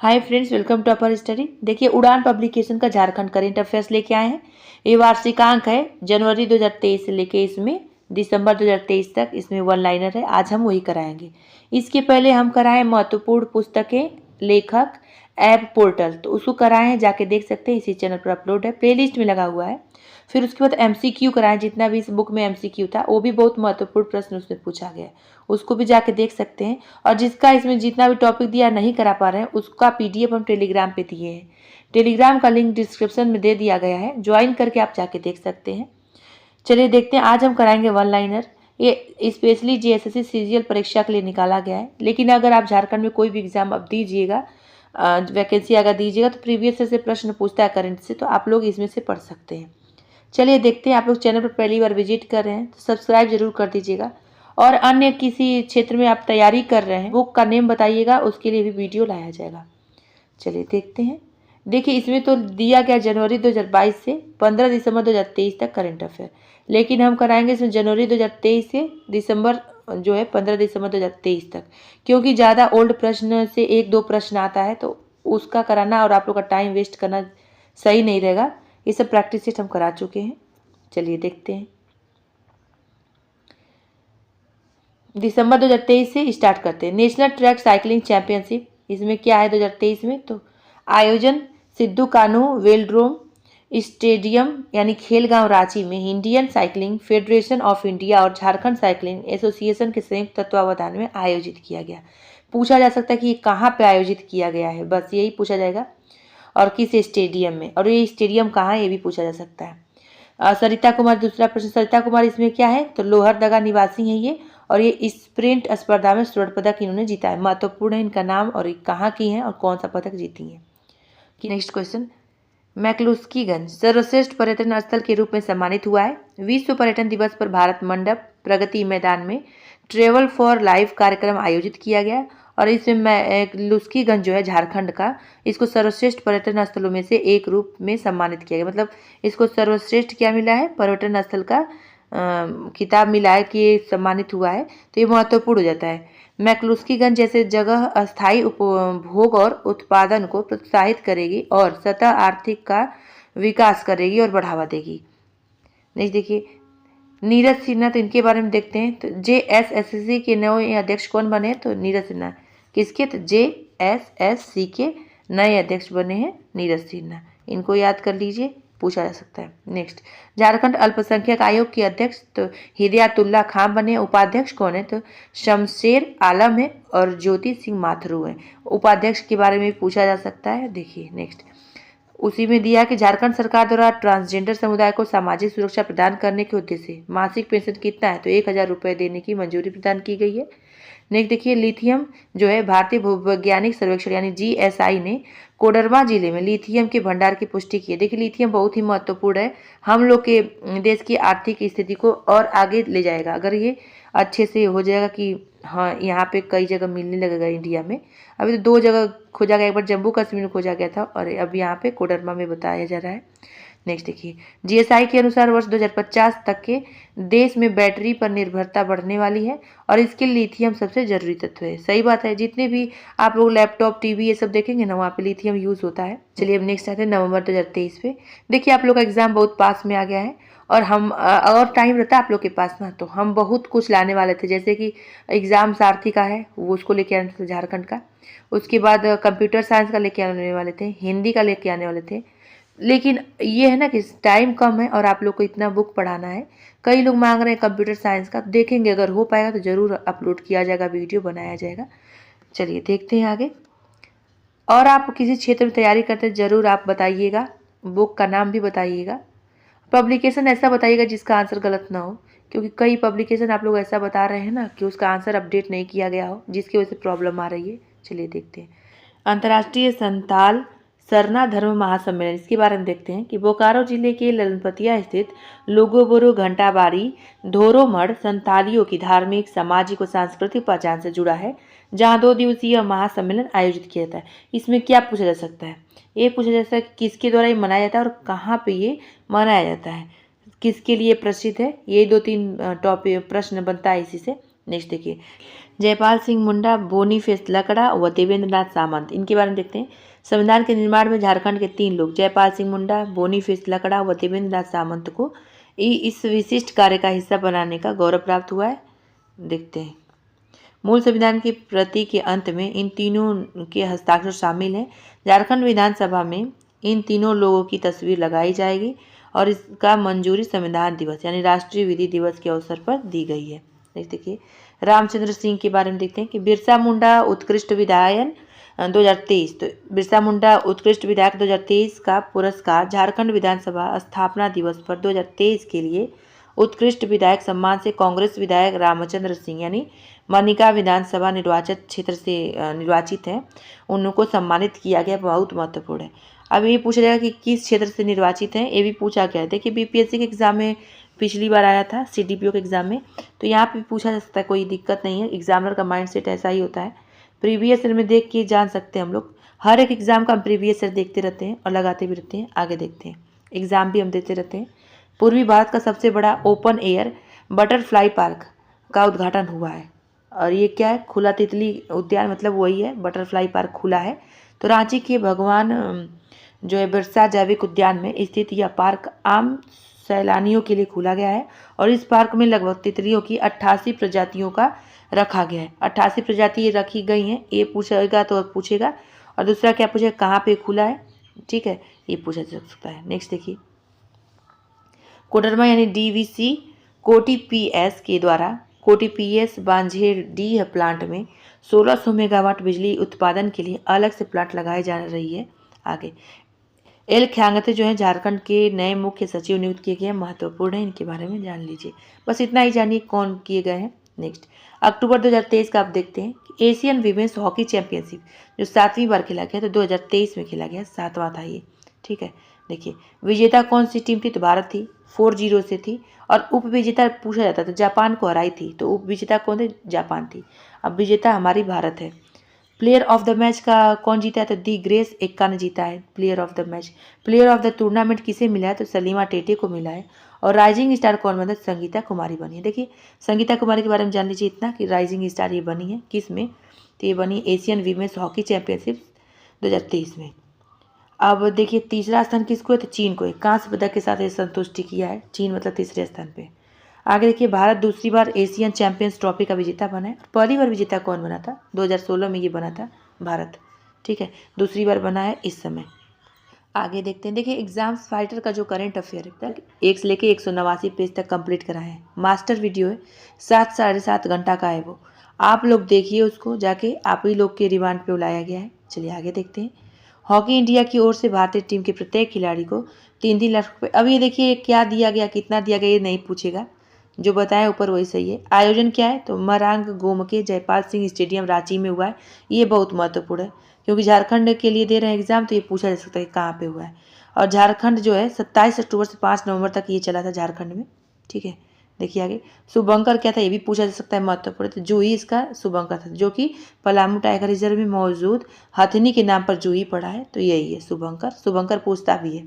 Hi friends, welcome to अपर study. देखिए, Udaan publication का झारखंड करेंट अफेयर्स लेके आए हैं। ये वार्षिकांक है जनवरी 2023 से लेके इसमें दिसंबर 2023 तक। इसमें वन लाइनर है, आज हम वही कराएंगे। इसके पहले हम कराएं महत्वपूर्ण पुस्तकें, लेखक, ऐप, पोर्टल, तो उसको कराएं हैं, जाके देख सकते हैं, इसी चैनल पर अपलोड है, प्लेलिस्ट में लगा हुआ है। फिर उसके बाद एमसीक्यू कराएं, जितना भी इस बुक में एमसीक्यू था वो भी बहुत महत्वपूर्ण प्रश्न उसमें पूछा गया है, उसको भी जाके देख सकते हैं। और जिसका इसमें जितना भी टॉपिक दिया नहीं करा पा रहे हैं, उसका पीडीएफ हम टेलीग्राम पे दिए हैं। टेलीग्राम का लिंक डिस्क्रिप्शन में दे दिया गया है, ज्वाइन करके आप जाके देख सकते हैं। चलिए देखते हैं, आज हम कराएंगे वन लाइनर। ये स्पेशली जीएसएससी सीजीएल परीक्षा के लिए निकाला गया है, लेकिन अगर आप झारखंड में कोई भी एग्जाम अब दीजिएगा, वैकेंसी अगर दीजिएगा, तो प्रीवियस से प्रश्न पूछता है करंट से, तो आप लोग इसमें से पढ़ सकते हैं। चलिए देखते हैं, आप लोग चैनल पर पहली बार विजिट कर रहे हैं तो सब्सक्राइब जरूर कर दीजिएगा। और अन्य किसी क्षेत्र में आप तैयारी कर रहे हैं, बुक का नेम बताइएगा, उसके लिए भी वीडियो लाया जाएगा। चलिए देखते हैं। देखिए, इसमें तो दिया गया जनवरी 2022 से 15 दिसंबर 2023 तक करंट अफेयर, लेकिन हम कराएंगे इसमें जनवरी 2023 से दिसंबर जो है 15 दिसंबर 2023 तक, क्योंकि ज़्यादा ओल्ड प्रश्न से एक दो प्रश्न आता है, तो उसका कराना और आप लोग का टाइम वेस्ट करना सही नहीं रहेगा। ये सब प्रैक्टिस सेट हम करा चुके हैं। चलिए देखते हैं, दिसंबर 2023 से स्टार्ट करते हैं। नेशनल ट्रैक साइकिलिंग चैंपियनशिप, इसमें क्या है 2023 में, तो आयोजन सिद्धू कान्हू वेलोड्रोम स्टेडियम यानी खेलगांव रांची में Indian cycling federation of India और झारखंड साइकिलिंग एसोसिएशन के संयुक्त तत्वावधान में आयोजित किया गया। पूछा जा सकता है कि ये कहाँ पे आयोजित किया गया है, बस यही पूछा जाएगा, और किस स्टेडियम में, और ये स्टेडियम कहाँ है ये भी पूछा जा सकता है। सरिता कुमार, दूसरा प्रश्न, सरिता कुमार इसमें क्या है, तो लोहरदगा निवासी हैं ये, और ये स्प्रिंट स्पर्धा में स्वर्ण पदक इन्होंने जीता है। महत्वपूर्ण है इनका नाम और कहाँ की हैं और कौन सा पदक जीती हैं। नेक्स्ट क्वेश्चन, मैक्लुस्कीगंज सर्वश्रेष्ठ पर्यटन स्थल के रूप में सम्मानित हुआ है। विश्व पर्यटन दिवस पर भारत मंडप प्रगति मैदान में ट्रेवल फॉर लाइफ कार्यक्रम आयोजित किया गया, और इसमें मैक्लुस्कीगंज जो है झारखंड का, इसको सर्वश्रेष्ठ पर्यटन स्थलों में से एक रूप में सम्मानित किया गया। मतलब इसको सर्वश्रेष्ठ क्या मिला है, पर्यटन स्थल का खिताब मिला है कि ये सम्मानित हुआ है, तो ये महत्वपूर्ण हो जाता है। मैक्लुस्कीगंज जैसे जगह अस्थायी उपभोग और उत्पादन को प्रोत्साहित करेगी और सतह आर्थिक का विकास करेगी और बढ़ावा देगी। नेक्स्ट देखिए, नीरज सिन्हा, तो इनके बारे में देखते हैं। तो JSSC के नए अध्यक्ष कौन बने, तो नीरज सिन्हा। किसके, तो JSSC के नए अध्यक्ष बने हैं नीरज सिन्हा, इनको याद कर लीजिए, पूछा जा सकता है। नेक्स्ट, झारखंड अल्पसंख्यक आयोग के अध्यक्ष तो हिदायतुल्ला खां बने। उपाध्यक्ष कौन है, तो शमशेर आलम है और ज्योति सिंह माथुर हैं। उपाध्यक्ष के बारे में पूछा जा सकता है। देखिए नेक्स्ट, उसी में दिया कि झारखंड सरकार द्वारा ट्रांसजेंडर समुदाय को सामाजिक सुरक्षा प्रदान करने के उद्देश्य से मासिक पेंशन कितना है, तो 1000 रुपये देने की मंजूरी प्रदान की गई है। नेक्स्ट देखिए, लिथियम जो है, भारतीय भूवैज्ञानिक सर्वेक्षण यानी GSI ने कोडरमा जिले में लिथियम के भंडार की पुष्टि की है। देखिए, लिथियम बहुत ही महत्वपूर्ण है, हम लोग के देश की आर्थिक स्थिति को और आगे ले जाएगा अगर ये अच्छे से हो जाएगा कि हाँ यहाँ पे कई जगह मिलने लगेगा इंडिया में। अभी तो 2 जगह खोजा गया, एक बार जम्मू कश्मीर में खोजा गया था और अब यहाँ पे कोडरमा में बताया जा रहा है। नेक्स्ट देखिए, GSI के अनुसार वर्ष 2050 तक के देश में बैटरी पर निर्भरता बढ़ने वाली है और इसके लिए लिथियम सबसे जरूरी तत्व है। सही बात है, जितने भी आप लोग लैपटॉप टीवी ये सब देखेंगे ना, वहाँ पे लिथियम यूज होता है। चलिए अब नेक्स्ट आते हैं नवंबर 2023 पे। देखिए, आप लोग का एग्जाम बहुत पास में आ गया है और हम और टाइम रहता है आप लोग के पास ना, तो हम बहुत कुछ लाने वाले थे, जैसे कि एग्जाम सारथी का है वो उसको लेके आने थे झारखंड का, उसके बाद कंप्यूटर साइंस का लेके आने वाले थे, हिंदी का लेके आने वाले थे, लेकिन ये है ना कि टाइम कम है और आप लोग को इतना बुक पढ़ाना है। कई लोग मांग रहे हैं कंप्यूटर साइंस का, देखेंगे अगर हो पाएगा तो ज़रूर अपलोड किया जाएगा, वीडियो बनाया जाएगा। चलिए देखते हैं आगे। और आप किसी क्षेत्र में तैयारी करते हैं ज़रूर आप बताइएगा, बुक का नाम भी बताइएगा, पब्लिकेशन ऐसा बताइएगा जिसका आंसर गलत ना हो, क्योंकि कई पब्लिकेशन आप लोग ऐसा बता रहे हैं ना कि उसका आंसर अपडेट नहीं किया गया हो, जिसकी वजह से प्रॉब्लम आ रही है। चलिए देखते हैं, अंतर्राष्ट्रीय संथाल सरना धर्म महासम्मेलन, इसके बारे में देखते हैं कि बोकारो जिले के ललनपतिया स्थित लोगोबोरो घंटाबाड़ी धोरोमठ संथालियों की धार्मिक, सामाजिक और सांस्कृतिक पहचान से जुड़ा है, जहां 2 दिवसीय महासम्मेलन आयोजित किया जाता है। इसमें क्या पूछा जा सकता है, ये पूछा जा सकता है कि किसके द्वारा ये मनाया जाता है और कहाँ पे ये मनाया जाता है, किसके लिए प्रसिद्ध है। ये 2-3 टॉपिक प्रश्न बनता है इसी से। नेक्स्ट देखिए, जयपाल सिंह मुंडा, बोनीफेस लकड़ा व देवेंद्र नाथ सामंत। इनके बारे में देखते हैं। संविधान के निर्माण में झारखंड के 3 लोग जयपाल सिंह मुंडा, बोनीफेस लकड़ा व देवेंद्र नाथ सामंत को इस विशिष्ट कार्य का हिस्सा बनाने का गौरव प्राप्त हुआ है। देखते हैं। मूल संविधान की प्रति के अंत में इन तीनों के हस्ताक्षर शामिल हैं। झारखंड विधानसभा में इन तीनों लोगों की तस्वीर लगाई जाएगी और इसका मंजूरी संविधान दिवस यानी राष्ट्रीय विधि दिवस के अवसर पर दी गई है। देखिए रामचंद्र सिंह के बारे में देखते हैं कि बिरसा मुंडा उत्कृष्ट विधायक 2023। तो बिरसा मुंडा उत्कृष्ट विधायक 2023 का पुरस्कार झारखंड विधानसभा स्थापना दिवस पर 2023 के लिए उत्कृष्ट विधायक सम्मान से कांग्रेस विधायक रामचंद्र सिंह यानी मनिका विधानसभा निर्वाचित क्षेत्र से निर्वाचित हैं, उनको सम्मानित किया गया। बहुत महत्वपूर्ण है। अब ये पूछा जाएगा कि किस क्षेत्र से निर्वाचित हैं, ये भी पूछा गया है। देखिए बीपीएससी के एग्जाम में पिछली बार आया था, सीडीपीओ के एग्जाम में, तो यहाँ पे पूछा जा सकता है, कोई दिक्कत नहीं है। एग्जामिनर का माइंडसेट ऐसा ही होता है। प्रीवियस ईयर में देख के जान सकते हैं हम लोग। हर एक एग्जाम का हम प्रीवियस ईयर देखते रहते हैं और लगाते भी रहते हैं। आगे देखते हैं। एग्जाम भी हम देते रहते हैं। पूर्वी भारत का सबसे बड़ा ओपन एयर बटरफ्लाई पार्क का उद्घाटन हुआ है और ये क्या है, खुला तितली उद्यान, मतलब वही है, बटरफ्लाई पार्क खुला है। तो रांची के भगवान जो है बिरसा जैविक उद्यान में स्थित यह पार्क आम सैलानियों के लिए खुला गया है और इस पार्क में लगभग तितलियों की 88 प्रजातियों का रखा गया है। 88 प्रजाति रखी गई हैं। ये पूछेगा तो पूछेगा, और दूसरा क्या पूछेगा, कहाँ पे खुला है, ठीक है, ये पूछा जा सकता है। नेक्स्ट देखिए, कोडरमा यानी डीवीसी कोटी पीएस के द्वारा कोटी पीएस बांझेर डी प्लांट में 1600 मेगावाट बिजली उत्पादन के लिए अलग से प्लांट लगाई जा रही है। आगे एल ख्यांगते जो है झारखंड के नए मुख्य सचिव नियुक्त किए गए हैं, महत्वपूर्ण है, इनके बारे में जान लीजिए। बस इतना ही जानिए कौन किए गए हैं। नेक्स्ट अक्टूबर 2023 का आप देखते हैं कि एशियन वीमेंस हॉकी चैंपियनशिप जो 7वीं बार खेला गया, तो 2023 में खेला गया, 7वां था ये, ठीक है। देखिए विजेता कौन सी टीम थी, तो भारत थी, 4-0 से थी। और उप विजेता पूछा जाता था, जापान को हराई थी, तो उप विजेता कौन थे, जापान थी। अब विजेता हमारी भारत है। प्लेयर ऑफ द मैच का कौन जीता है, तो दी ग्रेस एक्का ने जीता है player of the match. Player of the tournament किसे मिला है, तो सलीमा टेटे को मिला है। और राइजिंग स्टार कौन बना, संगीता कुमारी बनी है। देखिए संगीता कुमारी के बारे में जान लीजिए इतना कि राइजिंग स्टार ये बनी है किस में, तो ये बनी एशियन वीमेंस हॉकी चैंपियनशिप 2023 में। अब देखिए तीसरा स्थान किसको है, तो चीन को है। कांस्य पदक के साथ ये संतुष्टि किया है चीन, मतलब तीसरे स्थान पे। आगे देखिए भारत दूसरी बार एशियन चैंपियंस ट्रॉफी का विजेता बना है। पहली बार विजेता कौन बना था, 2016 में ये बना था भारत, ठीक है। दूसरी बार बना है इस समय। आगे देखते हैं। देखिए एग्जाम्स फाइटर का जो करंट अफेयर है 1 से लेके 189 पेज तक कंप्लीट करा है। मास्टर वीडियो है, 7-7.5 घंटा का है वो। आप लोग देखिए उसको जाके, आप ही लोग के रिमांड पे बुलाया गया है। चलिए आगे देखते हैं। हॉकी इंडिया की ओर से भारतीय टीम के प्रत्येक खिलाड़ी को 3-3 लाख रुपये। अब ये देखिए क्या दिया गया, कितना दिया गया, ये नहीं पूछेगा, जो बताया ऊपर वही सही है। आयोजन क्या है, तो मरांग गोमके जयपाल सिंह स्टेडियम रांची में हुआ है। ये बहुत महत्वपूर्ण है क्योंकि झारखंड के लिए दे रहे हैं एग्जाम, तो ये पूछा जा सकता है कहाँ पे हुआ है। और झारखंड जो है 27 अक्टूबर से 5 नवंबर तक ये चला था झारखंड में, ठीक है। देखिए आगे शुभंकर क्या था, ये भी पूछा जा सकता है, महत्वपूर्ण। तो जूही इसका शुभंकर था, जो कि पलामू टाइगर रिजर्व में मौजूद हथनी के नाम पर जूही पड़ा है, तो यही है शुभंकर। शुभंकर पूछता भी है।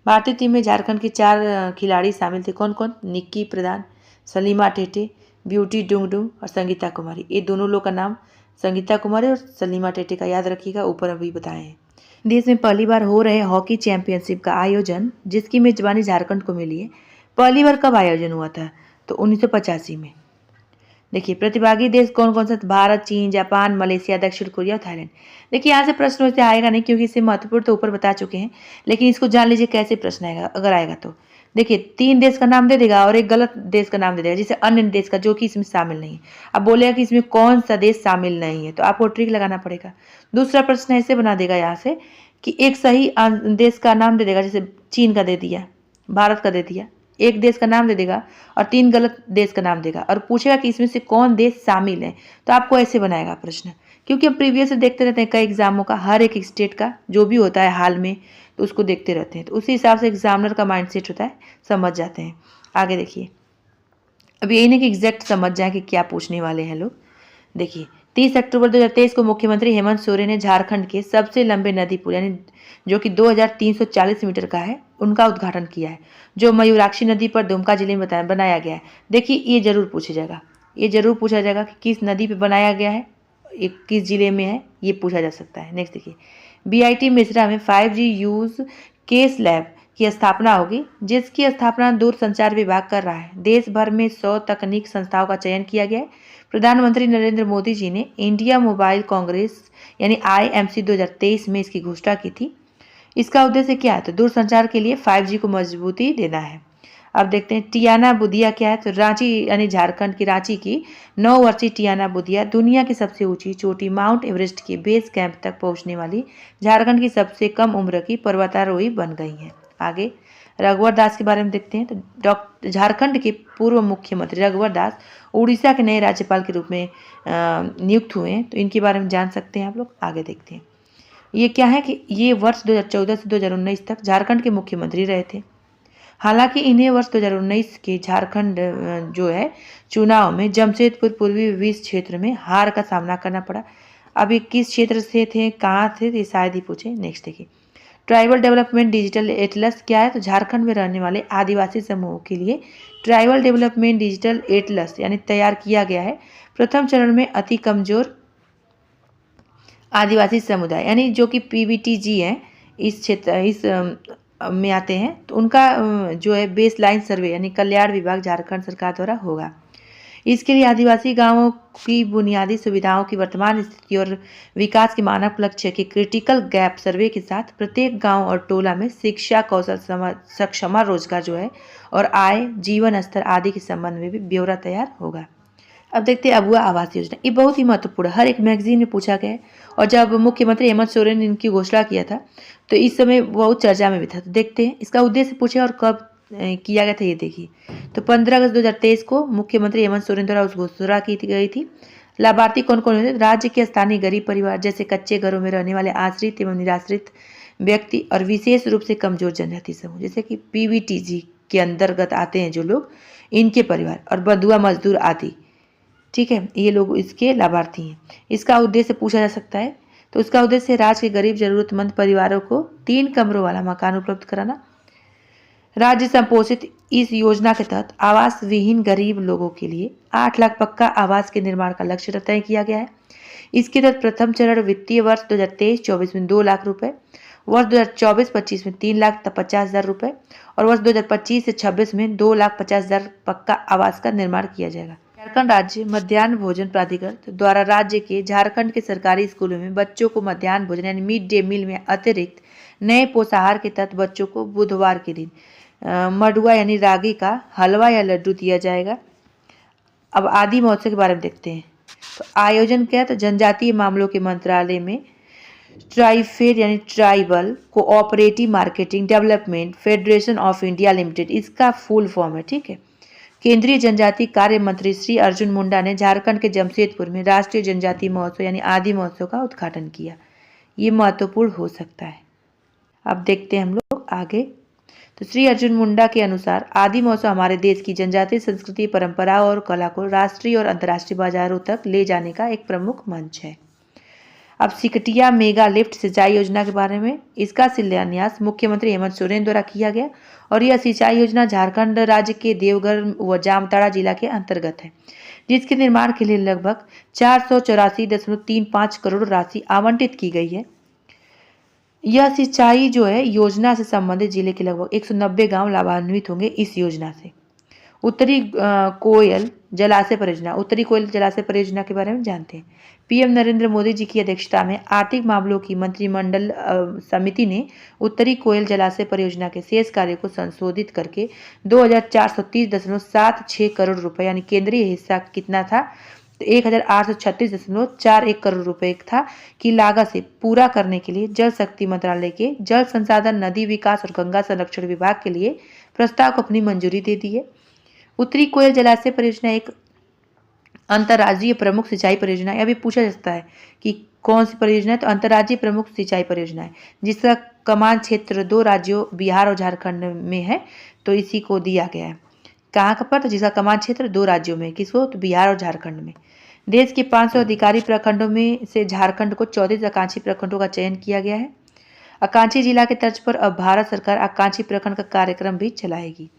भारतीय टीम में झारखंड के 4 खिलाड़ी शामिल थे, कौन कौन, निक्की प्रधान, सलीमा टेटे, ब्यूटी डुंगडुंग और संगीता कुमारी। ये दोनों लोग का नाम संगीता कुमारी और सलीमा टेटे का याद रखिएगा, ऊपर अभी बताए हैं। देश में पहली बार हो रहे हॉकी चैंपियनशिप का आयोजन जिसकी मेजबानी झारखंड को मिली है, पहली बार कब आयोजन हुआ था, तो 1985 में। देखिए प्रतिभागी देश कौन कौन सा, भारत, चीन, जापान, मलेशिया, दक्षिण कोरिया और थाईलैंड। देखिए यहाँ से प्रश्न वैसे आएगा नहीं क्योंकि इससे महत्वपूर्ण तो ऊपर बता चुके हैं, लेकिन इसको जान लीजिए कैसे प्रश्न आएगा अगर आएगा तो। देखिए 3 देश का नाम दे देगा और एक गलत देश का नाम दे देगा, जैसे अन्य देश का जो कि इसमें शामिल नहीं है। अब बोलेगा कि इसमें कौन सा देश शामिल नहीं है, तो आपको ट्रिक लगाना पड़ेगा। दूसरा प्रश्न ऐसे बना देगा यहाँ से कि एक सही देश का नाम दे देगा, जैसे चीन का दे दिया, भारत का दे दिया, एक देश का नाम दे देगा और 3 गलत देश का नाम देगा और पूछेगा कि इसमें से कौन देश शामिल है, तो आपको ऐसे बनाएगा प्रश्न। क्योंकि हम प्रीवियस से देखते रहते हैं कई एग्जामों का, हर एक स्टेट का जो भी होता है हाल में, तो उसको देखते रहते हैं, तो उसी हिसाब से एग्जामिनर का माइंडसेट होता है, समझ जाते हैं। आगे देखिए, अब यही नहीं कि एग्जैक्ट समझ जाए कि क्या पूछने वाले हैं लोग। देखिए 30 अक्टूबर 2023 को मुख्यमंत्री हेमंत सोरेन ने झारखंड के सबसे लंबे नदी पुल यानी जो कि 2340 मीटर का है, उनका उद्घाटन किया है, जो मयूराक्षी नदी पर दुमका जिले में बनाया गया है। देखिए ये जरूर पूछा जाएगा, ये जरूर पूछा जाएगा कि किस नदी पे बनाया गया है, एक किस जिले में है, ये पूछा जा सकता है। नेक्स्ट देखिए, बीआईटी मिश्रा में 5G यूज केस लैब की स्थापना होगी, जिसकी स्थापना दूरसंचार विभाग कर रहा है। देश भर में 100 तकनीक संस्थाओं का चयन किया गया है। प्रधानमंत्री नरेंद्र मोदी जी ने इंडिया मोबाइल कांग्रेस यानी IMC 2023 में इसकी घोषणा की थी। इसका उद्देश्य क्या है? तो दूरसंचार के लिए 5G को मजबूती देना है। अब देखते हैं टियाना बुधिया क्या है। तो रांची यानी झारखंड की रांची की 9 वर्षीय टियाना बुधिया दुनिया की सबसे ऊंची चोटी माउंट एवरेस्ट के बेस कैंप तक पहुंचने वाली झारखंड की सबसे कम उम्र की पर्वतारोही बन गई हैं। आगे रघुवर दास के बारे में देखते हैं। तो झारखंड के पूर्व मुख्यमंत्री रघुवर दास उड़ीसा के नए राज्यपाल के रूप में नियुक्त हुए हैं। तो इनके बारे में जान सकते हैं आप लोग। आगे देखते हैं ये क्या है कि ये वर्ष 2014 से 2019 तक झारखंड के मुख्यमंत्री रहे थे। हालांकि इन्हें वर्ष 2019 के झारखंड जो है चुनाव में जमशेदपुर पूर्वी विस क्षेत्र में हार का सामना करना पड़ा। अब ये किस क्षेत्र से थे, कहाँ थे, ये शायद ही पूछे। नेक्स्ट देखिए, ट्राइबल डेवलपमेंट डिजिटल एटलस क्या है? तो झारखंड में रहने वाले आदिवासी समूहों के लिए ट्राइबल डेवलपमेंट डिजिटल एटलस यानी तैयार किया गया है। प्रथम चरण में अति कमजोर आदिवासी समुदाय यानी जो कि PBTG है, इस क्षेत्र इस में आते हैं, तो उनका जो है बेस लाइन सर्वे यानी कल्याण विभाग झारखंड सरकार द्वारा होगा। इसके लिए आदिवासी गांवों की बुनियादी सुविधाओं की वर्तमान स्थिति और विकास के मानक लक्ष्य के क्रिटिकल गैप सर्वे के साथ प्रत्येक गांव और टोला में शिक्षा, कौशल, सक्षमा, रोजगार जो है और आय, जीवन स्तर आदि के संबंध में भी ब्यौरा तैयार होगा। अब देखते हैं अबुआ आवास योजना। ये बहुत ही महत्वपूर्ण, हर एक मैगजीन में पूछा गया है और जब मुख्यमंत्री हेमंत सोरेन ने इनकी घोषणा किया था तो इस समय बहुत चर्चा में भी था। तो देखते हैं इसका उद्देश्य पूछे और कब किया गया था, ये देखिए। तो 15 अगस्त 2023 को मुख्यमंत्री हेमंत सोरेन द्वारा उस घोषणा की गई थी। लाभार्थी कौन कौन होते? राज्य के स्थानीय गरीब परिवार जैसे कच्चे घरों में रहने वाले आश्रित एवं निराश्रित व्यक्ति और विशेष रूप से कमजोर जनजाति समूह जैसे कि PBTG के अंतर्गत आते हैं जो लोग, इनके परिवार और बंधुआ मजदूर आदि। ठीक है, ये लोग इसके लाभार्थी हैं। इसका उद्देश्य पूछा जा सकता है। तो उसका उद्देश्य राज्य के गरीब जरूरतमंद परिवारों को 3 कमरों वाला मकान उपलब्ध कराना। राज्य संपोषित इस योजना के तहत आवास विहीन गरीब लोगों के लिए 8 लाख पक्का आवास के निर्माण का लक्ष्य तय किया गया है। इसके तहत प्रथम चरण वित्तीय वर्ष 2023-24 में 2 लाख रुपए, वर्ष 2024-25 में 3,50,000 रुपए और वर्ष 2025 से 26 में 2,50,000 पक्का आवास का निर्माण किया जाएगा। झारखंड राज्य मध्याह्न भोजन प्राधिकरण द्वारा राज्य के झारखंड के सरकारी स्कूलों में बच्चों को मध्याह्न भोजन यानी मिड डे मील में अतिरिक्त नए पोषाहार के तहत बच्चों को बुधवार के दिन मडुआ यानी रागी का हलवा या लड्डू दिया जाएगा। अब आदि महोत्सव के बारे में देखते हैं। तो आयोजन क्या है? तो जनजातीय मामलों के मंत्रालय में ट्राइफेड यानी tribal cooperative marketing development federation of India limited, इसका फुल फॉर्म है। ठीक है, केंद्रीय जनजातीय कार्य मंत्री श्री अर्जुन मुंडा ने झारखंड के जमशेदपुर में राष्ट्रीय जनजातीय महोत्सव यानी आदि महोत्सव का उद्घाटन किया। ये महत्वपूर्ण हो सकता है। अब देखते हैं हम लोग आगे। तो श्री अर्जुन मुंडा के अनुसार आदि महोत्सव हमारे देश की जनजातीय संस्कृति, परंपरा और कला को राष्ट्रीय और अंतर्राष्ट्रीय बाजारों तक ले जाने का एक प्रमुख मंच है। अब सिकटिया मेगा लिफ्ट सिंचाई योजना के बारे में, इसका शिलान्यास मुख्यमंत्री हेमंत सोरेन द्वारा किया गया और यह सिंचाई योजना झारखंड राज्य के देवघर व जामताड़ा जिला के अंतर्गत है, जिसके निर्माण के लिए लगभग 484.35 करोड़ राशि आवंटित की गई है। यह सिंचाई जो है योजना से संबंधित जिले के लगभग 190 गांव लाभान्वित होंगे इस योजना से। उत्तरी कोयल जलाशय परियोजना, उत्तरी कोयल जलाशय परियोजना के बारे में जानते हैं। पीएम नरेंद्र मोदी जी की अध्यक्षता में आर्थिक मामलों की मंत्रिमंडल समिति ने उत्तरी कोयल जलाशय परियोजना के शेष कार्य को संशोधित करके 2430.76 करोड़ रुपए यानी केंद्रीय हिस्सा कितना था? तो 1836.41 करोड़ रुपए था की लागत से पूरा करने के लिए जल शक्ति मंत्रालय के जल संसाधन, नदी विकास और गंगा संरक्षण विभाग के लिए प्रस्ताव को अपनी मंजूरी दे दी है। उत्तरी कोयल जलाशय परियोजना एक अंतर्राज्यीय प्रमुख सिंचाई परियोजना है। अभी पूछा जा सकता है कि कौन सी परियोजना है? तो अंतर्राज्यीय प्रमुख सिंचाई परियोजना है, जिसका कमान क्षेत्र 2 राज्यों बिहार और झारखंड में है। तो इसी को दिया गया है। कहाँ का पर? तो जिसका कमान क्षेत्र 2 राज्यों में, किसको? तो बिहार और झारखंड में। देश के 500 अधिकारी प्रखंडों में से झारखंड को 34 आकांक्षी प्रखंडों का चयन किया गया है। आकांक्षी जिला के तर्ज पर अब भारत सरकार आकांक्षी प्रखंड का कार्यक्रम भी चलाएगी।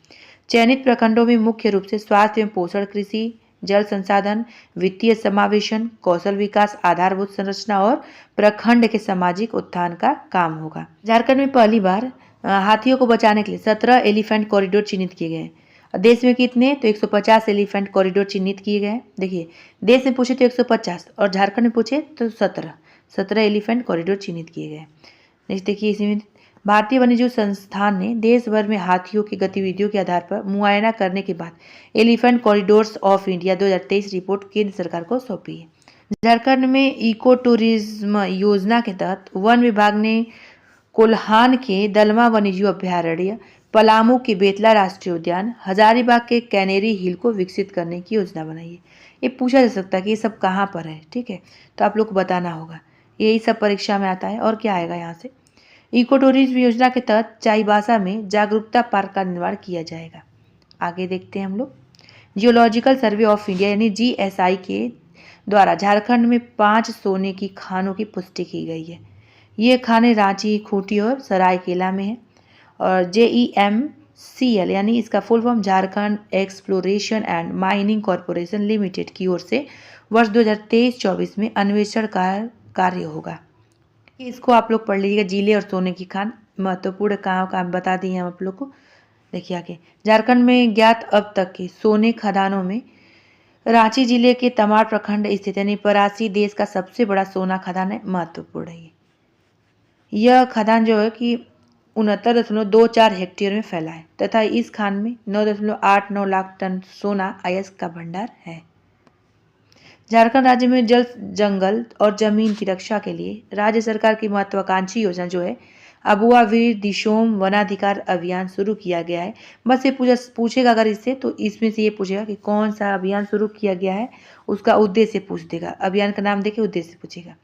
चयनित प्रखंडों में मुख्य रूप से स्वास्थ्य एवं पोषण, कृषि, जल संसाधन, वित्तीय समावेशन, कौशल विकास, आधारभूत संरचना और प्रखंड के सामाजिक उत्थान का काम होगा। झारखंड में पहली बार हाथियों को बचाने के लिए 17 एलिफेंट कॉरिडोर चिन्हित किए गए हैं। देश में कितने? तो 150 एलिफेंट कॉरिडोर चिन्हित किए गए हैं। देखिए, देश में पूछे तो 150 और झारखंड में पूछे तो 17 एलिफेंट कॉरिडोर चिन्हित किए गए। नेक्स्ट देखिए, इसमें भारतीय वन्यजीव संस्थान ने देश भर में हाथियों की गतिविधियों के आधार पर मुआयना करने के बाद elephant corridors of India 2023 report केंद्र सरकार को सौंपी है। झारखंड में इको टूरिज्म योजना के तहत वन विभाग ने कोल्हान के दलमा वन्यजीव अभ्यारण्य, पलामू के बेतला राष्ट्रीय उद्यान, हजारीबाग के कैनेरी हिल को विकसित करने की योजना बनाई है। ये पूछा जा सकता है कि ये सब कहाँ पर है, ठीक है, तो आप लोग को बताना होगा। यही सब परीक्षा में आता है। और क्या आएगा यहाँ से? इको टूरिज्म योजना के तहत चाईबासा में जागरूकता पार्क का निर्माण किया जाएगा। आगे देखते हैं हम लोग। जियोलॉजिकल सर्वे ऑफ इंडिया यानी GSI के द्वारा झारखंड में 5 सोने की खानों की पुष्टि की गई है। ये खाने रांची, खूंटी और सरायकेला में है। और JEMCL यानी इसका full form Jharkhand exploration and mining corporation limited की ओर से वर्ष 2023-24 में अन्वेषण का कार्य होगा। इसको आप लोग पढ़ लीजिएगा। जिले और सोने की खान महत्वपूर्ण कहाँ बता दिए हम आप लोग को। देखिए आगे, झारखंड में ज्ञात अब तक के सोने खदानों में रांची जिले के तमाड़ प्रखंड स्थित यानी परासी देश का सबसे बड़ा सोना खदान है। महत्वपूर्ण है यह खदान जो है कि 69.24 हेक्टेयर में फैला है तथा इस खान में 9.89 लाख टन सोना अयस्क का भंडार है। झारखंड राज्य में जल, जंगल और जमीन की रक्षा के लिए राज्य सरकार की महत्वाकांक्षी योजना जो है अबुआ वीर दिशोम वनाधिकार अभियान शुरू किया गया है। बस ये पूछेगा अगर इससे, तो इसमें से ये पूछेगा कि कौन सा अभियान शुरू किया गया है, उसका उद्देश्य पूछ देगा। अभियान का नाम देके उद्देश्य पूछेगा।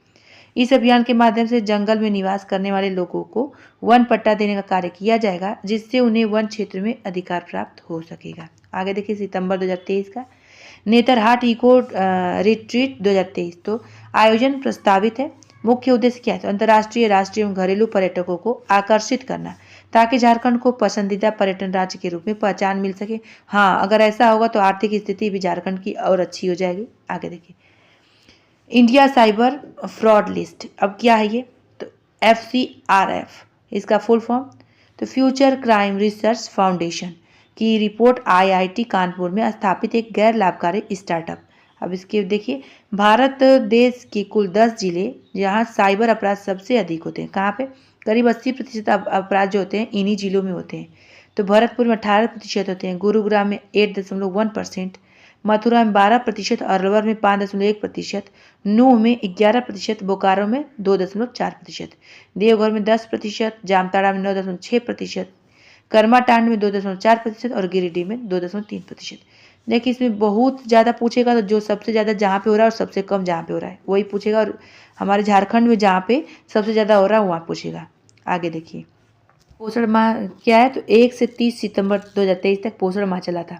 इस अभियान के माध्यम से जंगल में निवास करने वाले लोगों को वन पट्टा देने का कार्य किया जाएगा, जिससे उन्हें वन क्षेत्र में अधिकार प्राप्त हो सकेगा। आगे देखिए, सितंबर 2023 का नेतरहाट इको रिट्रीट 2023 तो आयोजन प्रस्तावित है। मुख्य उद्देश्य क्या है? तो अंतर्राष्ट्रीय, राष्ट्रीय एवं घरेलू पर्यटकों को आकर्षित करना, ताकि झारखंड को पसंदीदा पर्यटन राज्य के रूप में पहचान मिल सके। हाँ, अगर ऐसा होगा तो आर्थिक स्थिति भी झारखंड की और अच्छी हो जाएगी। आगे देखिए, इंडिया साइबर फ्रॉड लिस्ट। अब क्या है ये? तो FCRF इसका फुल फॉर्म तो फ्यूचर क्राइम रिसर्च फाउंडेशन की रिपोर्ट IIT कानपुर में स्थापित एक गैर लाभकारी स्टार्टअप। अब इसके देखिए, भारत देश के कुल 10 जिले जहां साइबर अपराध सबसे अधिक होते हैं। कहाँ पे? करीब 80% अपराध जो होते हैं इन्हीं जिलों में होते हैं। तो भरतपुर में 18% होते हैं, गुरुग्राम में 8.1%, मथुरा में 12%, अलवर में 5.1%, नूह में 11%, बोकारो में 2.4%, देवघर में 10%, जामताड़ा में 9.6%, कर्माटांड में 2.4% और गिरिडीह में 2.3%। देखिए, इसमें बहुत ज़्यादा पूछेगा तो जो सबसे ज़्यादा जहाँ पे हो रहा है और सबसे कम जहाँ पे हो रहा है वही पूछेगा, और हमारे झारखंड में जहाँ पे सबसे ज़्यादा हो रहा है वहाँ पूछेगा। आगे देखिए, पोषण माह क्या है? तो 1 से 30 सितंबर 2023 तक पोषण माह चला था।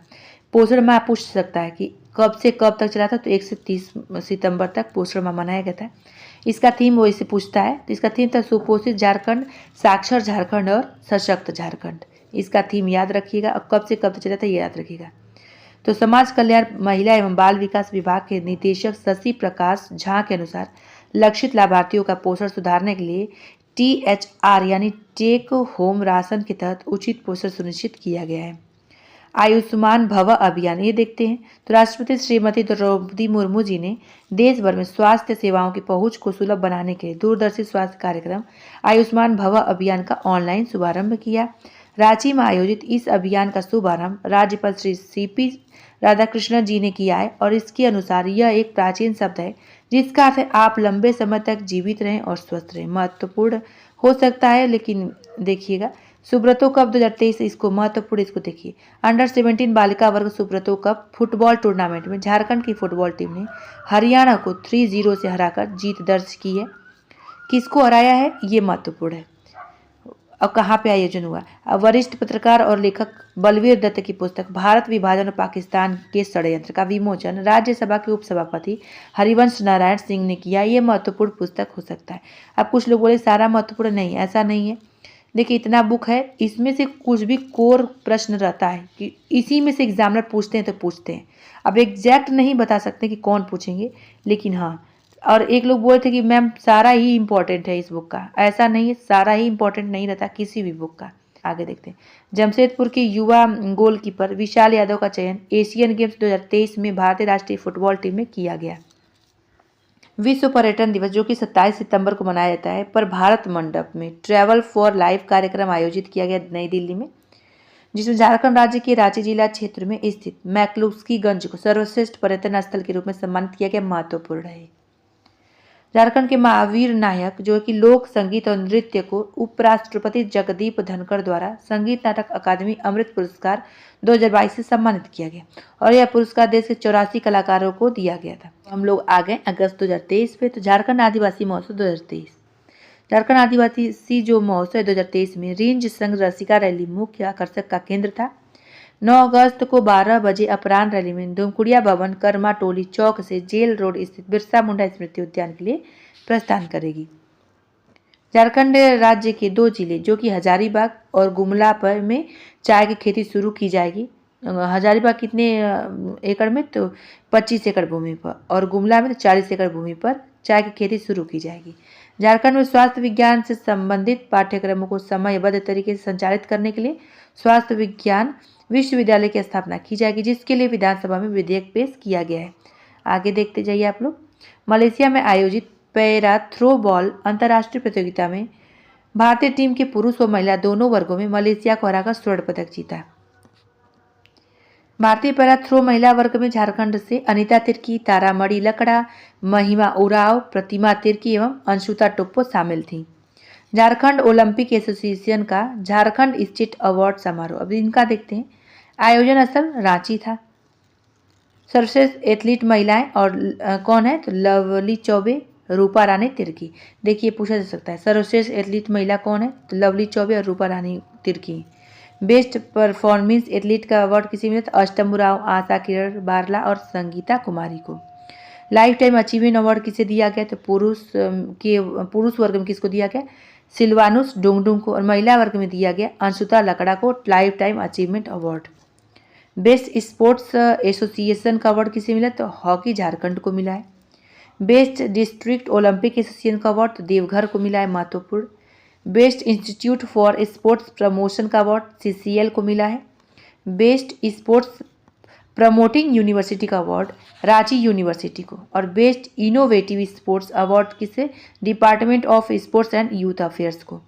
पोषण माह पूछ सकता है कि कब से कब तक चला था, तो 1 से 30 सितंबर तक पोषण माह मनाया गया था। इसका थीम वो इसे पूछता है, तो इसका थीम था सुपोषित झारखंड, साक्षर झारखंड और सशक्त झारखंड। इसका थीम याद रखिएगा, और कब से कब तक चला था ये याद रखिएगा। तो समाज कल्याण, महिला एवं बाल विकास विभाग के निदेशक शशि प्रकाश झा के अनुसार लक्षित लाभार्थियों का पोषण सुधारने के लिए THR यानी टेक होम राशन के तहत उचित पोषण सुनिश्चित किया गया है। आयुष्मान भव अभियान, ये देखते हैं। तो राष्ट्रपति श्रीमती द्रौपदी मुर्मू जी ने देश भर में स्वास्थ्य सेवाओं की पहुंच को सुलभ बनाने के लिए दूरदर्शी स्वास्थ्य कार्यक्रम आयुष्मान भव अभियान का ऑनलाइन शुभारंभ किया। रांची में आयोजित इस अभियान का शुभारंभ राज्यपाल श्री CP राधाकृष्णन जी ने किया है, और इसके अनुसार यह एक प्राचीन शब्द है जिसका अर्थ है आप लंबे समय तक जीवित रहें और स्वस्थ रहें। महत्वपूर्ण हो सकता है, लेकिन देखिएगा सुब्रतो कप 2023 इसको महत्वपूर्ण, इसको देखिए। अंडर 17 बालिका वर्ग सुब्रतो कप फुटबॉल टूर्नामेंट में झारखंड की फुटबॉल टीम ने हरियाणा को 3-0 से हराकर जीत दर्ज की है। किसको हराया है ये महत्वपूर्ण है। अब कहाँ पे आयोजन हुआ? वरिष्ठ पत्रकार और लेखक बलवीर दत्त की पुस्तक भारत विभाजन और पाकिस्तान के षड्यंत्र का विमोचन राज्यसभा के उपसभापति हरिवंश नारायण सिंह ने किया। ये महत्वपूर्ण पुस्तक हो सकता है। अब कुछ लोग बोले सारा महत्वपूर्ण नहीं, ऐसा नहीं है। देखिए इतना बुक है, इसमें से कुछ भी कोर प्रश्न रहता है कि इसी में से एग्जामिनर पूछते हैं तो पूछते हैं। अब एग्जैक्ट नहीं बता सकते कि कौन पूछेंगे, लेकिन हाँ, और एक लोग बोले थे कि मैम सारा ही इम्पोर्टेंट है इस बुक का। ऐसा नहीं है, सारा ही इम्पोर्टेंट नहीं रहता किसी भी बुक का। आगे देखते हैं। जमशेदपुर के युवा गोलकीपर विशाल यादव का चयन एशियन गेम्स 2023 में भारतीय राष्ट्रीय फुटबॉल टीम में किया गया। विश्व पर्यटन दिवस जो कि 27 सितंबर को मनाया जाता है पर भारत मंडप में ट्रैवल फॉर लाइफ कार्यक्रम आयोजित किया गया नई दिल्ली में, जिसमें झारखंड राज्य के रांची जिला क्षेत्र में स्थित मैक्लुस्कीगंज को सर्वश्रेष्ठ पर्यटन स्थल के रूप में सम्मानित किया गया। महत्वपूर्ण है। झारखंड के महावीर नायक जो कि लोक संगीत और नृत्य को उपराष्ट्रपति जगदीप धनखड़ द्वारा संगीत नाटक अकादमी अमृत पुरस्कार 2022 से सम्मानित किया गया और यह पुरस्कार देश के 84 कलाकारों को दिया गया था। हम लोग आ गए अगस्त 2023 पे। तो झारखंड आदिवासी महोत्सव 2023, झारखंड आदिवासी जो महोत्सव 2023 में रेंज संघ रसिका रैली मुख्य आकर्षक का केंद्र था। 9 अगस्त को 12 बजे अपराह्न रैली में धूमकुड़िया भवन कर्मा टोली चौक से जेल रोड स्थित बिरसा मुंडा स्मृति उद्यान के लिए प्रस्थान करेगी। झारखंड राज्य के 2 जिले जो कि हजारीबाग और गुमला पर में चाय की खेती शुरू की जाएगी। हजारीबाग कितने एकड़ में, तो 25 एकड़ भूमि पर, और गुमला में तो 40 एकड़ भूमि पर चाय की खेती शुरू की जाएगी। झारखंड में स्वास्थ्य विज्ञान से संबंधित पाठ्यक्रमों को समयबद्ध तरीके से संचालित करने के लिए स्वास्थ्य विज्ञान विश्वविद्यालय की स्थापना की जाएगी, जिसके लिए विधानसभा में विधेयक पेश किया गया है। आगे देखते जाइए आप लोग। मलेशिया में आयोजित पैरा थ्रो बॉल अंतर्राष्ट्रीय प्रतियोगिता में भारतीय टीम के पुरुष और महिला दोनों वर्गों में मलेशिया को हराकर स्वर्ण पदक जीता। भारतीय पैरा थ्रो महिला वर्ग में झारखंड से अनिता तिर्की, तारामणि लकड़ा, महिमा उराव, प्रतिमा तिर्की एवं अंशुता टोप्पो शामिल थीं। झारखंड ओलंपिक एसोसिएशन का झारखंड स्टेट अवार्ड समारोह, अब इनका देखते हैं। आयोजन स्थल रांची था। सर्वश्रेष्ठ एथलीट महिलाएं और कौन है, तो लवली चौबे, रूपा रानी तिर्की। देखिए पूछा जा सकता है सर्वश्रेष्ठ एथलीट महिला कौन है, तो लवली चौबे और रूपा रानी तिर्की। बेस्ट परफॉर्मेंस एथलीट का अवार्ड किसी मिला, तो अष्टम उरांव, आशा किरण बारला और संगीता कुमारी को। लाइफ टाइम अचीवमेंट अवार्ड किसे दिया गया, तो पुरुष वर्ग में किसको दिया गया, सिल्वानुस डुंगडुंग को, और महिला वर्ग में दिया गया अंशुता लकड़ा को life time achievement award. Best sports association का अवार्ड किसे मिला, तो हॉकी झारखंड को मिला है। बेस्ट डिस्ट्रिक्ट ओलंपिक एसोसिएशन का अवार्ड तो देवघर को मिला है, महत्वपूर्ण। Best institute for sports promotion का अवार्ड CCL को मिला है। बेस्ट स्पोर्ट्स प्रमोटिंग यूनिवर्सिटी का अवार्ड रांची यूनिवर्सिटी को, और बेस्ट इनोवेटिव स्पोर्ट्स अवार्ड किसे, department of sports and youth affairs को।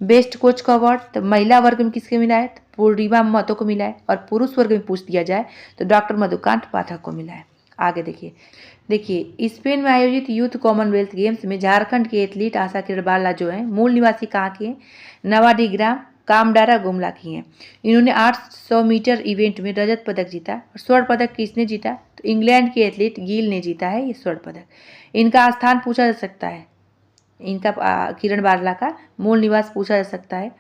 बेस्ट कोच का अवार्ड तो महिला वर्ग में किसके मिला है, तो पूर्णिमा महतो को मिला है, और पुरुष वर्ग में पूछ दिया जाए तो डॉक्टर मधुकांत पाठक को मिला है। आगे देखिए स्पेन में आयोजित यूथ कॉमनवेल्थ गेम्स में झारखंड के एथलीट आशा किरण बारला जो हैं मूल निवासी कहाँ के हैं, नवाडीग्राम कामडारा गुमला की हैं। इन्होंने 800 मीटर इवेंट में रजत पदक जीता। और स्वर्ण पदक किसने जीता, तो इंग्लैंड के एथलीट गिल ने जीता है ये स्वर्ण पदक। इनका स्थान पूछा जा सकता है, इनका किरण बारला का मूल निवास पूछा जा सकता है।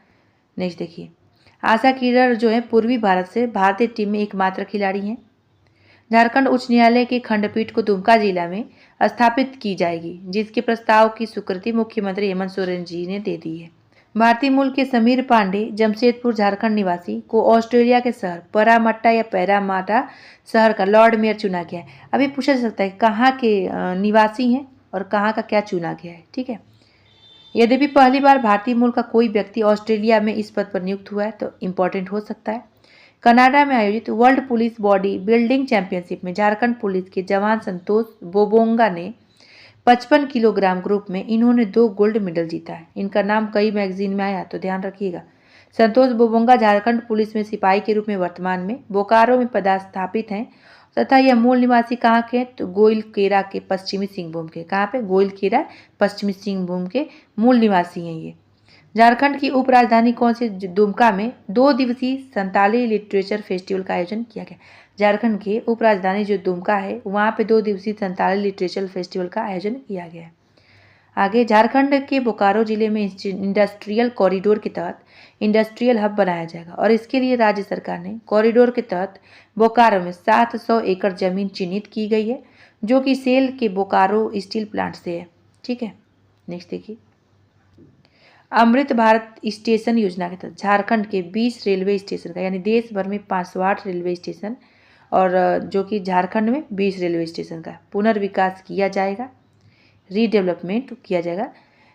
नेक्स्ट देखिए, आशा किरण जो है पूर्वी भारत से भारतीय टीम में एकमात्र खिलाड़ी हैं। झारखंड उच्च न्यायालय के खंडपीठ को दुमका जिला में स्थापित की जाएगी, जिसके प्रस्ताव की स्वीकृति मुख्यमंत्री हेमंत सोरेन जी ने दे दी है। भारतीय मूल के समीर पांडे जमशेदपुर झारखंड निवासी को ऑस्ट्रेलिया के शहर परामट्टा या पैरामाटा शहर का लॉर्ड मेयर चुना गया है। अभी पूछा जा सकता है कहाँ के निवासी हैं और कहाँ का क्या चुना गया है, ठीक है। यद्यपि पहली बार भारतीय मूल का कोई व्यक्ति ऑस्ट्रेलिया में इस पद पर नियुक्त हुआ है तो इम्पोर्टेंट हो सकता है। कनाडा में आयोजित world police body building championship में झारखंड पुलिस के जवान संतोष बोबोंगा ने 55 किलोग्राम ग्रुप में इन्होंने 2 गोल्ड मेडल जीता है। इनका नाम कई मैगजीन में आया तो ध्यान रखिएगा। संतोष बोबोंगा झारखंड पुलिस में सिपाही के रूप में वर्तमान में बोकारो में पदस्थापित हैं तथा यह मूल निवासी कहाँ के, तो गोइलकेरा के पश्चिमी सिंहभूम के। कहाँ पे, गोइलकेरा पश्चिमी सिंहभूम के मूल निवासी हैं ये। झारखंड की उपराजधानी कौन सी, दुमका में 2 दिवसीय संताली लिटरेचर फेस्टिवल का आयोजन किया गया। झारखंड की उपराजधानी जो दुमका है वहाँ पे 2 दिवसीय संताली लिटरेचर फेस्टिवल का आयोजन किया गया है। आगे झारखंड के बोकारो जिले में इंडस्ट्रियल कॉरिडोर के तहत इंडस्ट्रियल हब बनाया जाएगा और इसके लिए राज्य सरकार ने कॉरिडोर के तहत बोकारो में 700 एकड़ जमीन चिन्हित की गई है, जो कि सेल के बोकारो स्टील प्लांट से है, ठीक है। नेक्स्ट देखिए, अमृत भारत स्टेशन योजना के तहत झारखंड के 20 रेलवे स्टेशन का, यानी देश भर में 508 रेलवे स्टेशन और जो कि झारखंड में 20 रेलवे स्टेशन का पुनर्विकास किया जाएगा, रीडेवलपमेंट किया जाएगा।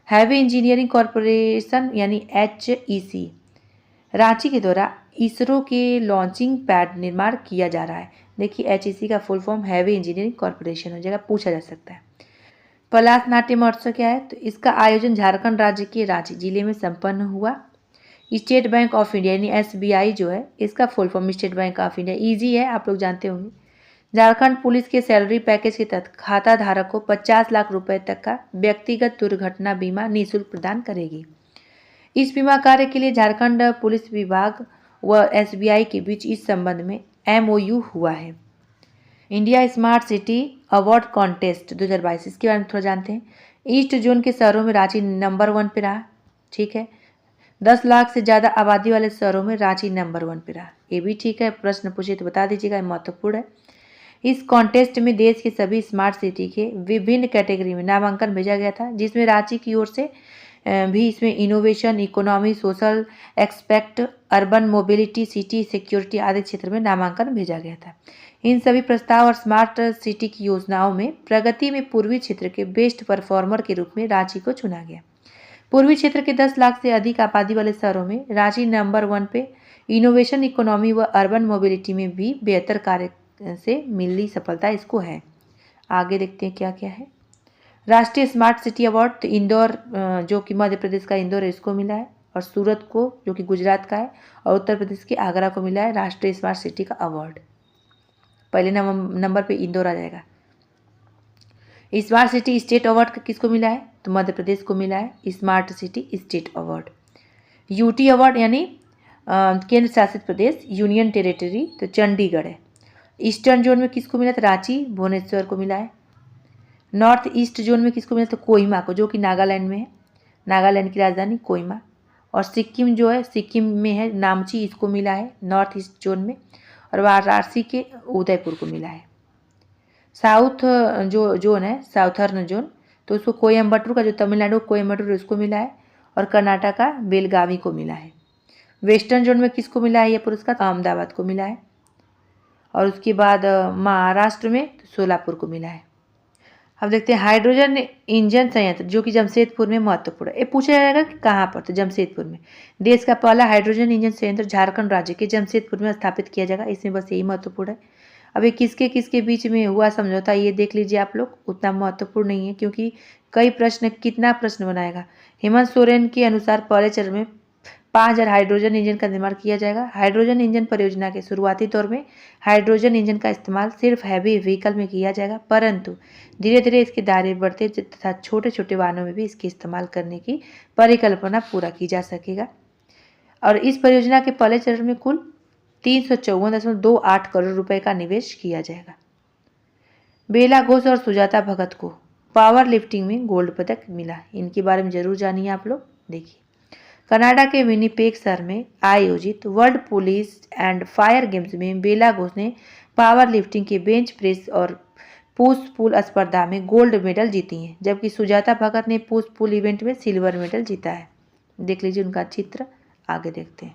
हैवी इंजीनियरिंग कॉरपोरेशन यानी HEC रांची के द्वारा इसरो के लॉन्चिंग पैड निर्माण किया जा रहा है। देखिए HEC का full form heavy engineering corporation हो जाएगा, पूछा जा सकता है। पलाश नाट्य महोत्सव क्या है? तो इसका आयोजन झारखंड राज्य के रांची जिले में संपन्न हुआ। स्टेट बैंक ऑफ इंडिया यानी SBI जो है, इसका full form state bank of India, easy है, आप लोग जानते होंगे। झारखंड पुलिस के सैलरी पैकेज के तहत खाता धारक को 50 लाख रुपए तक का व्यक्तिगत दुर्घटना बीमा निःशुल्क प्रदान करेगी। इस बीमा कार्य के लिए झारखंड पुलिस विभाग व SBI के बीच इस संबंध में MOU हुआ है। India smart city award contest 2022, इसके बारे में थोड़ा जानते हैं। ईस्ट जोन के शहरों में रांची नंबर 1 पे रहा, ठीक है। 10 लाख से ज़्यादा आबादी वाले शहरों में रांची नंबर 1 पे रहा, ये भी ठीक है। प्रश्न पूछे तो बता दीजिएगा, महत्वपूर्ण है। इस कॉन्टेस्ट में देश के सभी स्मार्ट सिटी के विभिन्न कैटेगरी में नामांकन भेजा गया था, जिसमें रांची की ओर से भी इसमें innovation, economy, social expect, urban mobility, city security आदि क्षेत्र में नामांकन भेजा गया था। इन सभी प्रस्ताव और स्मार्ट सिटी की योजनाओं में प्रगति में पूर्वी क्षेत्र के बेस्ट परफॉर्मर के रूप में रांची को चुना गया। पूर्वी क्षेत्र के 10 लाख से अधिक आबादी वाले शहरों में रांची नंबर 1 पे इनोवेशन, इकोनॉमी व अर्बन मोबिलिटी में भी बेहतर कार्य से मिली सफलता इसको है। आगे देखते हैं क्या क्या है। राष्ट्रीय स्मार्ट सिटी अवार्ड तो इंदौर जो कि मध्य प्रदेश का इंदौर है, इसको मिला है, और सूरत को जो कि गुजरात का है, और उत्तर प्रदेश के आगरा को मिला है राष्ट्रीय स्मार्ट सिटी का अवार्ड। पहले नंबर पे इंदौर आ जाएगा। स्मार्ट सिटी स्टेट अवार्ड किसको मिला है? तो मध्य प्रदेश को मिला है smart city state award. UT award यानी केंद्र शासित प्रदेश, यूनियन टेरिटरी, तो चंडीगढ़ है। ईस्टर्न जोन में किसको मिला? तो रांची, भुवनेश्वर को मिला है। नॉर्थ ईस्ट जोन में किसको मिला? तो कोहिमा को, जो कि नागालैंड में है, नागालैंड की राजधानी कोहिमा। और सिक्किम जो है, सिक्किम में है नामची, इसको मिला है नॉर्थ ईस्ट जोन में। और वाराणसी के उदयपुर को मिला है। साउथ जो जोन है, साउथर्न जोन, तो उसको कोयम्बटूर का, जो तमिलनाडु कोयम्बटूर, उसको मिला है। और कर्नाटक का बेलगावी को मिला है। वेस्टर्न जोन में किसको मिला है ये पुरस्कार? अहमदाबाद को मिला है। और उसके बाद महाराष्ट्र में सोलापुर को मिला है। अब देखते हैं हाइड्रोजन इंजन संयंत्र जो कि जमशेदपुर में महत्वपूर्ण है। ये पूछा जाएगा कि कहाँ पर? तो जमशेदपुर में। देश का पहला हाइड्रोजन इंजन संयंत्र झारखंड राज्य के जमशेदपुर में स्थापित किया जाएगा, इसमें बस यही महत्वपूर्ण है। अब ये किसके किसके बीच में हुआ समझौता, ये देख लीजिए आप लोग, उतना महत्वपूर्ण नहीं है क्योंकि कई प्रश्न, कितना प्रश्न बनाएगा। हेमंत सोरेन के अनुसार पहले चरण में 5000 हाइड्रोजन इंजन का निर्माण किया जाएगा। हाइड्रोजन इंजन परियोजना के शुरुआती दौर में हाइड्रोजन इंजन का इस्तेमाल सिर्फ हैवी व्हीकल में किया जाएगा, परंतु धीरे धीरे इसके दायरे बढ़ते तथा छोटे छोटे वाहनों में भी इसके इस्तेमाल करने की परिकल्पना पूरा की जा सकेगा। और इस परियोजना के पहले चरण में कुल 354.28 करोड़ रुपए का निवेश किया जाएगा। बेला घोष और सुजाता भगत को पावर लिफ्टिंग में गोल्ड पदक मिला, इनके बारे में जरूर जानिए आप लोग। देखिए, कनाडा के विनिपेग शहर में आयोजित world police and fire games में बेला घोष ने पावर लिफ्टिंग के बेंच प्रेस और पुश पुल स्पर्धा में गोल्ड मेडल जीती हैं, जबकि सुजाता भगत ने पुश पुल इवेंट में सिल्वर मेडल जीता है। देख लीजिए उनका चित्र। आगे देखते हैं।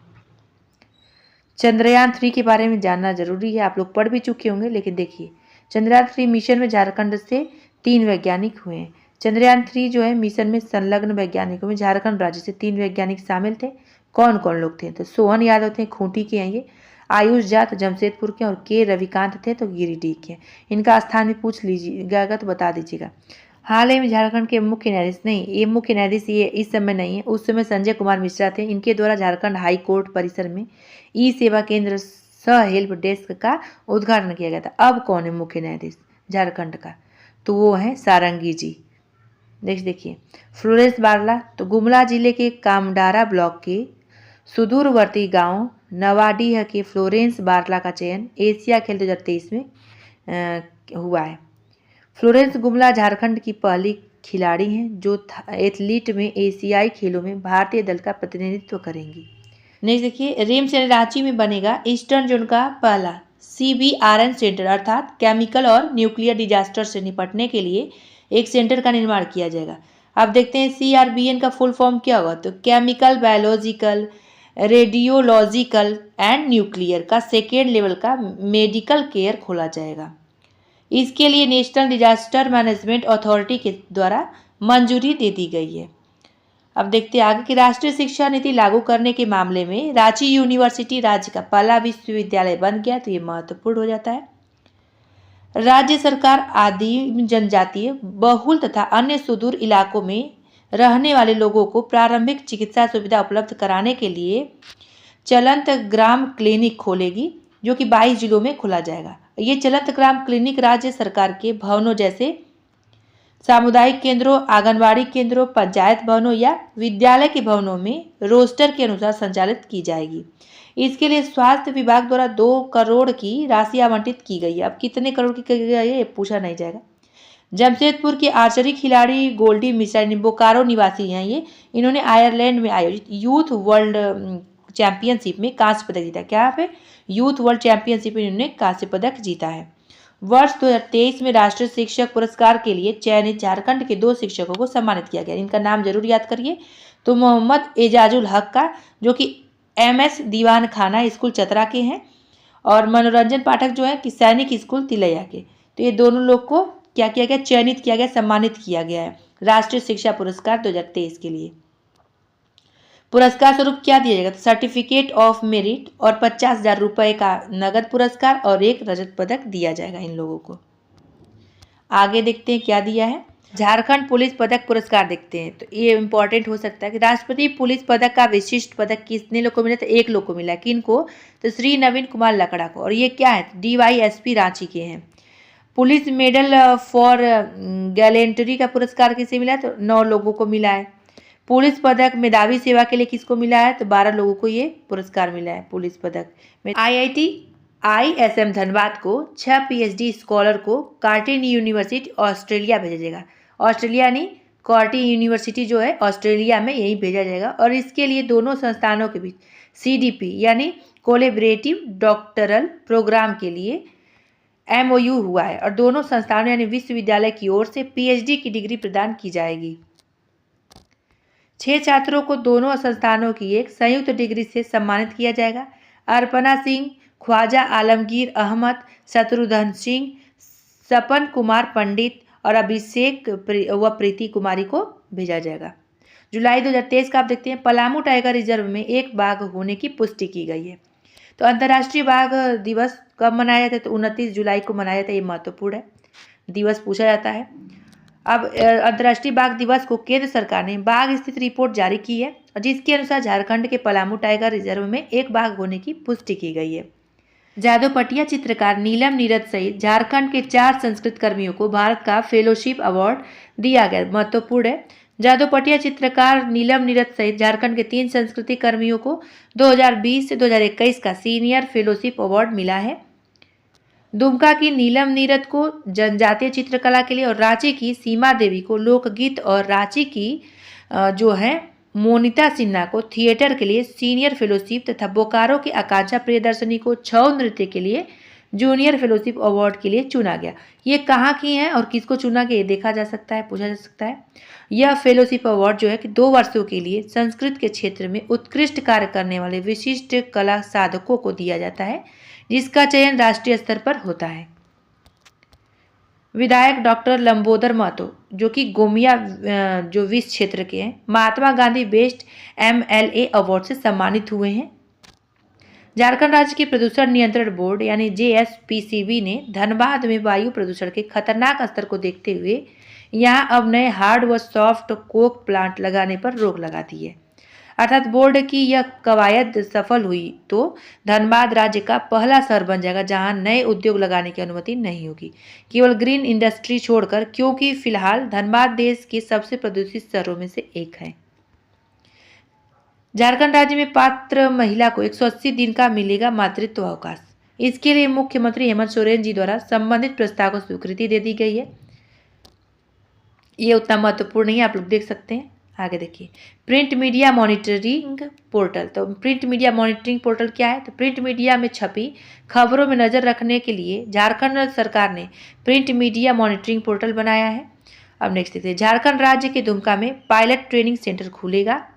चंद्रयान 3 के बारे में जानना जरूरी है, आप लोग पढ़ भी चुके होंगे, लेकिन देखिए चंद्रयान 3 मिशन में झारखंड से 3 वैज्ञानिक हुए हैं। चंद्रयान 3 जो है मिशन में संलग्न वैज्ञानिकों में झारखंड राज्य से 3 वैज्ञानिक शामिल थे। कौन कौन लोग थे? तो सोहन यादव थे, खूंटी के हैं ये। आयुष झा तो जमशेदपुर के, और के रविकांत थे तो गिरिडीह के। इनका स्थान भी पूछ लीजिएगा तो बता दीजिएगा। हाल ही में झारखंड के मुख्य न्यायाधीश, नहीं ये मुख्य न्यायाधीश ये इस समय नहीं है, उस समय संजय कुमार मिश्रा थे। इनके द्वारा झारखंड हाई कोर्ट परिसर में ई सेवा केंद्र सह हेल्प डेस्क का उद्घाटन किया गया था। अब कौन है मुख्य न्यायाधीश झारखंड का? तो वो है सारंगी जी। देखिए फ्लोरेंस बारला तो गुमला जिले के कामडारा ब्लॉक के सुदूरवर्ती गांव नवाडीह के फ्लोरेंस बारला का चयन एशिया खेल 2023 में हुआ है। फ्लोरेंस गुमला झारखंड की पहली खिलाड़ी हैं जो एथलीट में एशियाई खेलों में भारतीय दल का प्रतिनिधित्व करेंगी। नेक्स्ट देखिए, रिम्स यानी रांची में बनेगा ईस्टर्न जोन का पहला CBRN सेंटर, अर्थात केमिकल और न्यूक्लियर डिजास्टर से निपटने के लिए एक सेंटर का निर्माण किया जाएगा। अब देखते हैं CRBN का फुल फॉर्म क्या होगा। तो chemical, biological, radiological and nuclear का सेकेंड लेवल का मेडिकल केयर खोला जाएगा। इसके लिए नेशनल डिजास्टर मैनेजमेंट अथॉरिटी के द्वारा मंजूरी दे दी गई है। अब देखते हैं आगे कि राष्ट्रीय शिक्षा नीति लागू करने के मामले में रांची यूनिवर्सिटी राज्य का पहला विश्वविद्यालय बन गया। तो ये महत्वपूर्ण हो जाता है। राज्य सरकार आदिम जनजातीय, बहुल तथा अन्य सुदूर इलाकों में रहने वाले लोगों को प्रारंभिक चिकित्सा सुविधा उपलब्ध कराने के लिए चलंत ग्राम क्लिनिक खोलेगी, जो कि 22 जिलों में खोला जाएगा। ये चलंत ग्राम क्लिनिक राज्य सरकार के भवनों जैसे सामुदायिक केंद्रों, आंगनबाड़ी केंद्रों, पंचायत भवनों या विद्यालय के भवनों में रोस्टर के अनुसार संचालित की जाएगी। इसके लिए स्वास्थ्य विभाग द्वारा 2 करोड़ की राशि आवंटित की गई है। अब कितने करोड़ की गई है ये पूछा नहीं जाएगा। जमशेदपुर के आर्चरी खिलाड़ी गोल्डी मिश्रा बोकारो निवासी हैं ये, इन्होंने आयरलैंड में आयोजित यूथ वर्ल्ड चैंपियनशिप में कांस्य पदक जीता। क्या पे यूथ वर्ल्ड चैंपियनशिप में इन्होंने कांस्य पदक जीता है। वर्ष 2023 में राष्ट्रीय शिक्षक पुरस्कार के लिए चयनित झारखंड के 2 शिक्षकों को सम्मानित किया गया। इनका नाम जरूर याद करिए। तो मोहम्मद एजाजुल हक का, जो कि MS दीवान खाना स्कूल चतरा के हैं, और मनोरंजन पाठक जो है कि सैनिक स्कूल तिलैया के। तो ये दोनों लोग को क्या किया गया, चयनित किया गया, सम्मानित किया गया है राष्ट्रीय शिक्षा पुरस्कार 2023 के लिए। पुरस्कार स्वरूप क्या दिया जाएगा, तो सर्टिफिकेट ऑफ मेरिट और 50,000 रुपये का नगद पुरस्कार और 1 रजत पदक दिया जाएगा इन लोगों को। आगे देखते हैं क्या दिया है। झारखंड पुलिस पदक पुरस्कार देखते हैं। तो ये इंपॉर्टेंट हो सकता है कि राष्ट्रपति पुलिस पदक का विशिष्ट पदक कितने लोग को मिला, तो 1 लोग को मिला। किन को, तो श्री नवीन कुमार लकड़ा को। और ये क्या है, DYSP रांची के हैं। पुलिस मेडल फॉर गैलेंट्री का पुरस्कार किसे मिला है, तो 9 लोगों को मिला है। पुलिस पदक मेधावी सेवा के लिए किसको मिला है, तो 12 लोगों को ये पुरस्कार मिला है पुलिस पदक में। IIT ISM धनबाद को 6 PhD स्कॉलर को कार्टिन यूनिवर्सिटी ऑस्ट्रेलिया भेजा जाएगा। ऑस्ट्रेलिया यानी कार्टिन यूनिवर्सिटी जो है ऑस्ट्रेलिया में, यही भेजा जाएगा। और इसके लिए दोनों संस्थानों के बीच CDP यानी कोलेबरेटिव डॉक्टरल प्रोग्राम के लिए MOU हुआ है। और दोनों संस्थानों यानी विश्वविद्यालय की ओर से PhD की डिग्री प्रदान की जाएगी। 6 छात्रों को दोनों संस्थानों की एक संयुक्त डिग्री से सम्मानित किया जाएगा। अर्पणा सिंह, ख्वाजा आलमगीर अहमद, शत्रुघ्न सिंह, सपन कुमार पंडित और अभिषेक व प्रीति कुमारी को भेजा जाएगा। जुलाई 2023 का आप देखते हैं। पलामू टाइगर रिजर्व में 1 बाघ होने की पुष्टि की गई है। तो अंतर्राष्ट्रीय बाघ दिवस कब मनाया जाता है, तो 29 जुलाई को मनाया जाता है। ये महत्वपूर्ण है, दिवस पूछा जाता है। अब अंतर्राष्ट्रीय बाघ दिवस को केंद्र सरकार ने बाघ स्थिति रिपोर्ट जारी की है, जिसके अनुसार झारखंड के पलामू टाइगर रिजर्व में 1 बाघ होने की पुष्टि की गई है। जादोपटिया चित्रकार नीलम नीरद सहित झारखंड के 4 संस्कृत कर्मियों को भारत का फेलोशिप अवार्ड दिया गया। महत्वपूर्ण है। जादोपटिया चित्रकार नीलम नीरद सहित झारखंड के 3 संस्कृति कर्मियों को 2020 से 2021 का सीनियर फेलोशिप अवार्ड मिला है। दुमका की नीलम नीरद को जनजातीय चित्रकला के लिए, और रांची की सीमा देवी को लोकगीत, और रांची की जो है मोनिता सिन्हा को थिएटर के लिए सीनियर फेलोशिप, तथा बोकारो की आकांक्षा प्रियदर्शनी को छऊ नृत्य के लिए जूनियर फेलोशिप अवार्ड के लिए चुना गया। ये कहाँ की हैं और किसको चुना गया, ये देखा जा सकता है, पूछा जा सकता है। यह फेलोशिप अवार्ड जो है कि 2 वर्षों के लिए संस्कृत के क्षेत्र में उत्कृष्ट कार्य करने वाले विशिष्ट कला साधकों को दिया जाता है, जिसका चयन राष्ट्रीय स्तर पर होता है। विधायक डॉक्टर लंबोदर महतो, जो कि गोमिया जो विस क्षेत्र के हैं, Mahatma Gandhi best MLA award से सम्मानित हुए हैं। झारखंड राज्य की प्रदूषण नियंत्रण बोर्ड यानी JSPCB ने धनबाद में वायु प्रदूषण के खतरनाक स्तर को देखते हुए यहाँ अब नए हार्ड व सॉफ्ट कोक प्लांट लगाने पर रोक लगा दी है। अर्थात बोर्ड की यह कवायद सफल हुई तो धनबाद राज्य का पहला शहर बन जाएगा जहां नए उद्योग लगाने की अनुमति नहीं होगी, केवल ग्रीन इंडस्ट्री छोड़कर, क्योंकि फिलहाल धनबाद देश के सबसे प्रदूषित शहरों में से एक है। झारखंड राज्य में पात्र महिला को 180 दिन का मिलेगा मातृत्व अवकाश। इसके लिए मुख्यमंत्री हेमंत सोरेन जी द्वारा संबंधित प्रस्ताव को स्वीकृति दे दी गई है। ये उतना महत्वपूर्ण नहीं है, आप लोग देख सकते हैं। आगे देखिए, प्रिंट मीडिया मॉनिटरिंग पोर्टल। तो प्रिंट मीडिया मॉनिटरिंग पोर्टल क्या है, तो प्रिंट मीडिया में छपी खबरों में नज़र रखने के लिए झारखंड सरकार ने प्रिंट मीडिया मॉनिटरिंग पोर्टल बनाया है। अब नेक्स्ट देखते हैं, झारखंड राज्य के दुमका में पायलट ट्रेनिंग सेंटर खुलेगा।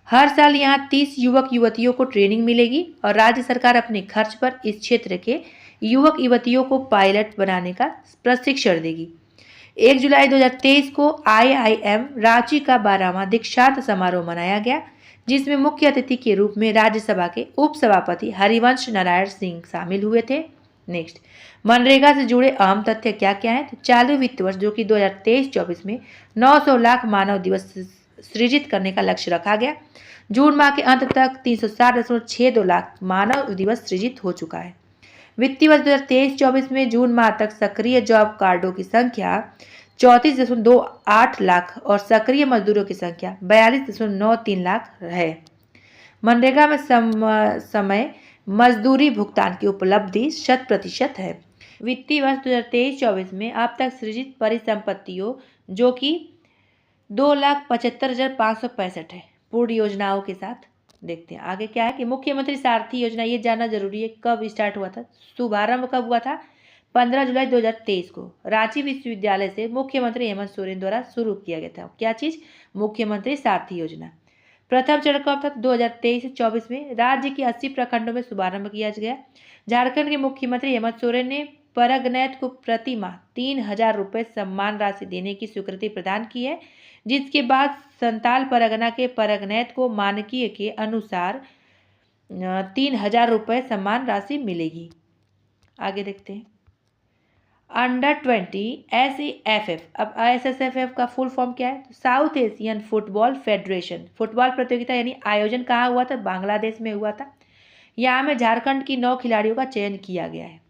हर साल यहाँ 30 युवक युवतियों को ट्रेनिंग मिलेगी और राज्य सरकार अपने खर्च पर इस क्षेत्र के युवक युवतियों को पायलट बनाने का प्रशिक्षण देगी। 1 जुलाई 2023 को IIM रांची का 12वां दीक्षांत समारोह मनाया गया, जिसमें मुख्य अतिथि के रूप में राज्यसभा के उपसभापति हरिवंश नारायण सिंह शामिल हुए थे। नेक्स्ट, मनरेगा से जुड़े अहम तथ्य क्या क्या हैं? तो चालू वित्त वर्ष जो कि 2023-24 में 900 लाख मानव दिवस सृजित करने का लक्ष्य रखा गया। जून माह के अंत तक 360.62 लाख मानव दिवस सृजित हो चुका है। वित्तीय वर्ष 2023-24 में जून माह तक सक्रिय जॉब कार्डों की संख्या 34.28 लाख और सक्रिय मजदूरों की संख्या 42.93 लाख है। मनरेगा में समय मजदूरी भुगतान की उपलब्धि 100% है। वित्तीय वर्ष 2023-24 में अब तक सृजित परिसंपत्तियों जो कि 2,75,565 है पूर्ण योजनाओं के साथ। देखते हैं आगे क्या है कि मुख्यमंत्री सारथी योजना, ये जानना जरूरी है कब स्टार्ट हुआ था, शुभारंभ कब हुआ था? 15 जुलाई 2023 को रांची विश्वविद्यालय से मुख्यमंत्री हेमंत सोरेन द्वारा शुरू किया गया था। क्या चीज? मुख्यमंत्री सारथी योजना। प्रथम चरण कब था? 2023 से 24 में राज्य के 80 प्रखंडों में शुभारंभ किया गया। झारखंड के मुख्यमंत्री हेमंत सोरेन ने परगनैत को प्रति माह 3,000 रुपये सम्मान राशि देने की स्वीकृति प्रदान की है, जिसके बाद संताल परगना के परगनैत को मानकीय के अनुसार 3,000 रुपये सम्मान राशि मिलेगी। आगे देखते हैं, अंडर 20 SAFF। अब SSFF का फुल फॉर्म क्या है? South Asian football federation. Football प्रतियोगिता यानी आयोजन कहाँ हुआ था? बांग्लादेश में हुआ था। यहाँ में झारखंड की 9 खिलाड़ियों का चयन किया गया है।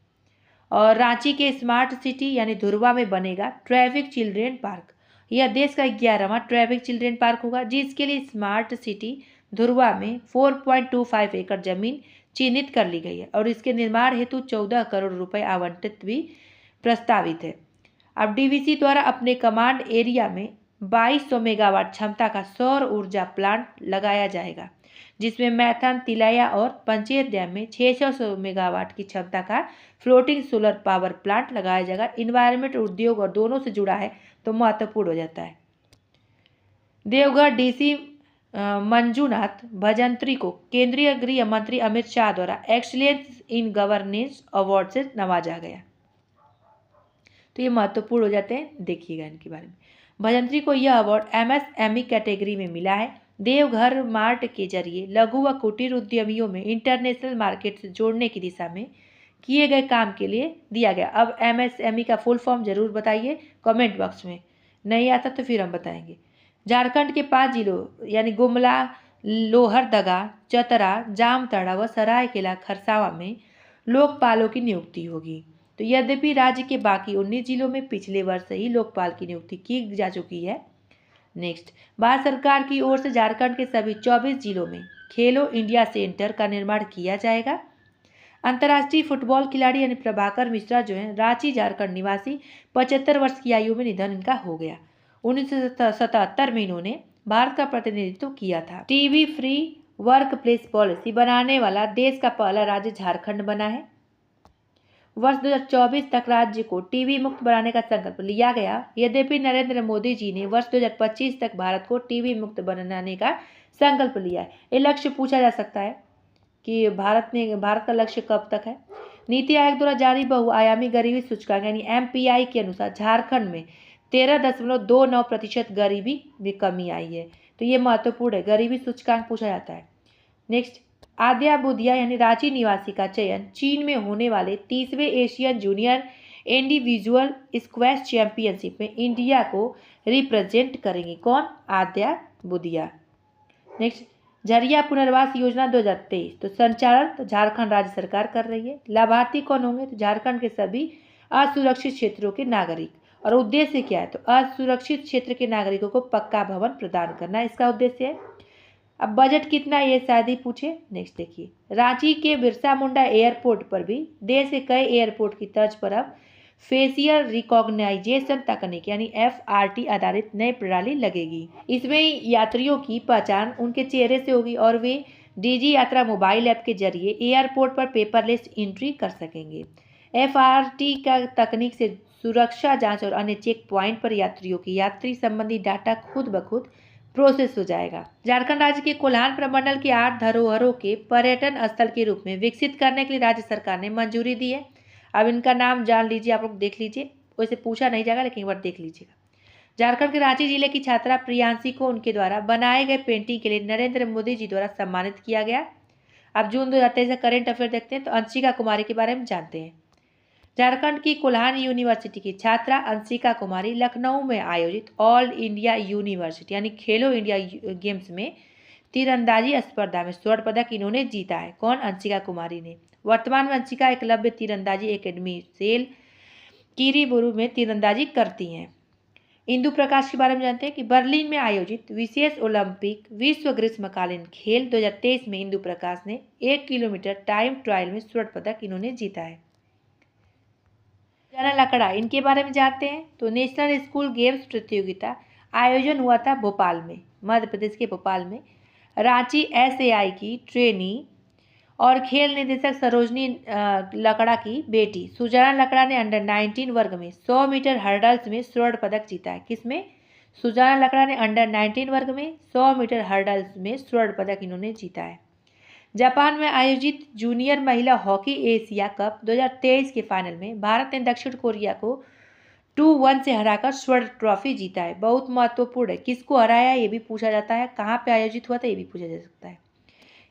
और रांची के स्मार्ट सिटी यानी धुरवा में बनेगा ट्रैफिक चिल्ड्रेन पार्क। यह देश का 11वां ट्रैफिक चिल्ड्रेन पार्क होगा, जिसके लिए स्मार्ट सिटी धुरवा में 4.25 एकड़ जमीन चिन्हित कर ली गई है और इसके निर्माण हेतु 14 करोड़ रुपए आवंटित भी प्रस्तावित है। अब डीवीसी द्वारा अपने कमांड एरिया में 2200 मेगावाट क्षमता का सौर ऊर्जा प्लांट लगाया जाएगा, जिसमें मैथन, तिलैया और पंचेत डैम में 600 मेगावाट की क्षमता का फ्लोटिंग सोलर पावर प्लांट लगाया जाएगा। इन्वायरमेंट, उद्योग और दोनों से जुड़ा है तो महत्वपूर्ण हो जाता है। देवघर डीसी मंजूनाथ भजंत्री को केंद्रीय गृह मंत्री अमित शाह द्वारा एक्सीलेंस इन गवर्नेंस अवार्ड से नवाजा गया। तो ये महत्वपूर्ण हो जाते हैं, देखिएगा इनके बारे में। भजंत्री को यह अवार्ड MSME कैटेगरी में मिला है। देवघर मार्ट के जरिए लघु व कुटीर उद्यमियों में इंटरनेशनल मार्केट से जोड़ने की दिशा में किए गए काम के लिए दिया गया। अब MSME का फुल फॉर्म जरूर बताइए कमेंट बॉक्स में, नहीं आता तो फिर हम बताएंगे। झारखंड के 5 जिलों यानी गुमला, लोहरदगा, चतरा, जामताड़ा व सरायकेला खरसावा में लोकपालों की नियुक्ति होगी। तो यद्यपि राज्य के बाकी 19 जिलों में पिछले वर्ष ही लोकपाल की नियुक्ति की जा चुकी है। नेक्स्ट, भारत सरकार की ओर से झारखंड के सभी 24 जिलों में खेलो इंडिया सेंटर का निर्माण किया जाएगा। अंतर्राष्ट्रीय फुटबॉल खिलाड़ी यानी प्रभाकर मिश्रा जो है रांची झारखंड निवासी 75 वर्ष की आयु में निधन इनका हो गया। 1977 में इन्होंने भारत का प्रतिनिधित्व किया था। TB free work place policy बनाने वाला देश का पहला राज्य झारखंड बना है। वर्ष 2024 तक राज्य को टीबी मुक्त बनाने का संकल्प लिया गया। यद्यपि नरेंद्र मोदी जी ने वर्ष 2025 तक भारत को टीबी मुक्त बनाने का संकल्प लिया है। ये लक्ष्य पूछा जा सकता है कि भारत का लक्ष्य कब तक है। नीति आयोग द्वारा जारी बहुआयामी गरीबी सूचकांक यानी MPI के अनुसार झारखंड में 13.29% गरीबी में कमी आई है। तो ये महत्वपूर्ण है, गरीबी सूचकांक पूछा जाता है। नेक्स्ट, आद्या बुधिया यानी रांची निवासी का चयन चीन में होने वाले 30वें Asian junior individual squash championship में इंडिया को रिप्रेजेंट करेंगी। कौन? आद्या बुधिया। नेक्स्ट, झरिया पुनर्वास योजना 2023 तो संचालन तो झारखंड राज्य सरकार कर रही है। लाभार्थी कौन होंगे? तो झारखंड के सभी असुरक्षित क्षेत्रों के नागरिक। और उद्देश्य क्या है? तो असुरक्षित क्षेत्र के नागरिकों को पक्का भवन प्रदान करना इसका उद्देश्य है। अब बजट कितना, ये शायद ही पूछे। नेक्स्ट देखिए, रांची के बिरसा मुंडा एयरपोर्ट पर भी देश के कई एयरपोर्ट की तर्ज पर अब फेशियल रिकॉग्नाइजेशन तकनीक यानी FRT आधारित नई प्रणाली लगेगी। इसमें यात्रियों की पहचान उनके चेहरे से होगी और वे DG यात्रा मोबाइल ऐप के जरिए एयरपोर्ट पर पेपरलेस एंट्री कर सकेंगे। FRT का तकनीक से सुरक्षा जांच और अन्य चेक पॉइंट पर यात्रियों की यात्री संबंधी डाटा खुद ब खुद प्रोसेस हो जाएगा। झारखंड राज्य के कोल्हान प्रमंडल के 8 धरोहरों के पर्यटन स्थल के रूप में विकसित करने के लिए राज्य सरकार ने मंजूरी दी है। अब इनका नाम जान लीजिए, आप लोग देख लीजिए, वैसे पूछा नहीं जाएगा लेकिन एक बार देख लीजिएगा। झारखंड के रांची जिले की छात्रा प्रियांशी को उनके द्वारा बनाए गए पेंटिंग के लिए नरेंद्र मोदी जी द्वारा सम्मानित किया गया। अब जून 2023 से करेंट अफेयर देखते हैं तो अंशिका कुमारी के बारे में जानते हैं। झारखंड की कोल्हान यूनिवर्सिटी की छात्रा अंशिका कुमारी लखनऊ में आयोजित ऑल इंडिया यूनिवर्सिटी यानी खेलो इंडिया गेम्स में तीरंदाजी स्पर्धा में स्वर्ण पदक इन्होंने जीता है। कौन? अंशिका कुमारी ने। वर्तमान में अंशिका एकलव्य तीरंदाजी एकेडमी सेल कीरीबुरु में तीरंदाजी करती हैं। इंदु प्रकाश के बारे में जानते हैं कि बर्लिन में आयोजित विशेष ओलंपिक विश्व ग्रीष्मकालीन खेल 2023 में इंदु प्रकाश ने 1 किलोमीटर टाइम ट्रायल में स्वर्ण पदक इन्होंने जीता है। सुजाना लकड़ा, इनके बारे में जानते हैं तो नेशनल स्कूल गेम्स प्रतियोगिता आयोजन हुआ था भोपाल में, मध्य प्रदेश के भोपाल में। रांची SAI की ट्रेनी और खेल निदेशक सरोजनी लकड़ा की बेटी सुजाना लकड़ा ने अंडर 19 वर्ग में 100 मीटर हर्डल्स में स्वर्ण पदक जीता है। किसमें? सुजाना लकड़ा ने अंडर 19 वर्ग में 100 मीटर हर्डल्स में स्वर्ण पदक इन्होंने जीता है। जापान में आयोजित जूनियर महिला हॉकी एशिया कप 2023 के फाइनल में भारत ने दक्षिण कोरिया को 2-1 से हराकर स्वर्ण ट्रॉफी जीता है। बहुत महत्वपूर्ण है, किसको हराया ये भी पूछा जाता है, कहाँ पे आयोजित हुआ था ये भी पूछा जा सकता है।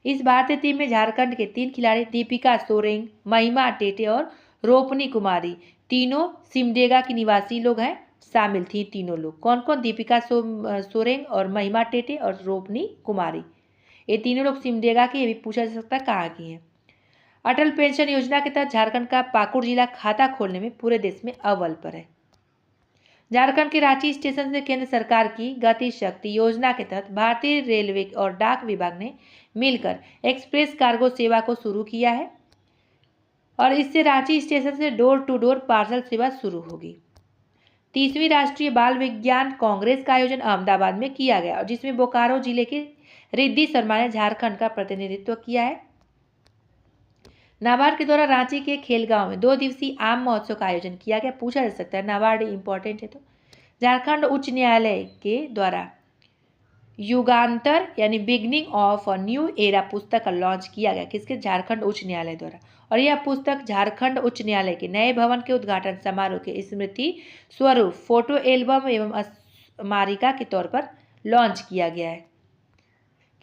इस भारतीय टीम में झारखंड के 3 खिलाड़ी दीपिका सोरेंग, महिमा टेटे और रोपनी कुमारी, तीनों सिमडेगा की निवासी लोग हैं, शामिल थी तीनों लोग। कौन कौन? दीपिका सोरेंग और महिमा टेटे और रोपनी कुमारी, ये तीनों लोग सिमडेगा के, ये भी पूछा जा सकता है कहाँ की हैं। अटल पेंशन योजना के तहत झारखंड का पाकुड़ जिला खाता खोलने में पूरे देश में अव्वल पर है। झारखंड के रांची स्टेशन से केंद्र सरकार की गति शक्ति योजना के तहत भारतीय रेलवे और डाक विभाग ने मिलकर एक्सप्रेस कार्गो सेवा को शुरू किया है और इससे रांची स्टेशन से डोर टू डोर पार्सल सेवा शुरू होगी। 30वीं राष्ट्रीय बाल विज्ञान कांग्रेस का आयोजन अहमदाबाद में किया गया और जिसमें बोकारो जिले के रिद्धि शर्मा ने झारखंड का प्रतिनिधित्व किया है। नाबार्ड के द्वारा रांची के खेलगांव में 2 दिवसीय आम महोत्सव का आयोजन किया गया। पूछा जा सकता है, नाबार्ड इंपॉर्टेंट है तो। झारखंड उच्च न्यायालय के द्वारा युगांतर यानी beginning of a new era पुस्तक का लॉन्च किया गया। किसके? झारखंड उच्च न्यायालय द्वारा। और यह पुस्तक झारखंड उच्च न्यायालय के नए भवन के उद्घाटन समारोह के स्मृति स्वरूप फोटो एल्बम एवं स्मारिका के तौर पर लॉन्च किया गया है।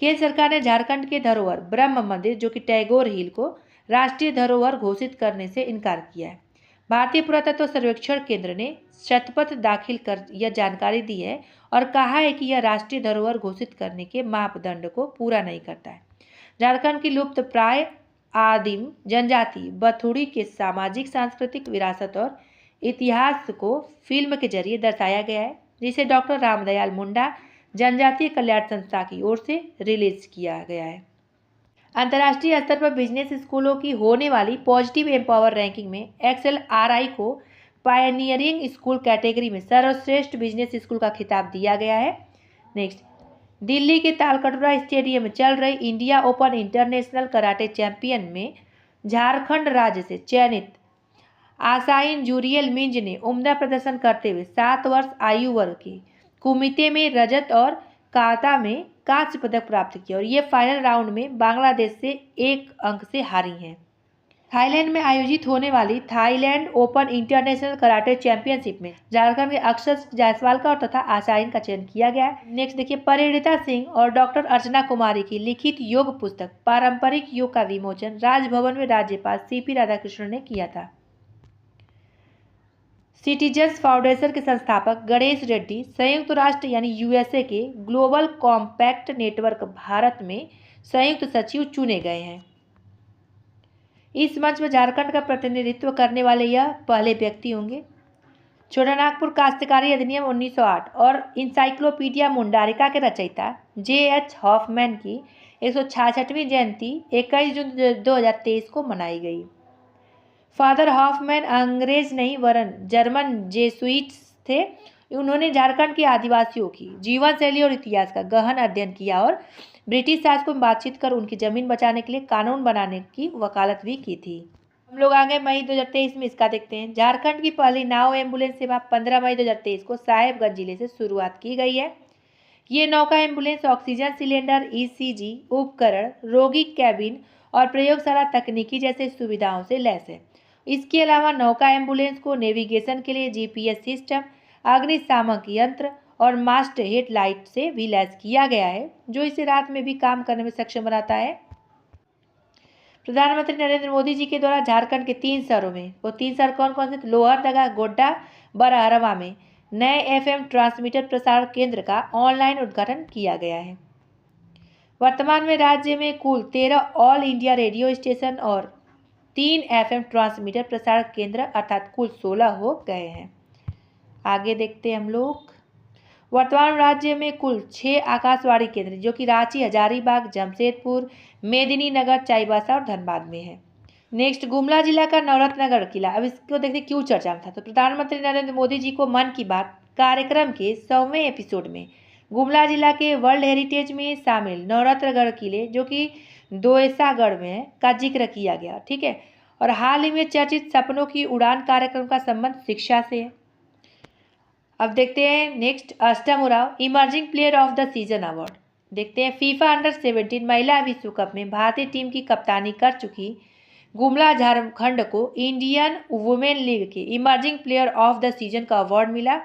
केंद्र सरकार ने झारखंड के धरोहर ब्रह्म मंदिर जो कि टैगोर हिल को राष्ट्रीय धरोहर घोषित करने से इनकार किया है। भारतीय पुरातत्व सर्वेक्षण केंद्र ने शतपथ दाखिल कर यह जानकारी दी है और कहा है कि यह राष्ट्रीय धरोहर घोषित करने के मापदंड को पूरा नहीं करता है। झारखंड की लुप्त प्राय आदिम जनजाति बथुड़ी के सामाजिक सांस्कृतिक विरासत और इतिहास को फिल्म के जरिए दर्शाया गया है, जिसे डॉक्टर रामदयाल मुंडा जनजातीय कल्याण संस्था की ओर से रिलीज किया गया है। अंतर्राष्ट्रीय स्तर पर बिजनेस स्कूलों की होने वाली पॉजिटिव एम्पावर रैंकिंग में XLRI को पायनियरिंग स्कूल कैटेगरी में सर्वश्रेष्ठ बिजनेस स्कूल का खिताब दिया गया है। नेक्स्ट, दिल्ली के तालकटोरा स्टेडियम में चल रही India open international karate champion में झारखंड राज्य से चयनित आसाइन जूरियल मिंज ने उम्दा प्रदर्शन करते हुए 7 वर्ष आयु वर्ग की कुमिते में रजत और काता में कांस्य पदक प्राप्त किया और ये फाइनल राउंड में बांग्लादेश से 1 अंक से हारी हैं। थाईलैंड में आयोजित होने वाली Thailand open international karate championship में झारखंड के अक्षर जायसवाल का और तथा आसाइन का चयन किया गया है। नेक्स्ट देखिए, परिणीता सिंह और डॉक्टर अर्चना कुमारी की लिखित योग पुस्तक पारंपरिक योग का विमोचन राजभवन में राज्यपाल CP राधाकृष्णन ने किया था। सिटीजन्स फाउंडेशन के संस्थापक गणेश रेड्डी संयुक्त राष्ट्र यानी USA के ग्लोबल कॉम्पैक्ट नेटवर्क भारत में संयुक्त सचिव चुने गए हैं। इस मंच में झारखंड का प्रतिनिधित्व करने वाले यह पहले व्यक्ति होंगे। छोटानागपुर काश्तकारी अधिनियम 1908 और इंसाइक्लोपीडिया मुंडारिका के रचयिता JH हॉफमैन की 166वीं जयंती 21 जून 2023 को मनाई गई। फादर हॉफमैन अंग्रेज नहीं वरन जर्मन जेसुइट्स थे। उन्होंने झारखंड के आदिवासियों की जीवन शैली और इतिहास का गहन अध्ययन किया और ब्रिटिश शासकों में बातचीत कर उनकी जमीन बचाने के लिए कानून बनाने की वकालत भी की थी। हम लोग आ गए मई 2023 में, इसका देखते हैं। झारखंड की पहली नाव एम्बुलेंस सेवा 15 मई 2023 को साहेबगंज जिले से शुरुआत की गई है। ये नौका एम्बुलेंस ऑक्सीजन सिलेंडर, ईसीजी उपकरण, रोगी कैबिन और प्रयोगशाला तकनीकी जैसे सुविधाओं से लैस है। इसके अलावा नौका एम्बुलेंस को नेविगेशन के लिए जीपीएस सिस्टम, अग्निशामक यंत्र और मास्ट हेड लाइट से भी लैस किया गया है, जो इसे रात में भी काम करने में सक्षम बनाता है। प्रधानमंत्री नरेंद्र मोदी जी के द्वारा झारखंड के 3 शहरों में, वो 3 शहर कौन कौन से? लोहरदगा, गोड्डा, बरहरवा में नए एफएम ट्रांसमीटर प्रसारण केंद्र का ऑनलाइन उद्घाटन किया गया है। वर्तमान में राज्य में कुल 13 ऑल इंडिया रेडियो स्टेशन और 3 एफएम ट्रांसमीटर प्रसारण केंद्र अर्थात कुल 16 हो गए हैं। आगे देखते हैं हम लोग। वर्तमान राज्य में कुल 6 आकाशवाणी केंद्र जो कि रांची, हजारीबाग, जमशेदपुर, मेदिनीनगर, चाईबासा और धनबाद में है। नेक्स्ट, गुमला जिला का नवरत्नगढ़ किला। अब इसको देखते क्यों चर्चा में था। तो प्रधानमंत्री नरेंद्र मोदी जी को मन की बात कार्यक्रम के 100वें एपिसोड में गुमला जिला के वर्ल्ड हेरिटेज में शामिल नवरत्नगढ़ किले जो कि दोएसागढ़ में है का जिक्र किया गया। ठीक है। और हाल ही में चर्चित सपनों की उड़ान कार्यक्रम का संबंध शिक्षा से है। अब देखते हैं नेक्स्ट, अष्टम Oraon emerging player of the season award. देखते हैं, फीफा अंडर-17 महिला विश्व कप में भारतीय टीम की कप्तानी कर चुकी गुमला झारखंड को इंडियन वुमेन लीग के emerging player of the season का अवार्ड मिला।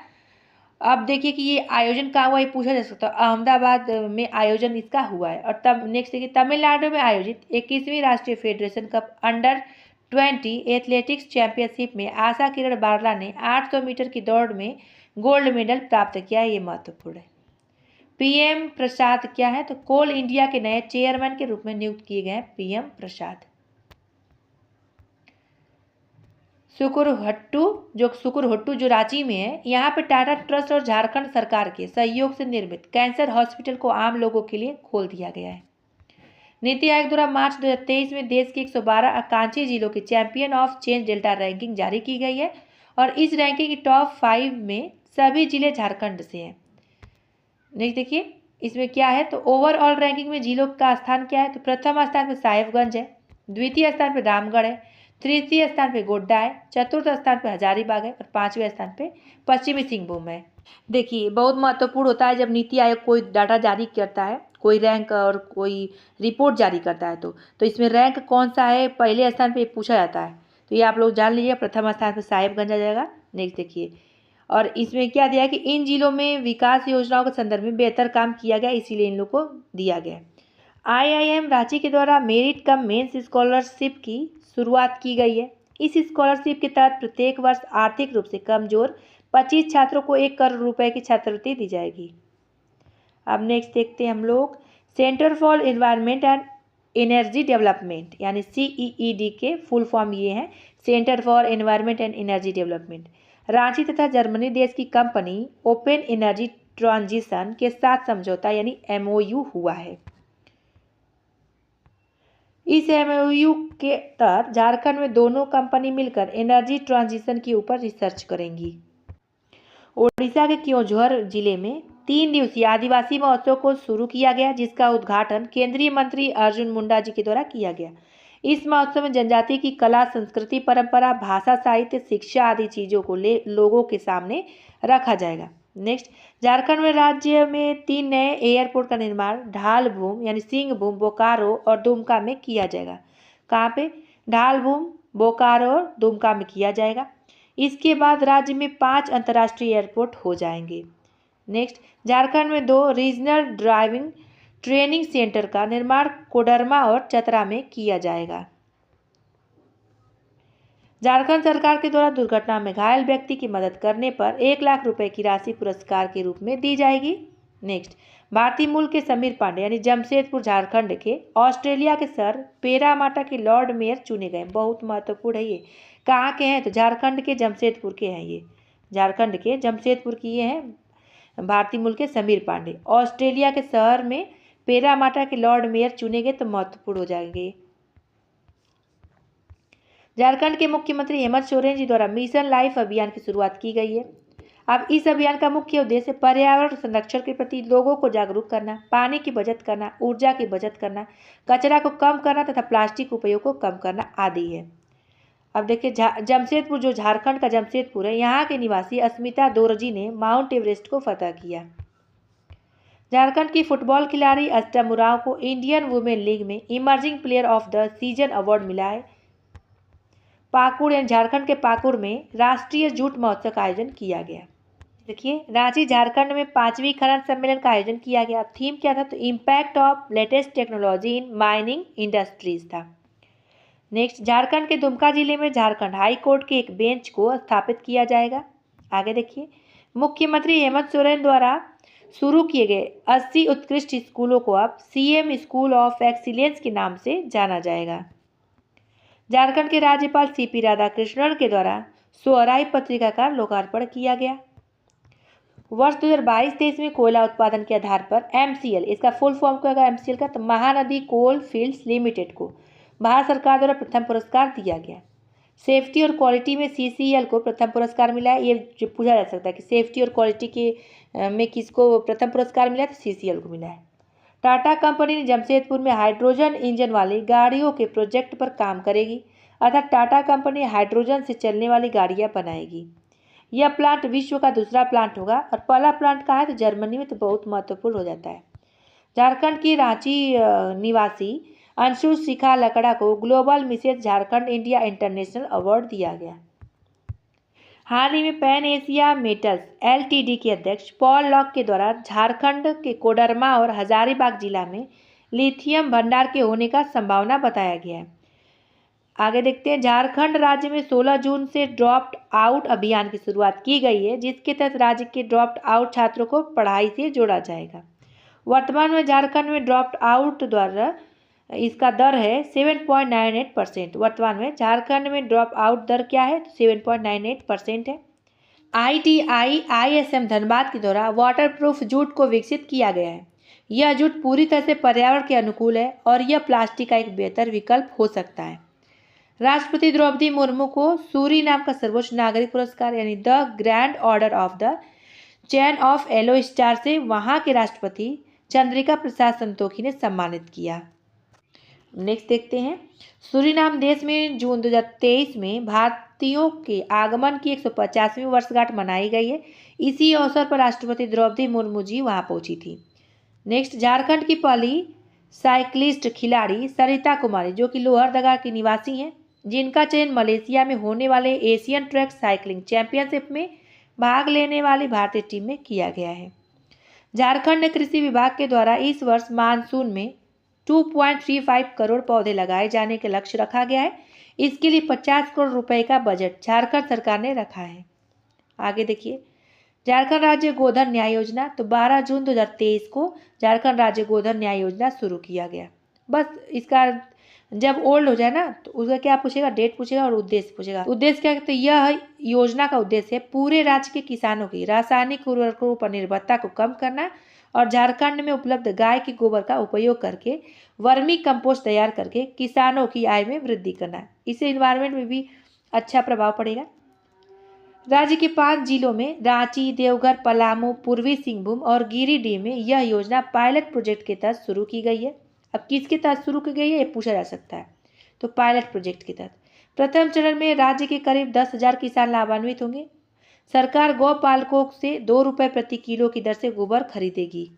अब देखिए कि ये आयोजन कहाँ हुआ, ये पूछा जा सकता है। अहमदाबाद में आयोजन इसका हुआ है। और तब नेक्स्ट देखिए, तमिलनाडु में आयोजित 21वीं राष्ट्रीय फेडरेशन कप अंडर-20 एथलेटिक्स चैंपियनशिप में आशा किरण बारला ने 800 मीटर की दौड़ में गोल्ड मेडल प्राप्त किया। ये महत्वपूर्ण है। पीएम प्रसाद क्या है? तो कोल इंडिया के नए चेयरमैन के रूप में नियुक्त किए गए हैं पीएम प्रसाद। सुकुरहोट्टू जो रांची में है, यहाँ पे टाटा ट्रस्ट और झारखंड सरकार के सहयोग से निर्मित कैंसर हॉस्पिटल को आम लोगों के लिए खोल दिया गया है। नीति आयोग द्वारा मार्च 2023 में देश के 112 आकांक्षी जिलों की champion of change delta ranking जारी की गई है और इस रैंकिंग की टॉप 5 में सभी जिले झारखंड से हैं। नेक्स्ट देखिए, इसमें क्या है? तो ओवरऑल रैंकिंग में जिलों का स्थान क्या है? तो प्रथम स्थान पर साहिबगंज है, द्वितीय स्थान पर रामगढ़ है, तृतीय स्थान पे गोड्डा है, चतुर्थ स्थान पे हजारीबाग है और 5वें स्थान पे पश्चिमी सिंहभूम है। देखिए, बहुत महत्वपूर्ण होता है जब नीति आयोग कोई डाटा जारी करता है, कोई रैंक और कोई रिपोर्ट जारी करता है तो इसमें रैंक कौन सा है पहले स्थान पे पूछा जाता है। तो ये आप लोग जान लीजिए, प्रथम स्थान पर साहिबगंज आ जाएगा। नेक्स्ट देखिए, और इसमें क्या दिया कि इन जिलों में विकास योजनाओं के संदर्भ में बेहतर काम किया गया, इसीलिए इन लोग को दिया गया। आईआईएम रांची के द्वारा मेरिट कम मेंस स्कॉलरशिप की शुरुआत की गई है। इस स्कॉलरशिप के तहत प्रत्येक वर्ष आर्थिक रूप से कमजोर 25 छात्रों को 1 करोड़ रुपए की छात्रवृत्ति दी जाएगी। अब नेक्स्ट देखते हैं हम लोग, centre for environment and energy development यानी CEED के फुल फॉर्म ये हैं, centre for environment and energy development. Ranchi तथा जर्मनी देश की कंपनी ओपन एनर्जी ट्रांजिशन के साथ समझौता यानी MOU हुआ है। इस MOU के तहत झारखंड में दोनों कंपनी मिलकर एनर्जी ट्रांजिशन के ऊपर रिसर्च करेंगी। ओडिशा के क्योंझर जिले में 3 दिवसीय आदिवासी महोत्सव को शुरू किया गया, जिसका उद्घाटन केंद्रीय मंत्री अर्जुन मुंडा जी के द्वारा किया गया। इस महोत्सव में जनजाति की कला, संस्कृति, परंपरा, भाषा, साहित्य, शिक्षा आदि चीजों को लोगों के सामने रखा जाएगा। नेक्स्ट, झारखंड में राज्य में 3 नए एयरपोर्ट का निर्माण ढालभूम यानी सिंहभूम, बोकारो और दुमका में किया जाएगा। कहाँ पे? ढालभूम, बोकारो और दुमका में किया जाएगा। इसके बाद राज्य में 5 अंतर्राष्ट्रीय एयरपोर्ट हो जाएंगे। नेक्स्ट, झारखंड में 2 रीजनल ड्राइविंग ट्रेनिंग सेंटर का निर्माण कोडरमा और चतरा में किया जाएगा। झारखंड सरकार के द्वारा दुर्घटना में घायल व्यक्ति की मदद करने पर 1 लाख रुपए की राशि पुरस्कार के रूप में दी जाएगी। नेक्स्ट, भारतीय मूल के समीर पांडे यानी जमशेदपुर झारखंड के ऑस्ट्रेलिया के शहर पेरामाटा के लॉर्ड मेयर चुने गए। बहुत महत्वपूर्ण है ये। कहाँ के हैं? तो झारखंड के जमशेदपुर के हैं ये। झारखंड के जमशेदपुर की ये हैं भारतीय मूल के समीर पांडे। ऑस्ट्रेलिया के शहर में पेरामाटा के लॉर्ड मेयर चुने गए तो महत्वपूर्ण हो जाएंगे। झारखंड के मुख्यमंत्री हेमंत सोरेन जी द्वारा मिशन लाइफ अभियान की शुरुआत की गई है। अब इस अभियान का मुख्य उद्देश्य पर्यावरण संरक्षण के प्रति लोगों को जागरूक करना, पानी की बचत करना, ऊर्जा की बचत करना, कचरा को कम करना तथा प्लास्टिक उपयोग को कम करना आदि है। अब देखिए जमशेदपुर, जो झारखंड का जमशेदपुर है, यहाँ के निवासी अस्मिता दोरजी ने माउंट एवरेस्ट को फतह किया। झारखंड की फुटबॉल खिलाड़ी अष्टम उरांव को इंडियन वुमेन लीग में emerging player of the season award मिला है। पाकुड़ यानी झारखंड के पाकुड़ में राष्ट्रीय जूट महोत्सव का आयोजन किया गया। देखिए रांची झारखंड में 5वीं खनन सम्मेलन का आयोजन किया गया। थीम क्या था? तो impact of latest technology in mining industries था। नेक्स्ट, झारखंड के दुमका जिले में झारखंड हाई कोर्ट के एक बेंच को स्थापित किया जाएगा। आगे देखिए, मुख्यमंत्री हेमंत सोरेन द्वारा शुरू किए गए 80 उत्कृष्ट स्कूलों को अब सीएम स्कूल ऑफ एक्सीलेंस के नाम से जाना जाएगा। झारखंड के राज्यपाल सीपी राधाकृष्णन के द्वारा स्वराज पत्रिका का लोकार्पण किया गया। वर्ष 2022-23 में कोयला उत्पादन के आधार पर एमसीएल, इसका फुल फॉर्म क्या होगा एमसीएल का? तो महानदी कोल फील्ड्स लिमिटेड को भारत सरकार द्वारा प्रथम पुरस्कार दिया गया। सेफ्टी और क्वालिटी में सीसीएल को प्रथम पुरस्कार मिला है। ये जो पूछा जा सकता है कि सेफ्टी और क्वालिटी के में किसको प्रथम पुरस्कार मिला है? तो सीसीएल को मिला है। टाटा कंपनी ने जमशेदपुर में हाइड्रोजन इंजन वाली गाड़ियों के प्रोजेक्ट पर काम करेगी, अर्थात टाटा कंपनी हाइड्रोजन से चलने वाली गाड़ियां बनाएगी। यह प्लांट विश्व का दूसरा प्लांट होगा और पहला प्लांट कहाँ है? तो जर्मनी में, तो बहुत महत्वपूर्ण हो जाता है। झारखंड की रांची निवासी अंशु शिखा लकड़ा को global Mrs Jharkhand India international award दिया गया। हाल ही में पैन एशिया मेटल्स एलटीडी के अध्यक्ष पॉल लॉक के द्वारा झारखंड के कोडरमा और हजारीबाग जिला में लिथियम भंडार के होने का संभावना बताया गया है। आगे देखते हैं, झारखंड राज्य में 16 जून से ड्रॉप्ड आउट अभियान की शुरुआत की गई है, जिसके तहत राज्य के ड्रॉप्ड आउट छात्रों को पढ़ाई से जोड़ा जाएगा। वर्तमान में झारखंड में ड्रॉप्ड आउट द्वारा इसका दर है 7.98%। वर्तमान में झारखंड में ड्रॉप आउट दर क्या है? तो 7.98% है। ITI-ISM धनबाद के द्वारा वाटरप्रूफ जूट को विकसित किया गया है। यह जूट पूरी तरह से पर्यावरण के अनुकूल है और यह प्लास्टिक का एक बेहतर विकल्प हो सकता है। राष्ट्रपति द्रौपदी मुर्मू को सूरीनाम का सर्वोच्च नागरिक पुरस्कार यानी the grand order of the chain of yellow star से वहां के राष्ट्रपति चंद्रिका प्रसाद संतोखी ने सम्मानित किया। नेक्स्ट देखते हैं, सूरीनाम देश में जून 2023 में भारतीयों के आगमन की 150वीं वर्षगांठ मनाई गई है। इसी अवसर पर राष्ट्रपति द्रौपदी मुर्मू जी वहां पहुंची थी। नेक्स्ट, झारखंड की पहली साइक्लिस्ट खिलाड़ी सरिता कुमारी, जो कि लोहरदगा की निवासी हैं, जिनका चयन मलेशिया में होने वाले एशियन ट्रैक साइकिलिंग चैंपियनशिप में भाग लेने वाली भारतीय टीम में किया गया है। झारखंड ने कृषि विभाग के द्वारा इस वर्ष मानसून में 2.35 करोड़ पौधे लगाए जाने के लक्ष्य रखा गया है। इसके लिए 50 करोड़ रुपए का बजट झारखंड सरकार ने रखा है। आगे देखिए, झारखंड राज्य गोधन न्याय योजना, तो 12 जून 2023 को झारखंड राज्य गोधन न्याय योजना शुरू किया गया। बस इसका जब ओल्ड हो जाए ना तो उसका क्या पूछेगा? डेट पूछेगा और उद्देश्य पूछेगा। उद्देश्य क्या है? तो यह योजना का उद्देश्य है पूरे राज्य के किसानों की रासायनिक उर्वरकों पर निर्भरता को कम करना और झारखंड में उपलब्ध गाय के गोबर का उपयोग करके वर्मी कंपोस्ट तैयार करके किसानों की आय में वृद्धि करना। इससे इन्वायरमेंट में भी अच्छा प्रभाव पड़ेगा। राज्य के 5 जिलों में रांची, देवघर, पलामू, पूर्वी सिंहभूम और गिरिडीह में यह योजना पायलट प्रोजेक्ट के तहत शुरू की गई है। अब किसके तहत शुरू की गई है ये पूछा जा सकता है, तो पायलट प्रोजेक्ट के तहत। प्रथम चरण में राज्य के करीब 10,000 किसान लाभान्वित होंगे। सरकार गौपालकों से 2 रुपये प्रति किलो की दर से गोबर खरीदेगी।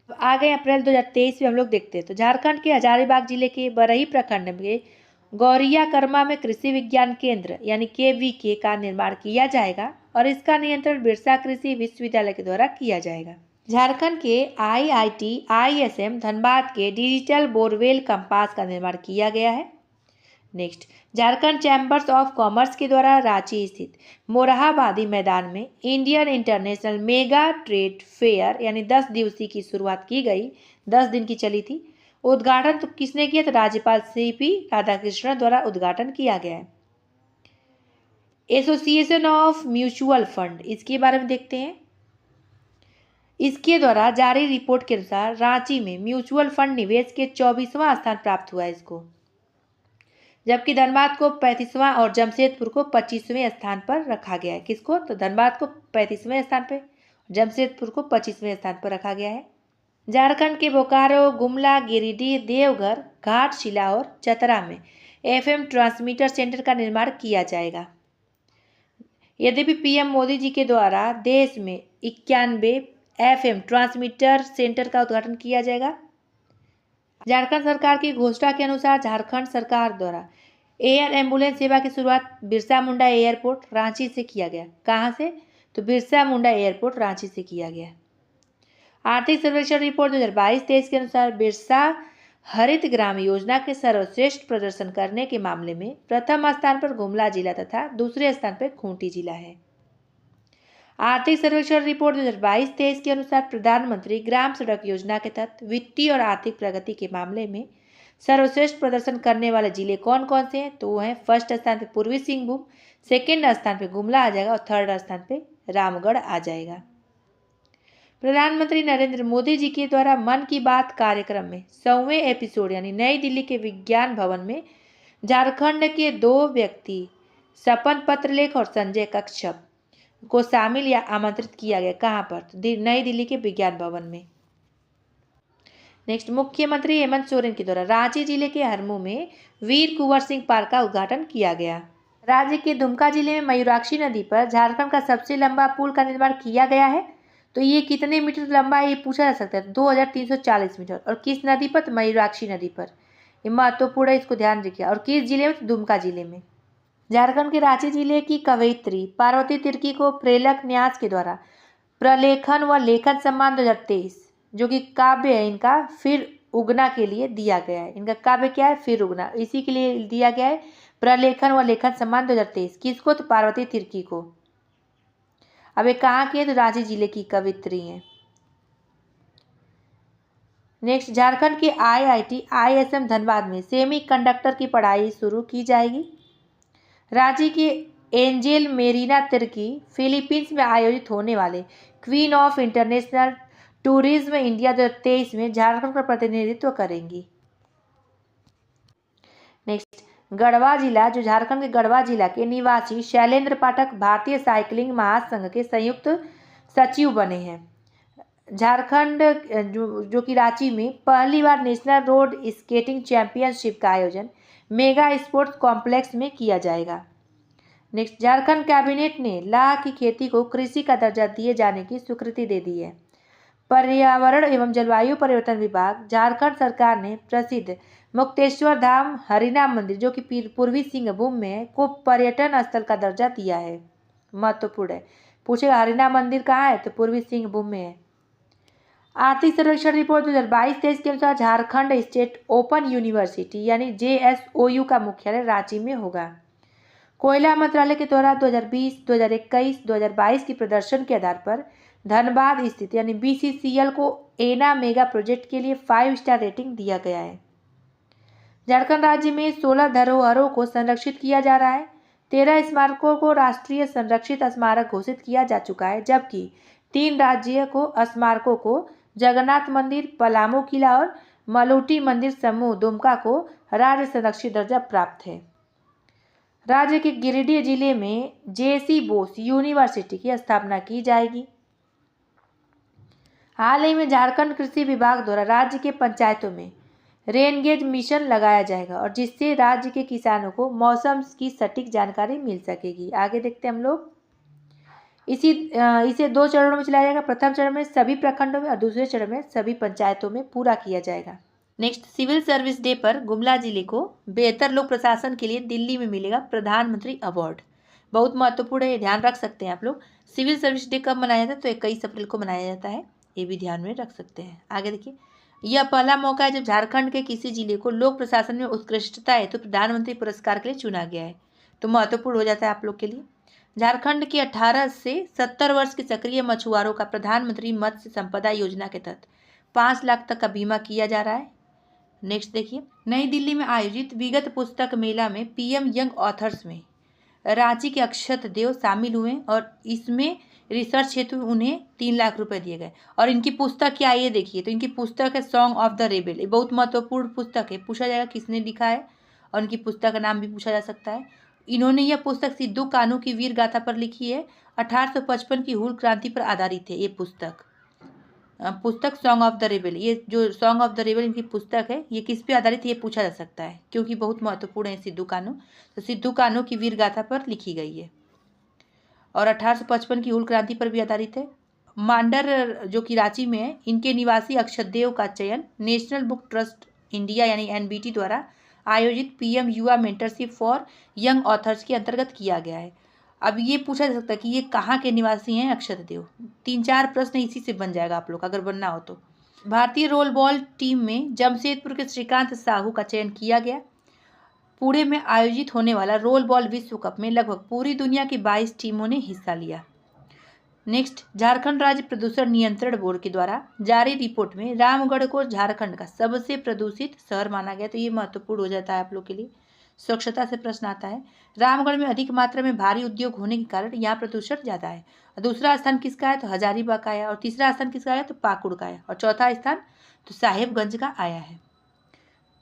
आ गए अप्रैल 2023 में हम लोग देखते हैं, तो झारखंड के हजारीबाग जिले के बरही प्रखंड में गौरिया कर्मा में कृषि विज्ञान केंद्र यानी KVK का निर्माण किया जाएगा और इसका नियंत्रण बिरसा कृषि विश्वविद्यालय के द्वारा किया जाएगा। झारखंड के IIT-ISM धनबाद के डिजिटल बोरवेल कंपास का निर्माण किया गया है। Next, Jharkhand chambers of commerce के द्वारा रांची स्थित मोरहाबादी मैदान में Indian international mega trade fair यानी 10 दिवसीय की शुरुआत की गई। 10 दिन की चली थी। उद्घाटन तो किसने किया? तो राज्यपाल CP राधाकृष्णन द्वारा उद्घाटन किया गया है। एसोसिएशन ऑफ म्यूचुअल फंड, इसके बारे में देखते हैं। इसके द्वारा जारी रिपोर्ट के अनुसार रांची में म्यूचुअल फंड निवेश के 24वां स्थान प्राप्त हुआ है इसको, जबकि धनबाद को 35वां और जमशेदपुर को 25वें स्थान पर रखा गया है। किसको? तो धनबाद को 35वें स्थान पर, जमशेदपुर को 25वें स्थान पर रखा गया है। झारखंड के बोकारो, गुमला, गिरिडीह, देवघर, घाटशिला और चतरा में FM ट्रांसमीटर सेंटर का निर्माण किया जाएगा। यद्यपि पीएम मोदी जी के द्वारा देश में 91 FM ट्रांसमीटर सेंटर का उद्घाटन किया जाएगा। झारखंड सरकार की घोषणा के अनुसार झारखंड सरकार द्वारा एयर एम्बुलेंस सेवा की शुरुआत बिरसा मुंडा एयरपोर्ट रांची से किया गया। कहाँ से? तो बिरसा मुंडा एयरपोर्ट रांची से किया गया। आर्थिक सर्वेक्षण रिपोर्ट 2022-23 के अनुसार बिरसा हरित ग्राम योजना के सर्वश्रेष्ठ प्रदर्शन करने के मामले में प्रथम स्थान पर गुमला जिला तथा दूसरे स्थान पर खूंटी जिला है। आर्थिक सर्वेक्षण रिपोर्ट 2022-23 के अनुसार प्रधानमंत्री ग्राम सड़क योजना के तहत वित्तीय और आर्थिक प्रगति के मामले में सर्वश्रेष्ठ प्रदर्शन करने वाले जिले कौन कौन से हैं? तो वो हैं फर्स्ट स्थान पे पूर्वी सिंहभूम, सेकेंड स्थान पे गुमला आ जाएगा और थर्ड स्थान पे रामगढ़ आ जाएगा। प्रधानमंत्री नरेंद्र मोदी जी के द्वारा मन की बात कार्यक्रम में 100वें एपिसोड यानी नई दिल्ली के विज्ञान भवन में झारखंड के 2 व्यक्ति सपन पत्रलेख और संजय कश्यप को शामिल या आमंत्रित किया गया। कहाँ पर? नई दिल्ली के विज्ञान भवन में। नेक्स्ट, मुख्यमंत्री हेमंत सोरेन के द्वारा रांची जिले के हरमू में वीर कुंवर सिंह पार्क का उद्घाटन किया गया। राज्य के दुमका जिले में मयूराक्षी नदी पर झारखंड का सबसे लंबा पुल का निर्माण किया गया है। तो ये कितने मीटर लंबा है ये पूछा जा सकता है। 2340 मीटर। और किस नदी पर? मयूराक्षी नदी पर। ये महत्वपूर्ण है, इसको ध्यान रखिए। और किस जिले में? दुमका जिले में। झारखंड के रांची जिले की कवयित्री पार्वती तिर्की को प्रेलक न्यास के द्वारा प्रलेखन व लेखन सम्मान 2023 जो कि काव्य है इनका फिर उगना के लिए दिया गया है। इनका काव्य क्या है? फिर उगना। इसी के लिए दिया गया है प्रलेखन व लेखन सम्मान 2023। किसको? तो पार्वती तिर्की को। अब ये कहाँ की है? तो रांची जिले की कवयित्री है। नेक्स्ट, झारखंड के IIT ISM धनबाद में सेमी कंडक्टर की पढ़ाई शुरू की जाएगी। रांची के एंजेल मेरीना तिर्की फिलीपींस में आयोजित होने वाले queen of international tourism India 2023 में झारखंड का प्रतिनिधित्व करेंगी। नेक्स्ट, गढ़वा जिला, जो झारखंड के गढ़वा जिला के निवासी शैलेंद्र पाठक भारतीय साइकिलिंग महासंघ के संयुक्त सचिव बने हैं। झारखंड जो कि रांची में पहली बार नेशनल रोड स्केटिंग चैंपियनशिप का आयोजन मेगा स्पोर्ट्स कॉम्प्लेक्स में किया जाएगा। नेक्स्ट, झारखंड कैबिनेट ने लाह की खेती को कृषि का दर्जा दिए जाने की स्वीकृति दे दी है। पर्यावरण एवं जलवायु परिवर्तन विभाग झारखंड सरकार ने प्रसिद्ध मुक्तेश्वर धाम हरिनाम मंदिर जो कि पूर्वी सिंहभूम में है को पर्यटन स्थल का दर्जा दिया है। महत्वपूर्ण है, पूछेगा हरिनाम मंदिर कहाँ है? तो पूर्वी सिंहभूम में है। आर्थिक सर्वेक्षण रिपोर्ट 2022-23 के अनुसार झारखंड स्टेट ओपन यूनिवर्सिटी यानी JSOU का मुख्यालय रांची में होगा। कोयला मंत्रालय के द्वारा 2020, 2021, 2022 की प्रदर्शन के आधार पर धनबाद स्थित यानी BCCL को एना मेगा प्रोजेक्ट के लिए 5 स्टार रेटिंग दिया गया है। झारखंड राज्य में 16 धरोहरों को संरक्षित किया जा रहा है। 13 स्मारकों को राष्ट्रीय संरक्षित स्मारक घोषित किया जा चुका है, जबकि 3 राज्य को स्मारकों को जगन्नाथ मंदिर, पलामू किला और मलूटी मंदिर समूह दुमका को राज्य संरक्षित दर्जा प्राप्त है। राज्य के गिरिडीह जिले में JC बोस यूनिवर्सिटी की स्थापना की जाएगी। हाल ही में झारखंड कृषि विभाग द्वारा राज्य के पंचायतों में रेनगेज मिशन लगाया जाएगा और जिससे राज्य के किसानों को मौसम की सटीक जानकारी मिल सकेगी। आगे देखते हैं हम लोग। इसे 2 चरणों में चलाया जाएगा। प्रथम चरण में सभी प्रखंडों में और दूसरे चरण में सभी पंचायतों में पूरा किया जाएगा। नेक्स्ट, सिविल सर्विस डे पर गुमला जिले को बेहतर लोक प्रशासन के लिए दिल्ली में मिलेगा प्रधानमंत्री अवार्ड। बहुत महत्वपूर्ण है, ध्यान रख सकते हैं आप लोग। सिविल सर्विस डे कब मनाया जाता है? तो 21 अप्रैल को मनाया जाता है, ये भी ध्यान में रख सकते हैं। आगे देखिए, यह पहला मौका है जब झारखंड के किसी जिले को लोक प्रशासन में उत्कृष्टता है तो प्रधानमंत्री पुरस्कार के लिए चुना गया है, तो महत्वपूर्ण हो जाता है आप लोग के लिए। झारखंड के 18 से 70 वर्ष के सक्रिय मछुआरों का प्रधानमंत्री मत्स्य संपदा योजना के तहत 5 लाख तक का बीमा किया जा रहा है। नेक्स्ट देखिए, नई दिल्ली में आयोजित विगत पुस्तक मेला में PM यंग ऑथर्स में रांची के अक्षत देव शामिल हुए और इसमें रिसर्च हेतु उन्हें 3 लाख रुपए दिए गए। और इनकी पुस्तक क्या है ये देखिए, तो इनकी पुस्तक है सॉन्ग ऑफ द रेबेल। ये बहुत महत्वपूर्ण पुस्तक है, पूछा जाएगा किसने लिखा है और उनकी पुस्तक का नाम भी पूछा जा सकता है। इन्होंने यह पुस्तक सिद्धू कान्हू की वीर गाथा पर लिखी है। 1855 की हूल क्रांति पर आधारित है ये पुस्तक। पुस्तक सॉन्ग ऑफ द रेबेल, ये जो सॉन्ग ऑफ द रेबेल इनकी पुस्तक है, ये किस पे आधारित है ये पूछा जा सकता है, क्योंकि बहुत महत्वपूर्ण है सिद्धू कान्हू। तो सिद्धू कान्हू की वीर गाथा पर लिखी गई है। और 1855 की हूल क्रांति पर भी आधारित है। मांडर जो कि रांची में है, इनके निवासी अक्षरदेव का चयन नेशनल बुक ट्रस्ट इंडिया यानी NBT द्वारा आयोजित PM युवा मेंटरशिप फॉर यंग ऑथर्स के अंतर्गत किया गया है। अब ये पूछा जा सकता है कि ये कहाँ के निवासी हैं अक्षरदेव। 3-4 प्रश्न इसी से बन जाएगा आप लोग का, अगर बनना हो तो। भारतीय रोल बॉल टीम में जमशेदपुर के श्रीकांत साहू का चयन किया गया। पुणे में आयोजित होने वाला रोल बॉल विश्व कप में लगभग पूरी दुनिया की 22 टीमों ने हिस्सा लिया। नेक्स्ट, झारखंड राज्य प्रदूषण नियंत्रण बोर्ड के द्वारा जारी रिपोर्ट में रामगढ़ को झारखंड का सबसे प्रदूषित शहर माना गया। तो ये महत्वपूर्ण हो जाता है आप लोग के लिए, स्वच्छता से प्रश्न आता है। रामगढ़ में अधिक मात्रा में भारी उद्योग होने के कारण यहाँ प्रदूषण ज़्यादा है। दूसरा स्थान किसका है? तो हजारीबाग का आया। और तीसरा स्थान किसका आया? तो पाकुड़ का आया। और चौथा स्थान तो साहेबगंज का आया है।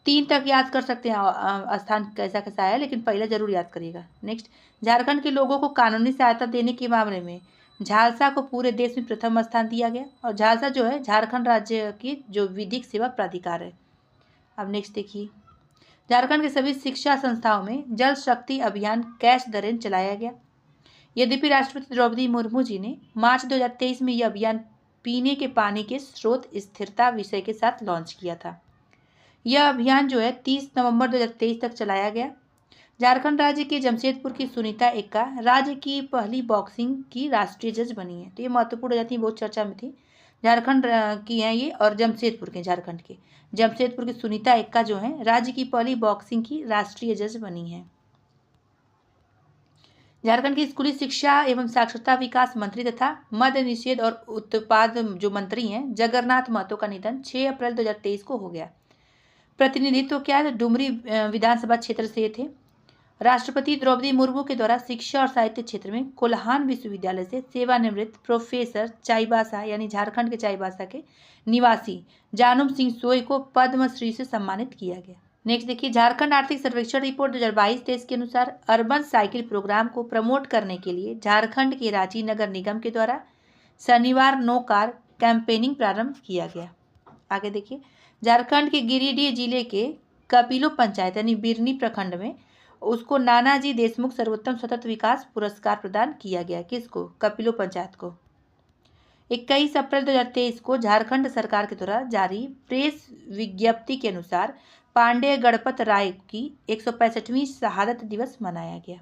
3 तक याद कर सकते हैं स्थान कैसा कैसा आया, लेकिन पहले जरूर याद करिएगा। नेक्स्ट, झारखंड के लोगों को कानूनी सहायता देने के मामले में झालसा को पूरे देश में प्रथम स्थान दिया गया। और झालसा जो है झारखंड राज्य की जो विधिक सेवा प्राधिकार है। अब नेक्स्ट देखिए, झारखंड के सभी शिक्षा संस्थाओं में जल शक्ति अभियान कैच द रेन चलाया गया। यद्यपि राष्ट्रपति द्रौपदी मुर्मू जी ने मार्च 2023 में यह अभियान पीने के पानी के स्रोत स्थिरता विषय के साथ लॉन्च किया था। यह अभियान जो है 30 नवंबर 2023 तक चलाया गया। झारखंड राज्य के जमशेदपुर की सुनीता एक्का राज्य की पहली बॉक्सिंग की राष्ट्रीय जज बनी है। तो ये महत्वपूर्ण हो जाती है, बहुत चर्चा में थी। झारखंड की हैं ये, और जमशेदपुर के, झारखंड के जमशेदपुर की सुनीता एक्का जो है राज्य की पहली बॉक्सिंग की राष्ट्रीय जज बनी है। झारखंड की स्कूली शिक्षा एवं साक्षरता विकास मंत्री तथा मद्य निषेध और उत्पाद जो मंत्री हैं जगन्नाथ महतो का निधन 6 अप्रैल 2023 को हो गया। प्रतिनिधित्व क्या है? डुमरी विधानसभा क्षेत्र से थे। राष्ट्रपति द्रौपदी मुर्मू के द्वारा शिक्षा और साहित्य क्षेत्र में कोल्हान विश्वविद्यालय से सेवानिवृत्त प्रोफेसर चाईबासा यानी झारखंड के चाईबासा के निवासी जानुम सिंह सोई को पद्मश्री से सम्मानित किया गया। नेक्स्ट देखिए, झारखंड आर्थिक सर्वेक्षण रिपोर्ट 2022-23 के अनुसार अर्बन साइकिल प्रोग्राम को प्रमोट करने के लिए झारखंड के रांची नगर निगम के द्वारा शनिवार नो कार कैंपेनिंग प्रारंभ किया गया। आगे देखिए, झारखंड के गिरिडीह जिले के कपिलो पंचायत यानी बिरनी प्रखंड में उसको नानाजी देशमुख सर्वोत्तम सतत विकास पुरस्कार प्रदान किया गया। किसको? कपिलो पंचायत को। 21 अप्रैल 2023 को झारखंड सरकार के द्वारा जारी प्रेस विज्ञप्ति के अनुसार पांडेय गणपत राय की 165वीं शहादत दिवस मनाया गया।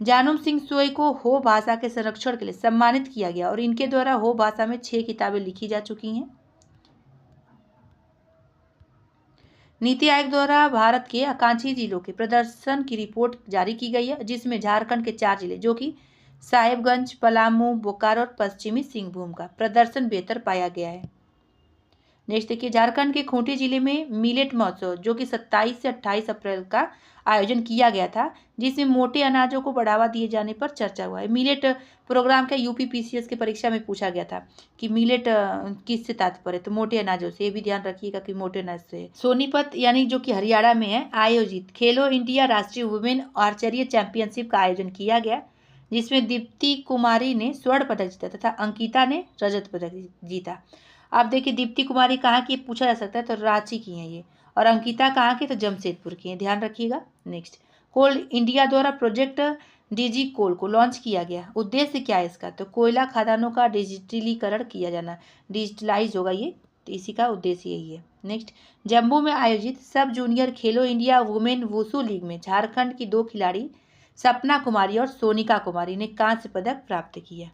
जानुम सिंह सोई को हो भाषा के संरक्षण के लिए सम्मानित किया गया और इनके द्वारा हो भाषा में 6 किताबें लिखी जा चुकी हैं। नीति आयोग द्वारा भारत के आकांक्षी जिलों के प्रदर्शन की रिपोर्ट जारी की गई है, जिसमें झारखंड के 4 जिले जो कि साहेबगंज, पलामू, बोकारो और पश्चिमी सिंहभूम का प्रदर्शन बेहतर पाया गया है। नेक्स्ट देखिए, झारखंड के खूंटी जिले में मिलेट महोत्सव जो कि 27 से 28 अप्रैल का आयोजन किया गया था, जिसमें मोटे अनाजों को बढ़ावा दिए जाने पर चर्चा हुआ है। मिलेट प्रोग्राम का यूपी PCS की परीक्षा में पूछा गया था कि मिलेट किससे तात्पर्य, तो मोटे अनाजों से। ये भी ध्यान रखिएगा कि मोटे अनाज से। सोनीपत यानी जो कि हरियाणा में है आयोजित खेलो इंडिया राष्ट्रीय वुमेन आर्चरी चैंपियनशिप का आयोजन किया गया, जिसमें दीप्ति कुमारी ने स्वर्ण पदक जीता तथा अंकिता ने रजत पदक जीता। आप देखिए, दीप्ति कुमारी कहाँ की पूछा जा सकता है, तो रांची की हैं ये, और अंकिता कहाँ की, तो जमशेदपुर की हैं, ध्यान रखिएगा। नेक्स्ट, कोल इंडिया द्वारा प्रोजेक्ट DG कोल को लॉन्च किया गया। उद्देश्य क्या है इसका, तो कोयला खदानों का डिजिटलीकरण किया जाना, डिजिटलाइज होगा ये, तो इसी का उद्देश्य यही है। नेक्स्ट, जम्मू में आयोजित सब जूनियर खेलो इंडिया वुमेन वुशु लीग में झारखंड की 2 खिलाड़ी सपना कुमारी और सोनिका कुमारी ने कांस्य पदक प्राप्त किया।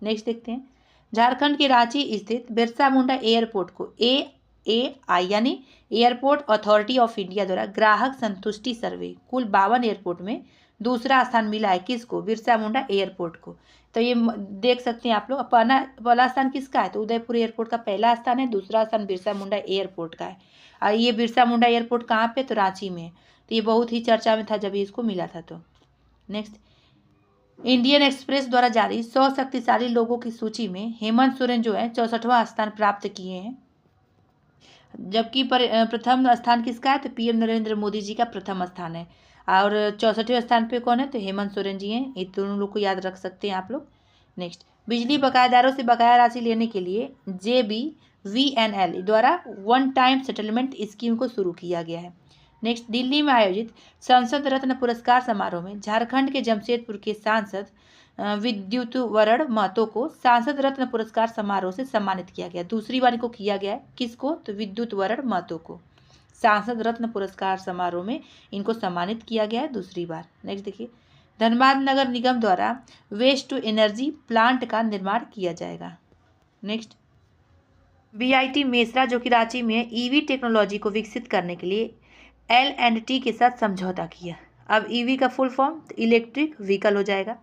नेक्स्ट देखते हैं, झारखंड के रांची स्थित बिरसा मुंडा एयरपोर्ट को AAI यानी एयरपोर्ट अथॉरिटी ऑफ इंडिया द्वारा ग्राहक संतुष्टि सर्वे कुल 52 एयरपोर्ट में दूसरा स्थान मिला है। किसको? बिरसा मुंडा एयरपोर्ट को। तो ये देख सकते हैं आप लोग, पहला स्थान किसका है, तो उदयपुर एयरपोर्ट का पहला स्थान है, दूसरा स्थान बिरसा मुंडा एयरपोर्ट का है। और ये बिरसा मुंडा एयरपोर्ट कहाँ पे, तो रांची में। तो ये बहुत ही चर्चा में था जब इसको मिला था। तो नेक्स्ट, इंडियन एक्सप्रेस द्वारा जारी 100 शक्तिशाली लोगों की सूची में हेमंत सोरेन जो है 64वां स्थान प्राप्त किए हैं, जबकि प्रथम स्थान किसका है, तो PM नरेंद्र मोदी जी का प्रथम स्थान है। और 64वें स्थान पे कौन है, तो हेमंत सोरेन जी हैं। ये दोनों लोग को याद रख सकते हैं आप लोग। नेक्स्ट, बिजली बकायादारों से बकाया राशि लेने के लिए JBVNL द्वारा वन टाइम सेटलमेंट स्कीम को शुरू किया गया है। नेक्स्ट, दिल्ली में आयोजित संसद रत्न पुरस्कार समारोह में झारखंड के जमशेदपुर के सांसद विद्युत वरण महतो को सांसद रत्न पुरस्कार समारोह से सम्मानित किया गया। दूसरी बार इनको किया गया है। किसको? तो विद्युत वरण महतो को सांसद रत्न पुरस्कार समारोह में इनको सम्मानित किया गया है दूसरी बार। नेक्स्ट देखिए, धनबाद नगर निगम द्वारा वेस्ट टू एनर्जी प्लांट का निर्माण किया जाएगा। नेक्स्ट, BIT मेसरा जो कि रांची में EV टेक्नोलॉजी को विकसित करने के लिए L&T के साथ समझौता किया। अब EV का फुल फॉर्म इलेक्ट्रिक व्हीकल हो जाएगा।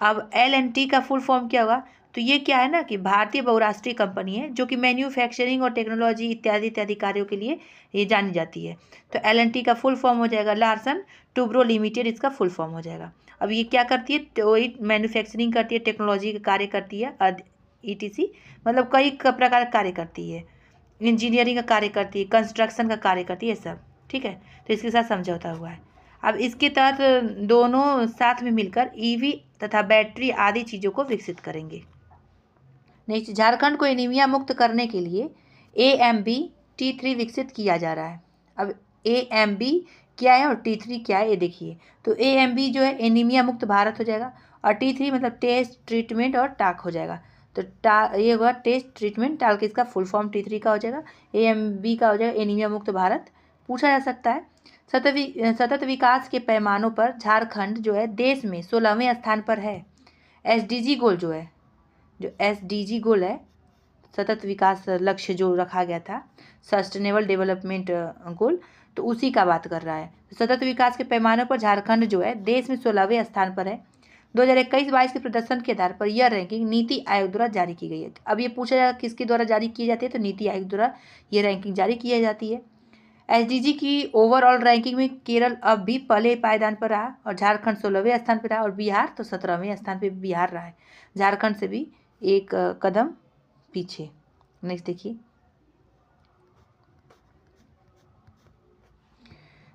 अब L&T का फुल फॉर्म क्या होगा? तो ये क्या है ना कि भारतीय बहुराष्ट्रीय कंपनी है जो कि मैन्युफैक्चरिंग और टेक्नोलॉजी इत्यादि इत्यादि कार्यों के लिए ये जानी जाती है। तो L&T का फुल फॉर्म हो जाएगा लार्सन टुब्रो लिमिटेड, इसका फुल फॉर्म हो जाएगा। अब ये क्या करती है? तो वही मैन्युफैक्चरिंग करती है, टेक्नोलॉजी का कार्य करती है, ETC मतलब कई प्रकार का कार्य करती है, इंजीनियरिंग का कार्य करती है, कंस्ट्रक्शन का कार्य करती है, सब ठीक है। तो इसके साथ समझौता हुआ है। अब इसके तहत दोनों साथ में मिलकर EV तथा बैटरी आदि चीज़ों को विकसित करेंगे। नेक्स्ट, झारखंड को एनीमिया मुक्त करने के लिए AMB-T3 विकसित किया जा रहा है। अब AMB क्या है और T3 क्या है ये देखिए। तो AMB जो है एनीमिया मुक्त भारत हो जाएगा और T3 मतलब टेस्ट, ट्रीटमेंट और टाक हो जाएगा। तो ये होगा टेस्ट, ट्रीटमेंट, टाक इसका फुल फॉर्म T3 का हो जाएगा। AMB का हो जाएगा एनीमिया मुक्त भारत। पूछा जा सकता है, सतत विकास के पैमानों पर झारखंड जो है देश में 16वें स्थान पर है। SDG गोल जो है, जो SDG गोल है, सतत विकास लक्ष्य जो रखा गया था, सस्टेनेबल डेवलपमेंट गोल, तो उसी का बात कर रहा है। सतत विकास के पैमानों पर झारखंड जो है देश में 16वें स्थान पर है। 2021-22 के प्रदर्शन के आधार पर यह रैंकिंग नीति आयोग द्वारा जारी की गई है। अब ये पूछा जाएगा किसके द्वारा जारी की जाती है? तो नीति आयोग द्वारा ये रैंकिंग जारी की जाती है। SDG की ओवरऑल रैंकिंग में केरल अब भी पहले पायदान पर रहा और झारखंड 16वें स्थान पर रहा और बिहार तो 17वें स्थान पर बिहार रहा है, झारखंड से भी एक कदम पीछे। नेक्स्ट देखिए,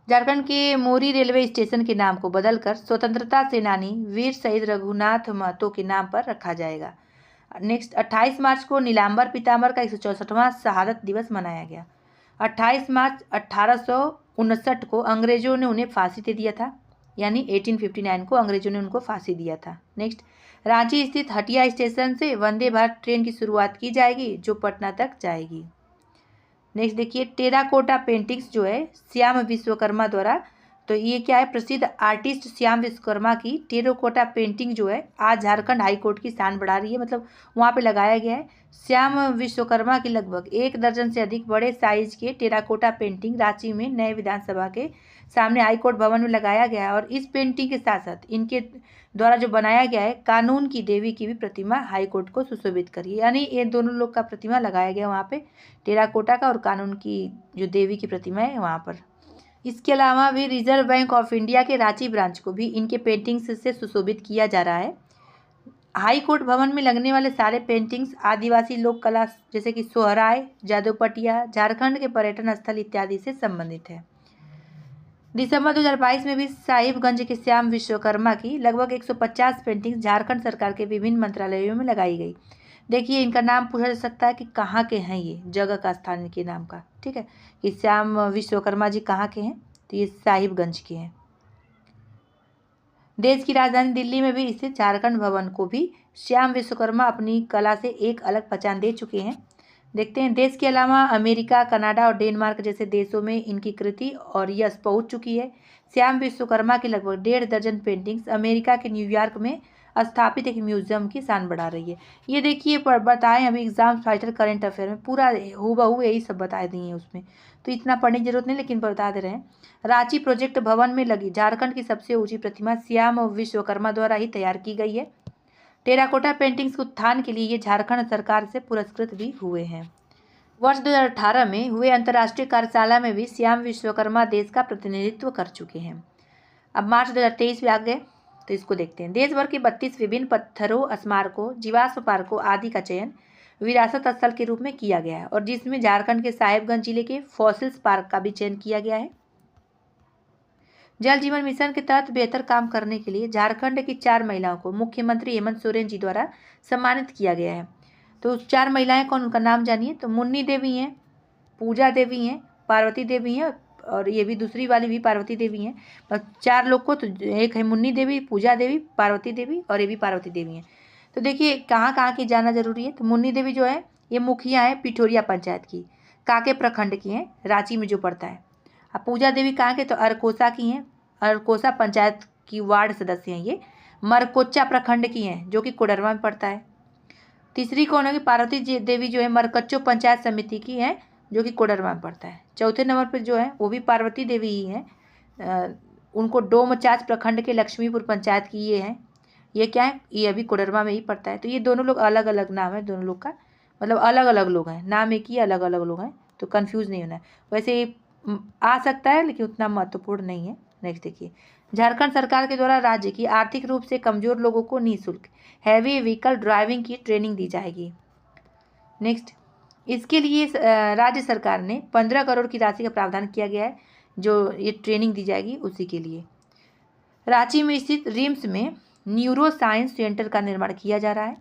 झारखंड के मोरी रेलवे स्टेशन के नाम को बदलकर स्वतंत्रता सेनानी वीर शहीद रघुनाथ महतो के नाम पर रखा जाएगा। नेक्स्ट, 28 मार्च को नीलांबर पीताम्बर का 164वां शहादत दिवस मनाया गया। 28 मार्च 1859 को अंग्रेजों ने उन्हें फांसी दे दिया था, यानी 1859 को अंग्रेजों ने उनको फांसी दिया था। नेक्स्ट, रांची स्थित हटिया स्टेशन से वंदे भारत ट्रेन की शुरुआत की जाएगी जो पटना तक जाएगी। नेक्स्ट देखिए, टेराकोटा पेंटिंग्स जो है श्याम विश्वकर्मा द्वारा, तो ये क्या है? प्रसिद्ध आर्टिस्ट श्याम विश्वकर्मा की टेराकोटा पेंटिंग जो है आज झारखंड हाई कोर्ट की शान बढ़ा रही है, मतलब वहाँ पे लगाया गया है। श्याम विश्वकर्मा की लगभग 1 दर्जन से अधिक बड़े साइज के टेराकोटा पेंटिंग रांची में नए विधानसभा के सामने हाई कोर्ट भवन में लगाया गया है और इस पेंटिंग के साथ साथ इनके द्वारा जो बनाया गया है कानून की देवी की भी प्रतिमा हाई कोर्ट को सुशोभित करी, यानी ये दोनों लोग का प्रतिमा लगाया गया वहाँ पे, टेराकोटा का और कानून की जो देवी की प्रतिमा है वहाँ पर। इसके अलावा भी रिजर्व बैंक ऑफ इंडिया के रांची ब्रांच को भी इनके पेंटिंग्स से सुशोभित किया जा रहा है। हाई कोर्ट भवन में लगने वाले सारे पेंटिंग्स आदिवासी लोक कला जैसे कि सोहराय, जादूपटिया, झारखंड के पर्यटन स्थल इत्यादि से संबंधित है। दिसंबर 2022 में भी साहिबगंज के श्याम विश्वकर्मा की लगभग 150 पेंटिंग्स झारखंड सरकार के विभिन्न मंत्रालयों में लगाई गई। देखिए, इनका नाम पूछा जा सकता है कि कहाँ के हैं, ये जगह का, स्थान के नाम का, ठीक है, कि श्याम विश्वकर्मा जी कहाँ के हैं? तो ये साहिबगंज के हैं। देश की राजधानी दिल्ली में भी स्थित झारखंड भवन को भी श्याम विश्वकर्मा अपनी कला से एक अलग पहचान दे चुके हैं। देखते हैं, देश के अलावा अमेरिका, कनाडा और डेनमार्क जैसे देशों में इनकी कृति और यश पहुंच चुकी है। श्याम विश्वकर्मा की लगभग 1.5 दर्जन पेंटिंग्स अमेरिका के न्यूयॉर्क में स्थापित एक म्यूजियम की शान बढ़ा रही है। ये देखिए बताएं, अभी एग्जाम फाइटर करंट अफेयर में पूरा हूबहू यही सब बता दिए हैं उसमें, तो इतना पढ़ने की जरूरत नहीं, लेकिन बता दे रहे हैं। रांची प्रोजेक्ट भवन में लगी झारखंड की सबसे ऊंची प्रतिमा श्याम विश्वकर्मा द्वारा ही तैयार की गई है। टेराकोटा पेंटिंग्स के उत्थान के लिए ये झारखंड सरकार से पुरस्कृत भी हुए हैं। वर्ष 2018 में हुए अंतर्राष्ट्रीय कार्यशाला में भी श्याम विश्वकर्मा देश का प्रतिनिधित्व कर चुके हैं। अब मार्च 2023 में आ गए, तो इसको देखते हैं। देश भर के 32 विभिन्न पत्थरों, स्मारकों, जीवाश्म पार्कों आदि का चयन विरासत स्थल के रूप में किया गया है और जिसमें झारखंड के साहिबगंज जिले के फॉसिल्स पार्क का भी चयन किया गया है। जल जीवन मिशन के तहत बेहतर काम करने के लिए झारखंड की 4 महिलाओं को मुख्यमंत्री हेमंत सोरेन जी द्वारा सम्मानित किया गया है। तो 4 महिलाएं कौन, उनका नाम जानिए। तो मुन्नी देवी हैं, पूजा देवी हैं, पार्वती देवी हैं, और ये भी दूसरी वाली भी पार्वती देवी हैं। और 4 लोग को, तो एक है मुन्नी देवी, पूजा देवी, पार्वती देवी, और ये भी पार्वती देवी हैं। तो देखिए कहाँ कहाँ की जाना जरूरी है। तो मुन्नी देवी जो है ये मुखिया है पिठोरिया पंचायत की, कांके प्रखंड की हैं, रांची में जो पड़ता है। अब पूजा देवी कहाँ के, तो अरकोसा की हैं, अरकोसा पंचायत की वार्ड सदस्य हैं ये। मरकोच्चा प्रखंड की हैं जो कि कोडरमा में पड़ता है। तीसरी कौन होगी, पार्वती देवी जो है मरकच्चो पंचायत समिति की हैं जो कि कोडरमा में पड़ता है। चौथे नंबर पर जो है वो भी पार्वती देवी ही हैं, उनको डोमचांच प्रखंड के लक्ष्मीपुर पंचायत की ये हैं। ये क्या है, ये अभी कोडरमा में ही पड़ता है। तो ये दोनों लोग अलग अलग नाम है दोनों लोग का, मतलब अलग अलग लोग हैं, नाम एक ही, अलग अलग लोग हैं, तो कन्फ्यूज़ नहीं होना है। वैसे ये आ सकता है लेकिन उतना महत्वपूर्ण नहीं है। नेक्स्ट देखिए, झारखंड सरकार के द्वारा राज्य की आर्थिक रूप से कमजोर लोगों को निःशुल्क हैवी व्हीकल ड्राइविंग की ट्रेनिंग दी जाएगी। नेक्स्ट, इसके लिए राज्य सरकार ने 15 करोड़ की राशि का प्रावधान किया गया है, जो ये ट्रेनिंग दी जाएगी उसी के लिए। रांची में स्थित रिम्स में न्यूरो साइंस सेंटर का निर्माण किया जा रहा है।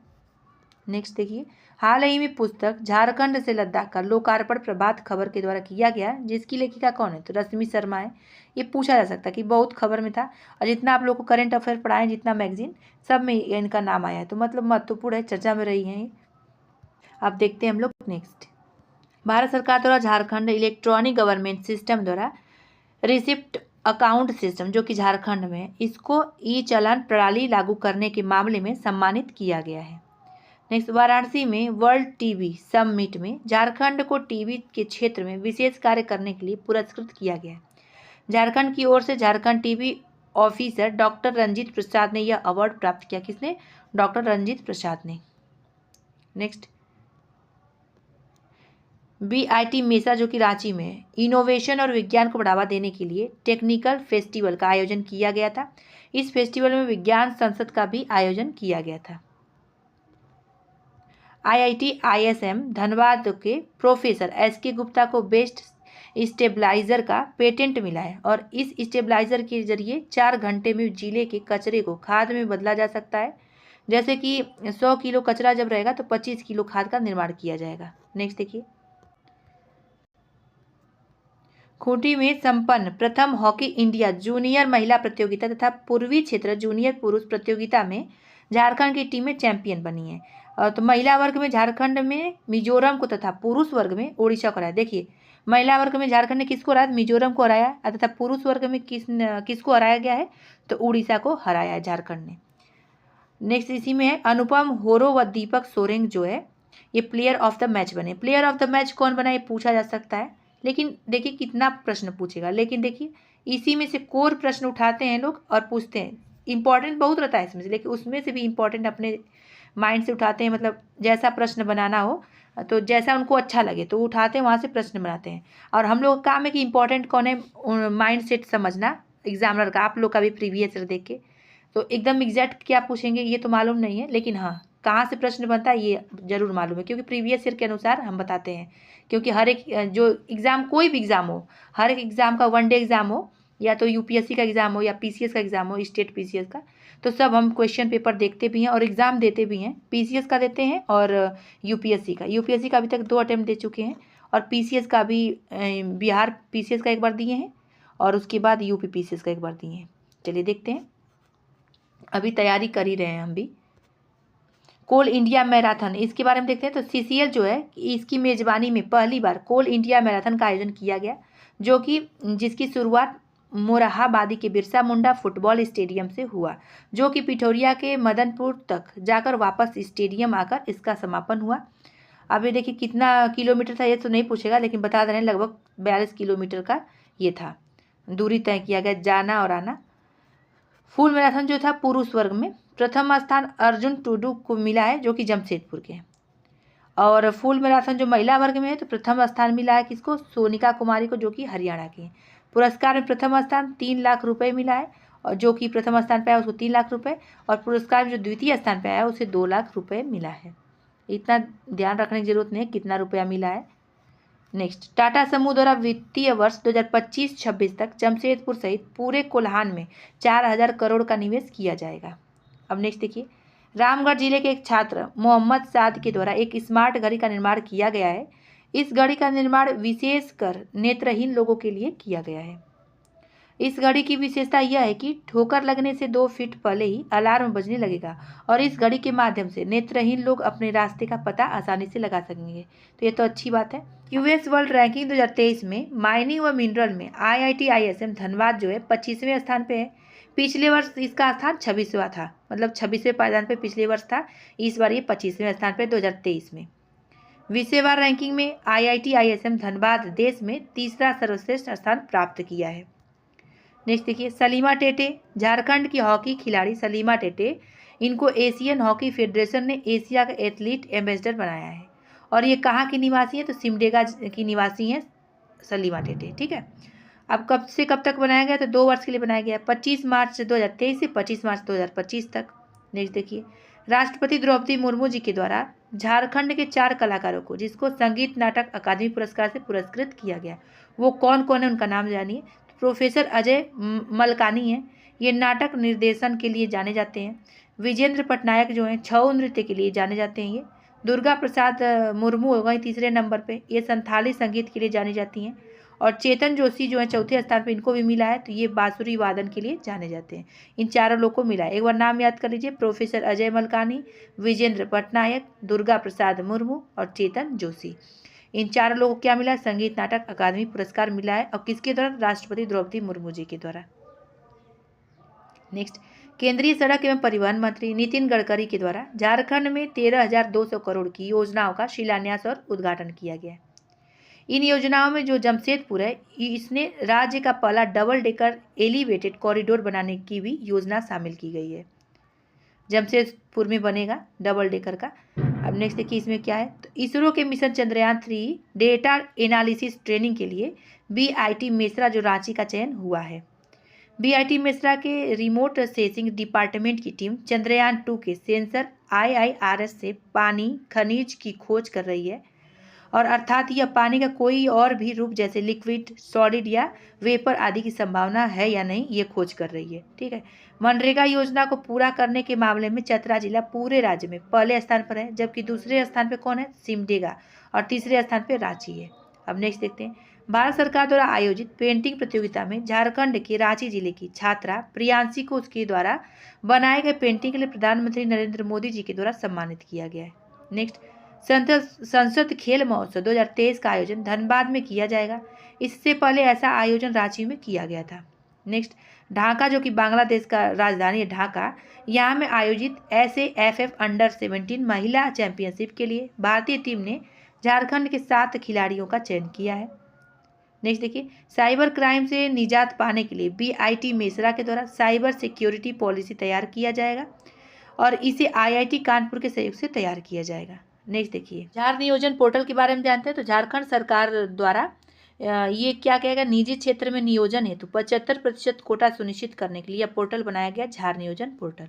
नेक्स्ट देखिए, हाल ही में पुस्तक झारखंड से लद्दाख का लोकार्पण प्रभात खबर के द्वारा किया गया, जिसकी लेखिका कौन है, तो रश्मि शर्मा है। ये पूछा जा सकता है कि बहुत खबर में था, और जितना आप लोग को करंट अफेयर पढ़ाए, जितना मैगजीन, सब में इनका नाम आया है, तो मतलब महत्वपूर्ण है, चर्चा में रही है। अब देखते हैं हम लोग नेक्स्ट। भारत सरकार द्वारा झारखंड इलेक्ट्रॉनिक गवर्नमेंट सिस्टम द्वारा रिसिप्ट अकाउंट सिस्टम जो कि झारखंड में, इसको ई चालान प्रणाली लागू करने के मामले में सम्मानित किया गया है। नेक्स्ट, वाराणसी में वर्ल्ड टीबी समिट में झारखंड को टीबी के क्षेत्र में विशेष कार्य करने के लिए पुरस्कृत किया गया है। झारखंड की ओर से Jharkhand TB officer doctor Ranjit Prasad ने यह अवार्ड प्राप्त किया। किसने, डॉक्टर रंजीत प्रसाद ने। नेक्स्ट, बीआईटी मेसा जो कि रांची में इनोवेशन और विज्ञान को बढ़ावा देने के लिए टेक्निकल फेस्टिवल का आयोजन किया गया था। इस फेस्टिवल में विज्ञान संसद का भी आयोजन किया गया था। आईआईटी ISM धनबाद के प्रोफेसर SK गुप्ता को बेस्ट स्टेबलाइजर का पेटेंट मिला है, और इस स्टेबलाइजर के जरिए 4 घंटे में जिले के कचरे को खाद में बदला जा सकता है। जैसे कि 100 किलो कचरा जब रहेगा तो 25 किलो खाद का निर्माण किया जाएगा। नेक्स्ट देखिए, खूंटी में संपन्न प्रथम हॉकी इंडिया जूनियर महिला प्रतियोगिता तथा पूर्वी क्षेत्र जूनियर पुरुष प्रतियोगिता में झारखंड की टीमें चैंपियन बनी है। तो महिला वर्ग में झारखंड में मिजोरम को तथा पुरुष वर्ग में ओडिशा को हराया। देखिए, महिला वर्ग में झारखंड ने किसको हराया, मिजोरम को हराया, तथा पुरुष वर्ग में किसको हराया गया है, तो उड़ीसा को हराया है झारखंड ने। नेक्स्ट इसी में है अनुपम होरो व दीपक सोरेंग जो है ये प्लेयर ऑफ द मैच बने। प्लेयर ऑफ द मैच कौन बना, ये पूछा जा सकता है, लेकिन देखिए कितना प्रश्न पूछेगा। लेकिन देखिए इसी में से कोर प्रश्न उठाते हैं लोग और पूछते हैं, इंपॉर्टेंट बहुत रहता है इसमें से, लेकिन उसमें से भी इंपॉर्टेंट अपने माइंड से उठाते हैं, मतलब जैसा प्रश्न बनाना हो तो जैसा उनको अच्छा लगे तो उठाते हैं, वहाँ से प्रश्न बनाते हैं। और हम लोग का काम है कि इंपॉर्टेंट कौन है, माइंड सेट समझना एग्जामिनर का। आप लोग का भी प्रीवियस ईयर देख के तो एकदम एग्जैक्ट क्या पूछेंगे ये तो मालूम नहीं है, लेकिन हाँ कहाँ से प्रश्न बनता है ये जरूर मालूम है, क्योंकि प्रीवियस ईयर के अनुसार हम बताते हैं। क्योंकि हर एक जो एग्ज़ाम, कोई भी एग्ज़ाम हो, हर एक एग्ज़ाम का वन डे एग्ज़ाम हो या तो UPSC का एग्ज़ाम हो या PCS का एग्ज़ाम हो, स्टेट PCS का, तो सब हम क्वेश्चन पेपर देखते भी हैं और एग्ज़ाम देते भी हैं। PCS का देते हैं और UPSC का अभी तक 2 अटैम्प्ट दे चुके हैं, और PCS का भी बिहार PCS का एक बार दिए हैं, और उसके बाद UP PCS का एक बार दिए हैं। चलिए देखते हैं, अभी तैयारी कर ही रहे हैं हम भी। कोल इंडिया मैराथन, इसके बारे में देखते हैं। तो CCL जो है इसकी मेज़बानी में पहली बार कोल इंडिया मैराथन का आयोजन किया गया, जो कि जिसकी शुरुआत मोरहाबादी के बिरसा मुंडा फुटबॉल स्टेडियम से हुआ, जो कि पिठौरिया के मदनपुर तक जाकर वापस स्टेडियम आकर इसका समापन हुआ। अब ये देखिए कितना किलोमीटर था, ये तो नहीं पूछेगा, लेकिन बता दे रहे हैं लगभग 42 किलोमीटर का ये था, दूरी तय किया गया, जाना और आना। फुल मैराथन जो था पुरुष वर्ग में प्रथम स्थान अर्जुन टुडू को मिला है, जो कि जमशेदपुर के हैं। और फुल मैराथन जो महिला वर्ग में है तो प्रथम स्थान मिला है किसको, सोनिका कुमारी को, जो कि हरियाणा के हैं। पुरस्कार में प्रथम स्थान 3 लाख रुपए मिला है, और जो कि प्रथम स्थान पे आया उसको 3 लाख रुपए, और पुरस्कार में जो द्वितीय स्थान पे आया उसे 2 लाख रुपए मिला है। इतना ध्यान रखने की जरूरत नहीं है कितना रुपया मिला है। नेक्स्ट, टाटा समूह द्वारा वित्तीय वर्ष 2025-26 तक जमशेदपुर सहित पूरे कोल्हान में 4000 करोड़ का निवेश किया जाएगा। अब नेक्स्ट देखिए, रामगढ़ जिले के एक छात्र मोहम्मद साद के द्वारा एक स्मार्ट घड़ी का निर्माण किया गया है। इस घड़ी का निर्माण विशेषकर नेत्रहीन लोगों के लिए किया गया है। इस घड़ी की विशेषता यह है कि ठोकर लगने से 2 फीट पहले ही अलार्म बजने लगेगा और इस घड़ी के माध्यम से नेत्रहीन लोग अपने रास्ते का पता आसानी से लगा सकेंगे। तो ये तो अच्छी बात है। यूएस वर्ल्ड रैंकिंग 2023 में माइनिंग व मिनरल में IIT-ISM धनबाद जो है 25वें स्थान पे है। पिछले वर्ष इसका स्थान 26वां था, मतलब 26वें पायदान पे पिछले वर्ष था, इस बार ये 25वें स्थान पे 2023 में। विश्ववार रैंकिंग में IIT-ISM धनबाद देश में तीसरा सर्वश्रेष्ठ स्थान प्राप्त किया है। नेक्स्ट देखिए, सलीमा टेटे, झारखंड की हॉकी खिलाड़ी सलीमा टेटे, इनको एशियन हॉकी फेडरेशन ने एशिया का एथलीट एम्बेसडर बनाया है और ये कहाँ की निवासी है, तो सिमडेगा की निवासी हैं सलीमा टेटे। ठीक है, अब कब से कब तक बनाया गया, तो 2 वर्ष के लिए बनाया गया, 25 मार्च 2023 से 25 मार्च 2025 तक। नेक्स्ट देखिए, राष्ट्रपति द्रौपदी मुर्मू जी के द्वारा झारखंड के 4 कलाकारों को जिसको संगीत नाटक अकादमी पुरस्कार से पुरस्कृत किया गया, वो कौन कौन है, उनका नाम जानिए। प्रोफेसर अजय मलकानी हैं, ये नाटक निर्देशन के लिए जाने जाते हैं। विजेंद्र पटनायक जो हैं छऊ नृत्य के लिए जाने जाते हैं। ये दुर्गा प्रसाद मुर्मू हो गई तीसरे नंबर पे, ये संथाली संगीत के लिए जानी जाती हैं। और चेतन जोशी जो है चौथे स्थान पे, इनको भी मिला है, तो ये बांसुरी वादन के लिए जाने जाते हैं। इन चारों लोग को मिला है, एक बार नाम याद कर लीजिए, प्रोफेसर अजय मलकानी, विजेंद्र पटनायक, दुर्गा प्रसाद मुर्मू और चेतन जोशी। इन चारों लोगों को क्या मिला, संगीत नाटक अकादमी पुरस्कार मिला है, और किसके द्वारा, राष्ट्रपति द्रौपदी मुर्मू जी के द्वारा। नेक्स्ट, केंद्रीय सड़क एवं परिवहन मंत्री नितिन गडकरी के द्वारा झारखंड में 13,200 करोड़ की योजनाओं का शिलान्यास और उद्घाटन किया गया है। इन योजनाओं में जो जमशेदपुर है, इसने राज्य का पहला डबल डेकर एलिवेटेड कॉरिडोर बनाने की भी योजना शामिल की गई है। जमशेदपुर में बनेगा डबल डेकर का। अब नेक्स्ट देखिए इसमें क्या है, तो इसरो के mission Chandrayaan 3 data analysis training के लिए BIT मेसरा जो रांची का चयन हुआ है। BIT मेसरा के रिमोट सेंसिंग डिपार्टमेंट की टीम चंद्रयान 2 के सेंसर IIRS से पानी खनिज की खोज कर रही है, और अर्थात यह पानी का कोई और भी रूप जैसे लिक्विड, सॉलिड या वेपर आदि की संभावना है या नहीं, ये खोज कर रही है। ठीक है, मनरेगा योजना को पूरा करने के मामले में चतरा जिला पूरे राज्य में पहले स्थान पर है, जबकि दूसरे स्थान पर कौन है, सिमडेगा, और तीसरे स्थान पर रांची है। अब नेक्स्ट देखते हैं, भारत सरकार द्वारा आयोजित पेंटिंग प्रतियोगिता में झारखंड के रांची जिले की छात्रा प्रियांशी को उसके द्वारा बनाए गए पेंटिंग के लिए प्रधानमंत्री नरेंद्र मोदी जी के द्वारा सम्मानित किया गया है। नेक्स्ट, संसद खेल महोत्सव 2023 का आयोजन धनबाद में किया जाएगा। इससे पहले ऐसा आयोजन रांची में किया गया था। नेक्स्ट, ढाका जो कि बांग्लादेश का राजधानी है ढाका, यहाँ में आयोजित SAFF अंडर-17 महिला चैंपियनशिप के लिए भारतीय टीम ने झारखंड के 7 खिलाड़ियों का चयन किया है। नेक्स्ट देखिए, साइबर क्राइम से निजात पाने के लिए BIT मेसरा के द्वारा साइबर सिक्योरिटी पॉलिसी तैयार किया जाएगा और इसे IIT कानपुर के सहयोग से तैयार किया जाएगा। नेक्स्ट देखिए, झार नियोजन पोर्टल के बारे में जानते हैं। तो झारखंड सरकार द्वारा ये क्या कहेगा, निजी क्षेत्र में नियोजन हेतु 75% कोटा सुनिश्चित करने के लिए यह पोर्टल बनाया गया, झार नियोजन पोर्टल।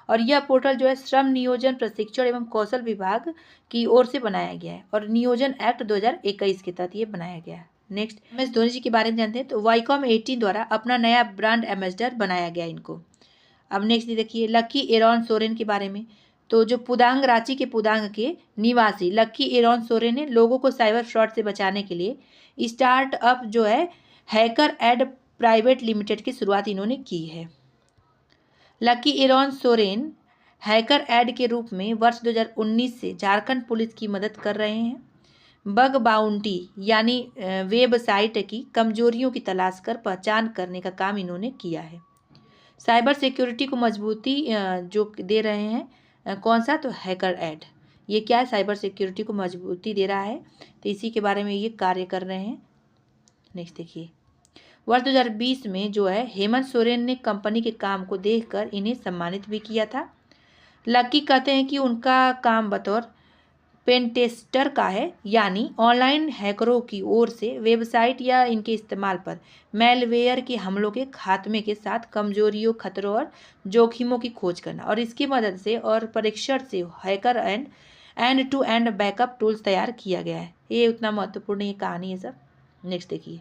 और यह पोर्टल जो है श्रम नियोजन प्रशिक्षण एवं कौशल विभाग की ओर से बनाया गया है और नियोजन एक्ट 2021 के तहत ये बनाया गया है। नेक्स्ट, MS धोनी जी के बारे में जानते हैं। तो वाईकॉम 18 द्वारा अपना नया ब्रांड एम्बेसडर बनाया गया इनको। अब नेक्स्ट देखिए, लकी एरॉन सोरेन के बारे में। तो जो पुदांग रांची के पुदांग के निवासी लक्की एरॉन सोरेन ने लोगों को साइबर फ्रॉड से बचाने के लिए स्टार्टअप जो है हैकर एड प्राइवेट लिमिटेड की शुरुआत इन्होंने की है। लक्की एरॉन सोरेन हैकर एड के रूप में वर्ष 2019 से झारखंड पुलिस की मदद कर रहे हैं। बग बाउंटी यानी वेबसाइट की कमजोरियों की तलाश कर पहचान करने का काम इन्होंने किया है। साइबर सिक्योरिटी को मजबूती जो दे रहे हैं कौन सा, तो हैकर एड। ये क्या है, साइबर सिक्योरिटी को मजबूती दे रहा है, तो इसी के बारे में ये कार्य कर रहे हैं। नेक्स्ट देखिए, वर्ष 2020 में जो है हेमंत सोरेन ने कंपनी के काम को देखकर इन्हें सम्मानित भी किया था। लक्की कहते हैं कि उनका काम बतौर पेनटेस्टर का है, यानी ऑनलाइन हैकरों की ओर से वेबसाइट या इनके इस्तेमाल पर मैलवेयर के हमलों के खात्मे के साथ कमजोरियों, खतरों और जोखिमों की खोज करना और इसकी मदद से और परीक्षण से hacker and end to end backup tools तैयार किया गया है। ये उतना महत्वपूर्ण ये कहानी है सब। नेक्स्ट देखिए,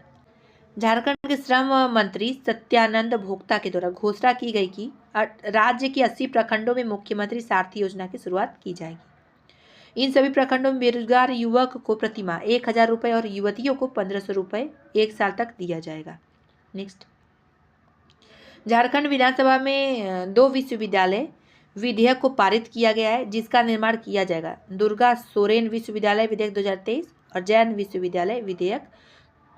झारखंड के श्रम मंत्री सत्यानंद भोक्ता के द्वारा घोषणा की गई कि राज्य के 80 प्रखंडों में मुख्यमंत्री सारथी योजना की शुरुआत की जाएगी। इन सभी प्रखंडों में बेरोजगार युवक को प्रतिमाह 1,000 रुपये और युवतियों को 1,500 रुपये 1 साल तक दिया जाएगा। नेक्स्ट, झारखंड विधानसभा में 2 विश्वविद्यालय विधेयक को पारित किया गया है, जिसका निर्माण किया जाएगा। दुर्गा सोरेन विश्वविद्यालय विधेयक 2023 और जैन विश्वविद्यालय विधेयक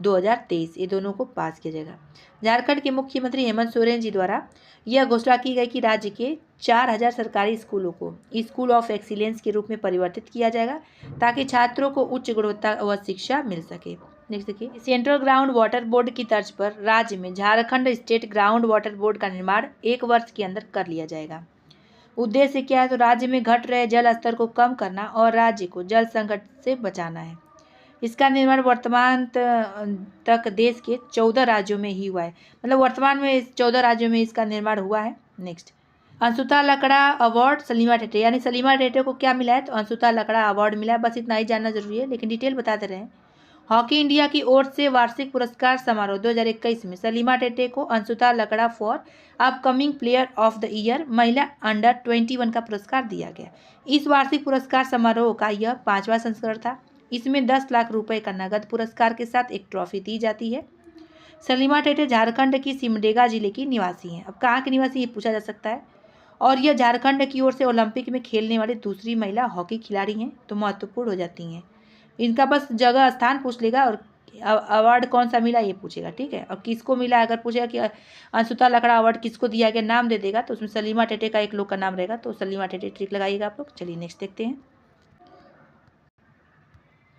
2023, ये दोनों को पास किया जाएगा। झारखंड के मुख्यमंत्री हेमंत सोरेन जी द्वारा यह घोषणा की गई कि राज्य के 4,000 सरकारी स्कूलों को स्कूल ऑफ एक्सीलेंस के रूप में परिवर्तित किया जाएगा, ताकि छात्रों को उच्च गुणवत्ता व शिक्षा मिल सके। नेक्स्ट देखिए, सेंट्रल ग्राउंड वाटर बोर्ड की तर्ज पर राज्य में Jharkhand state ground water board का निर्माण 1 वर्ष के अंदर कर लिया जाएगा। उद्देश्य क्या है? तो राज्य में घट रहे जल स्तर को कम करना और राज्य को जल संकट से बचाना है। इसका निर्माण वर्तमान तक देश के 14 राज्यों में ही हुआ है, मतलब वर्तमान में 14 राज्यों में इसका निर्माण हुआ है। नेक्स्ट, अंशुता लकड़ा अवार्ड सलीमा टेटे, यानी सलीमा टेटे को क्या मिला है? तो अंशुता लकड़ा अवार्ड मिला है। बस इतना ही जानना जरूरी है, लेकिन डिटेल बता दे रहे हैं। हॉकी इंडिया की ओर से वार्षिक पुरस्कार समारोह 2021 में सलीमा टेटे को Anshuta Lakra for upcoming player of the year महिला अंडर 21 का पुरस्कार दिया गया। इस वार्षिक पुरस्कार समारोह का यह 5वां संस्करण था। इसमें 10 लाख रुपए का नगद पुरस्कार के साथ एक ट्रॉफी दी जाती है। सलीमा टेटे झारखंड की सिमडेगा जिले की निवासी हैं। अब कहाँ के निवासी ये पूछा जा सकता है। और यह झारखंड की ओर से ओलंपिक में खेलने वाली दूसरी महिला हॉकी खिलाड़ी हैं, तो महत्वपूर्ण हो जाती हैं। इनका बस जगह स्थान पूछ लेगा और अवार्ड कौन सा मिला ये पूछेगा, ठीक है। और किसको मिला, अगर पूछेगा कि अंशुता लकड़ा अवार्ड किसको दिया गया, नाम दे देगा, तो उसमें सलीमा टेटे का एक लोग का नाम रहेगा, तो सलीमा टेटे ट्रिक लगाइएगा आप लोग। चलिए नेक्स्ट देखते हैं।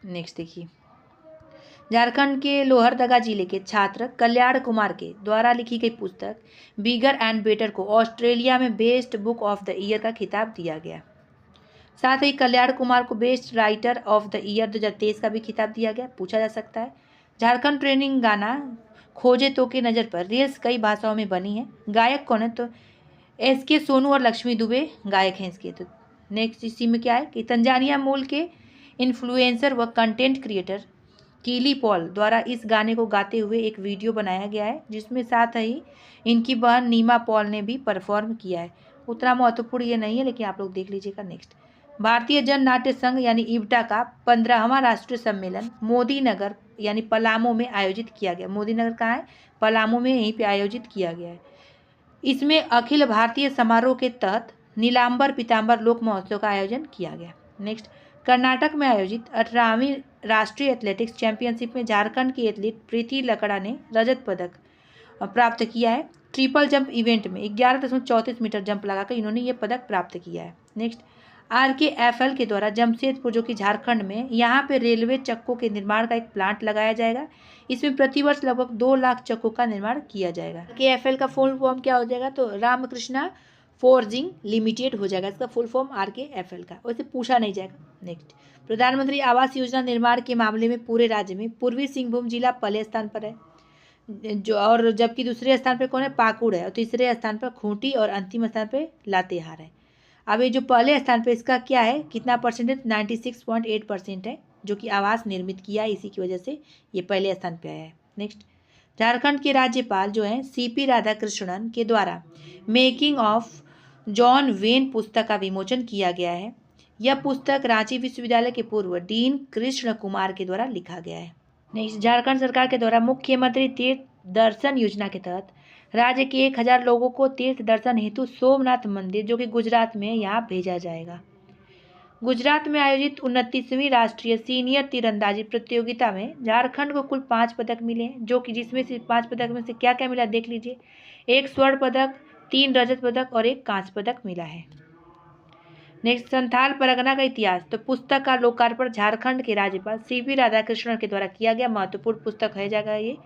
नेक्स्ट देखिए, झारखंड के लोहरदगा जिले के छात्र कल्याण कुमार के द्वारा लिखी गई पुस्तक बिगर एंड बेटर को ऑस्ट्रेलिया में best book of the year का खिताब दिया गया। साथ ही कल्याण कुमार को best writer of the year 2023 का भी खिताब दिया गया। पूछा जा सकता है। झारखंड ट्रेनिंग गाना खोजे तो के नज़र पर रील्स कई भाषाओं में बनी है। गायक कौन है? तो SK सोनू और लक्ष्मी दुबे गायक हैं इसके। तो नेक्स्ट इसी में क्या है कि तंजानिया मूल के इन्फ्लुएंसर व कंटेंट क्रिएटर कीली पॉल द्वारा इस गाने को गाते हुए एक वीडियो बनाया गया है, जिसमें साथ ही इनकी बहन नीमा पॉल ने भी परफॉर्म किया है। उतना महत्वपूर्ण ये नहीं है, लेकिन आप लोग देख लीजिएगा। नेक्स्ट, भारतीय जन नाट्य संघ यानी इब्टा का 15वां राष्ट्रीय सम्मेलन मोदी नगर यानी पलामू में आयोजित किया गया। मोदी नगर कहाँ है? पलामू में, यहीं पे आयोजित किया गया है। इसमें अखिल भारतीय समारोह के तहत नीलांबर पीताम्बर लोक महोत्सव का आयोजन किया गया। नेक्स्ट, कर्नाटक में आयोजित 18वीं राष्ट्रीय एथलेटिक्स चैंपियनशिप में झारखंड की एथलीट प्रीति लकड़ा ने रजत पदक प्राप्त किया है। ट्रिपल जंप इवेंट में 11.34 मीटर जंप लगाकर इन्होंने ये पदक प्राप्त किया है। नेक्स्ट, RKFL के द्वारा जमशेदपुर जो कि झारखंड में, यहाँ पे रेलवे चक्कों के निर्माण का एक प्लांट लगाया जाएगा। इसमें प्रतिवर्ष लगभग 2 लाख चक्कों का निर्माण किया जाएगा। RKFL का फुल फॉर्म क्या हो जाएगा? तो रामकृष्णा फोर्जिंग लिमिटेड हो जाएगा इसका फुल फॉर्म RKFL का। वैसे पूछा नहीं जाएगा। नेक्स्ट, प्रधानमंत्री आवास योजना निर्माण के मामले में पूरे राज्य में पूर्वी सिंहभूम जिला पहले स्थान पर है, जो और जबकि दूसरे स्थान पर कौन है? पाकुड़ है। और तीसरे स्थान पर खूंटी और अंतिम स्थान पर लातेहार है। अब ये जो पहले स्थान पे इसका क्या है, कितना परसेंटेज? 96.8% है, जो कि आवास निर्मित किया है, इसी की वजह से ये पहले स्थान पे आया है। नेक्स्ट, झारखंड के राज्यपाल जो हैं CP राधाकृष्णन के द्वारा मेकिंग ऑफ जॉन वेन पुस्तक का विमोचन किया गया है। यह पुस्तक रांची विश्वविद्यालय के पूर्व डीन कृष्ण कुमार के द्वारा लिखा गया है। नेक्स्ट, झारखंड सरकार के द्वारा मुख्यमंत्री तीर्थ दर्शन योजना के तहत राज्य के 1000 लोगों को तीर्थ दर्शन हेतु सोमनाथ मंदिर जो कि गुजरात में यहाँ भेजा जाएगा। गुजरात में आयोजित 29वीं राष्ट्रीय सीनियर तीरंदाजी प्रतियोगिता में झारखंड को कुल 5 पदक मिले हैं, जो कि जिसमें से 5 पदक में से क्या क्या मिला देख लीजिए। 1 स्वर्ण पदक, 3 रजत पदक और 1 कांस्य पदक मिला है। नेक्स्ट, संथाल परगना का इतिहास, तो पुस्तक का लोकार्पण झारखंड के राज्यपाल CP राधाकृष्णन के द्वारा किया गया। महत्वपूर्ण पुस्तक है जाएगा ये।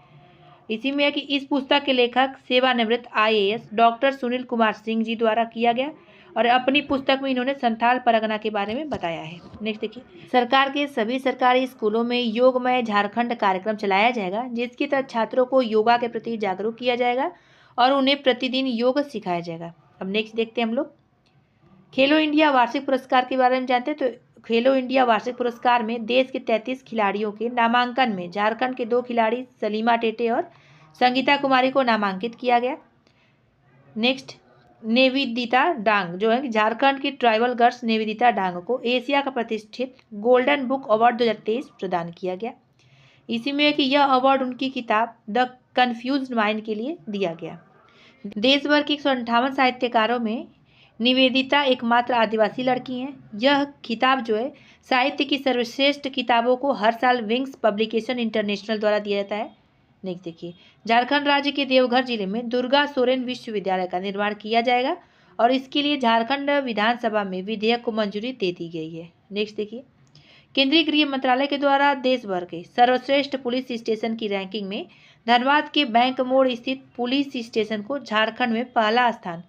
इसी में है कि इस पुस्तक के लेखक सेवानिवृत्त IAS डॉक्टर सुनील कुमार सिंह जी द्वारा किया गया और अपनी पुस्तक में इन्होंने संथाल परगना के बारे में बताया है। नेक्स्ट देखिए, सरकार के सभी सरकारी स्कूलों में योगमय झारखंड कार्यक्रम चलाया जाएगा, जिसके तहत छात्रों को योगा के प्रति जागरूक किया जाएगा और उन्हें प्रतिदिन योग सिखाया जाएगा। अब नेक्स्ट देखते हैं हम लोग खेलो इंडिया वार्षिक पुरस्कार के बारे में जानते हैं। तो खेलो इंडिया वार्षिक पुरस्कार में देश के 33 खिलाड़ियों के नामांकन में झारखंड के 2 खिलाड़ी सलीमा टेटे और संगीता कुमारी को नामांकित किया गया। नेक्स्ट, निवेदिता डांग जो है झारखंड की ट्राइबल गर्ल्स निवेदिता डांग को एशिया का प्रतिष्ठित गोल्डन बुक अवार्ड 2023 प्रदान किया गया। इसी में कि यह अवार्ड उनकी किताब द कन्फ्यूज्ड माइंड के लिए दिया गया। देश भर के 158 साहित्यकारों में निवेदिता एकमात्र आदिवासी लड़की हैं। यह खिताब जो है साहित्य की सर्वश्रेष्ठ किताबों को हर साल विंग्स पब्लिकेशन इंटरनेशनल द्वारा दिया जाता है। नेक्स्ट देखिए, झारखंड राज्य के देवघर जिले में दुर्गा सोरेन विश्वविद्यालय का निर्माण किया जाएगा और इसके लिए झारखंड विधानसभा में विधेयक को मंजूरी दे दी गई है। नेक्स्ट देखिए, केंद्रीय गृह मंत्रालय के द्वारा देश भर के सर्वश्रेष्ठ पुलिस स्टेशन की रैंकिंग में धनबाद के बैंक मोड़ स्थित पुलिस स्टेशन को झारखंड में पहला स्थान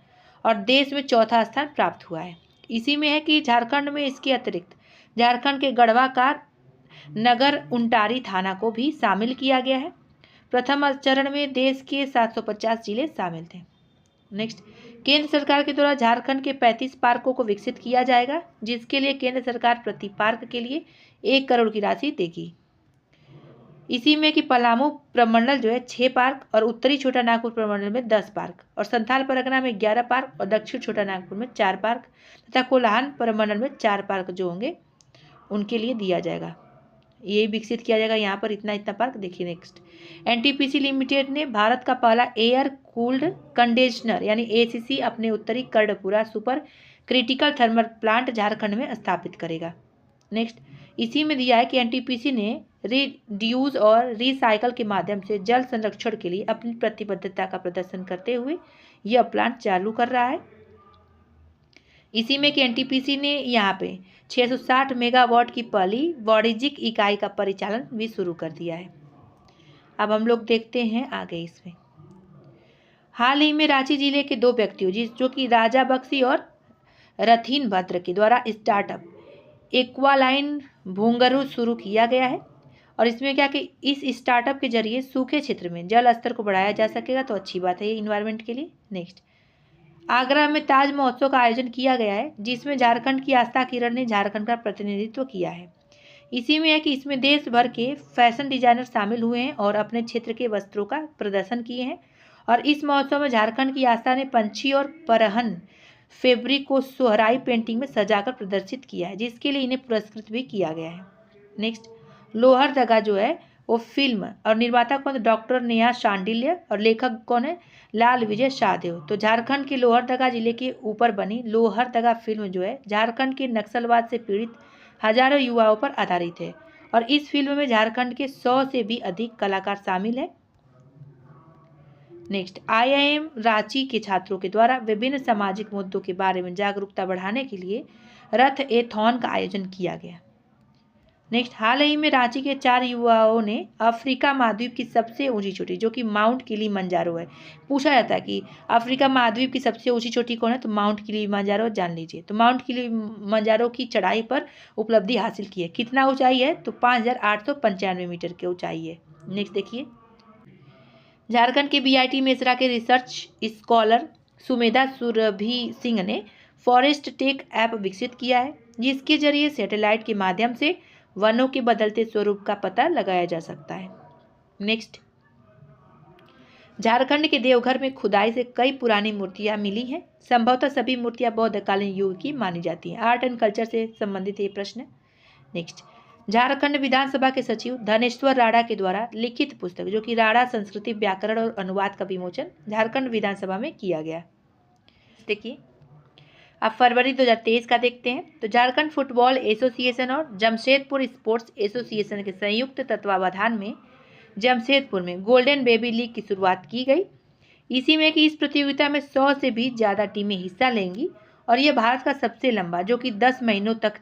और देश में चौथा स्थान प्राप्त हुआ है। इसी में है कि झारखंड में इसके अतिरिक्त झारखंड के गढ़वा का नगर उंटारी थाना को भी शामिल किया गया है। प्रथम चरण में देश के 750 जिले शामिल थे। नेक्स्ट, केंद्र सरकार के द्वारा झारखंड के 35 पार्कों को विकसित किया जाएगा, जिसके लिए केंद्र सरकार प्रति पार्क के लिए 1 करोड़ की राशि देगी। इसी में कि पलामू प्रमंडल जो है 6 पार्क और उत्तरी छोटा नागपुर प्रमंडल में 10 पार्क और संथाल परगना में 11 पार्क और दक्षिण छोटा नागपुर में 4 पार्क तथा कोल्हान प्रमंडल में 4 पार्क जो होंगे उनके लिए दिया जाएगा। ये विकसित किया जाएगा। यहाँ पर इतना पार्क देखिए। नेक्स्ट, एनटीपीसी लिमिटेड ने भारत का पहला एयर कूल्ड कंडीशनर यानी एसीसी अपने उत्तरी Karanpura super critical thermal plant Jharkhand में स्थापित करेगा। नेक्स्ट, इसी में दिया है कि एनटीपीसी ने रिड्यूस और रिसाइकल के माध्यम से जल संरक्षण के लिए अपनी प्रतिबद्धता का प्रदर्शन करते हुए यह प्लांट चालू कर रहा है। इसी में कि एनटीपीसी ने यहाँ पे 660 मेगावाट की पहली वाणिज्यिक इकाई का परिचालन भी शुरू कर दिया है। अब हम लोग देखते हैं आगे इसमें। हाल ही में रांची जिले के 2 व्यक्तियों जो कि राजा बक्सी और रथीन भद्र के द्वारा स्टार्टअप एक्वालाइन भूंगरू शुरू किया गया है और इसमें क्या कि इस स्टार्टअप के जरिए सूखे क्षेत्र में जल स्तर को बढ़ाया जा सकेगा, तो अच्छी बात है ये इन्वायरमेंट के लिए। नेक्स्ट, आगरा में ताज महोत्सव का आयोजन किया गया है, जिसमें झारखंड की आस्था किरण ने झारखंड का प्रतिनिधित्व किया है। इसी में है कि इसमें देश भर के फैशन डिजाइनर शामिल हुए हैं और अपने क्षेत्र के वस्त्रों का प्रदर्शन किए हैं और इस महोत्सव में झारखंड की आस्था ने पंछी और परहन फैब्रिक को सोहराई पेंटिंग में सजाकर प्रदर्शित किया है, जिसके लिए इन्हें पुरस्कृत भी किया गया है। नेक्स्ट, लोहरदगा जो है वो फिल्म और निर्माता कौन, डॉक्टर नेहा शांडिल्य और लेखक कौन है, लाल विजय शाहदेव। तो झारखंड के लोहरदगा जिले के ऊपर बनी लोहरदगा फिल्म जो है झारखंड के नक्सलवाद से पीड़ित हजारों युवाओं पर आधारित है और इस फिल्म में झारखंड के 100 से भी अधिक कलाकार शामिल हैं। नेक्स्ट, आईआईएम रांची के छात्रों के द्वारा विभिन्न सामाजिक मुद्दों के बारे में जागरूकता बढ़ाने के लिए रथ एथॉन का आयोजन किया गया। नेक्स्ट, हाल ही में रांची के 4 युवाओं ने अफ्रीका महाद्वीप की सबसे ऊंची चोटी जो कि माउंट किलिमंजारो है, पूछा जाता है कि अफ्रीका महाद्वीप की सबसे ऊंची चोटी कौन है, तो माउंट किलिमंजारो जान लीजिए। तो माउंट किलिमंजारो की चढ़ाई पर उपलब्धि हासिल की है। कितना ऊंचाई है, तो 5895 मीटर की ऊंचाई है। नेक्स्ट देखिए, झारखंड के बीआईटी मेसरा के रिसर्च स्कॉलर सुमेधा सुरभि सिंह ने फॉरेस्ट टेक ऐप विकसित किया है, जिसके जरिए सैटेलाइट के माध्यम से वनों के बदलते स्वरूप का पता लगाया जा सकता है। नेक्स्ट, झारखंड के देवघर में खुदाई से कई पुरानी मूर्तियां मिली हैं। संभवतः सभी मूर्तियां बौद्धकालीन युग की मानी जाती हैं। आर्ट एंड कल्चर से संबंधित ये प्रश्न। नेक्स्ट, झारखंड विधानसभा के सचिव धनेश्वर राणा के द्वारा लिखित पुस्तक जो कि राणा संस्कृति व्याकरण और अनुवाद का विमोचन झारखंड विधानसभा में किया गया। देखिए, अब फरवरी 2023 का देखते हैं। तो झारखंड फुटबॉल एसोसिएशन और जमशेदपुर स्पोर्ट्स एसोसिएशन के संयुक्त तत्वावधान में जमशेदपुर में गोल्डन बेबी लीग की शुरुआत की गई। इसी में कि इस प्रतियोगिता में 100 से भी ज़्यादा टीमें हिस्सा लेंगी और यह भारत का सबसे लंबा जो कि 10 महीनों तक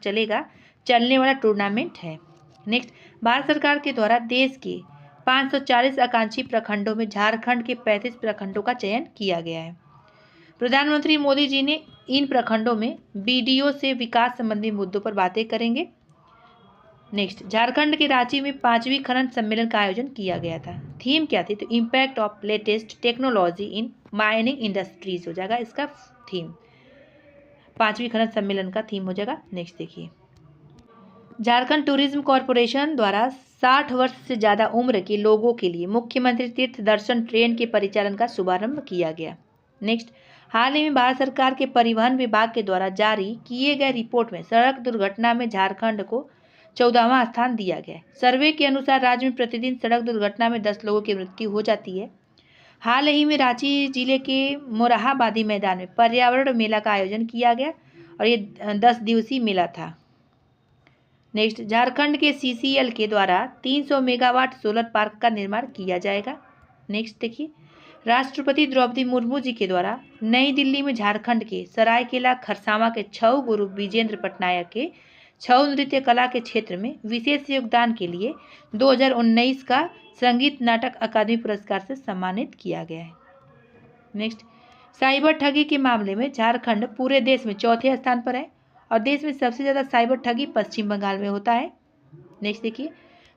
चलने वाला टूर्नामेंट है। नेक्स्ट, भारत सरकार के द्वारा देश के 540 आकांक्षी प्रखंडों में झारखंड के 35 प्रखंडों का चयन किया गया है। प्रधानमंत्री मोदी जी ने इन प्रखंडों में बीडीओ से विकास संबंधी मुद्दों पर बातें करेंगे। नेक्स्ट, झारखंड के रांची में 5वीं खनन सम्मेलन का आयोजन किया गया था। थीम क्या थी, तो impact of latest technology in mining industries हो जाएगा इसका थीम। 5वीं खनन सम्मेलन का थीम हो जाएगा। नेक्स्ट देखिए, झारखंड टूरिज्म कॉरपोरेशन द्वारा 60 वर्ष से ज़्यादा उम्र के लोगों के लिए मुख्यमंत्री तीर्थ दर्शन ट्रेन के परिचालन का शुभारंभ किया गया। नेक्स्ट, हाल ही में भारत सरकार के परिवहन विभाग के द्वारा जारी किए गए रिपोर्ट में सड़क दुर्घटना में झारखंड को 14वां स्थान दिया गया है। सर्वे के अनुसार राज्य में प्रतिदिन सड़क दुर्घटना में 10 लोगों की मृत्यु हो जाती है। हाल ही में रांची जिले के मोरहाबादी मैदान में पर्यावरण मेला का आयोजन किया गया और ये 10 दिवसीय मेला था। नेक्स्ट, झारखंड के CCL के द्वारा 300 मेगावाट सोलर पार्क का निर्माण किया जाएगा। नेक्स्ट देखिए, राष्ट्रपति द्रौपदी मुर्मू जी के द्वारा नई दिल्ली में झारखंड के सरायकेला खरसावां के छऊ गुरु विजेंद्र पटनायक के छऊ नृत्य कला के क्षेत्र में विशेष योगदान के लिए 2019 का संगीत नाटक अकादमी पुरस्कार से सम्मानित किया गया है। नेक्स्ट, साइबर ठगी के मामले में झारखंड पूरे देश में चौथे स्थान पर है और देश में सबसे ज़्यादा साइबर ठगी पश्चिम बंगाल में होता है। नेक्स्ट देखिए,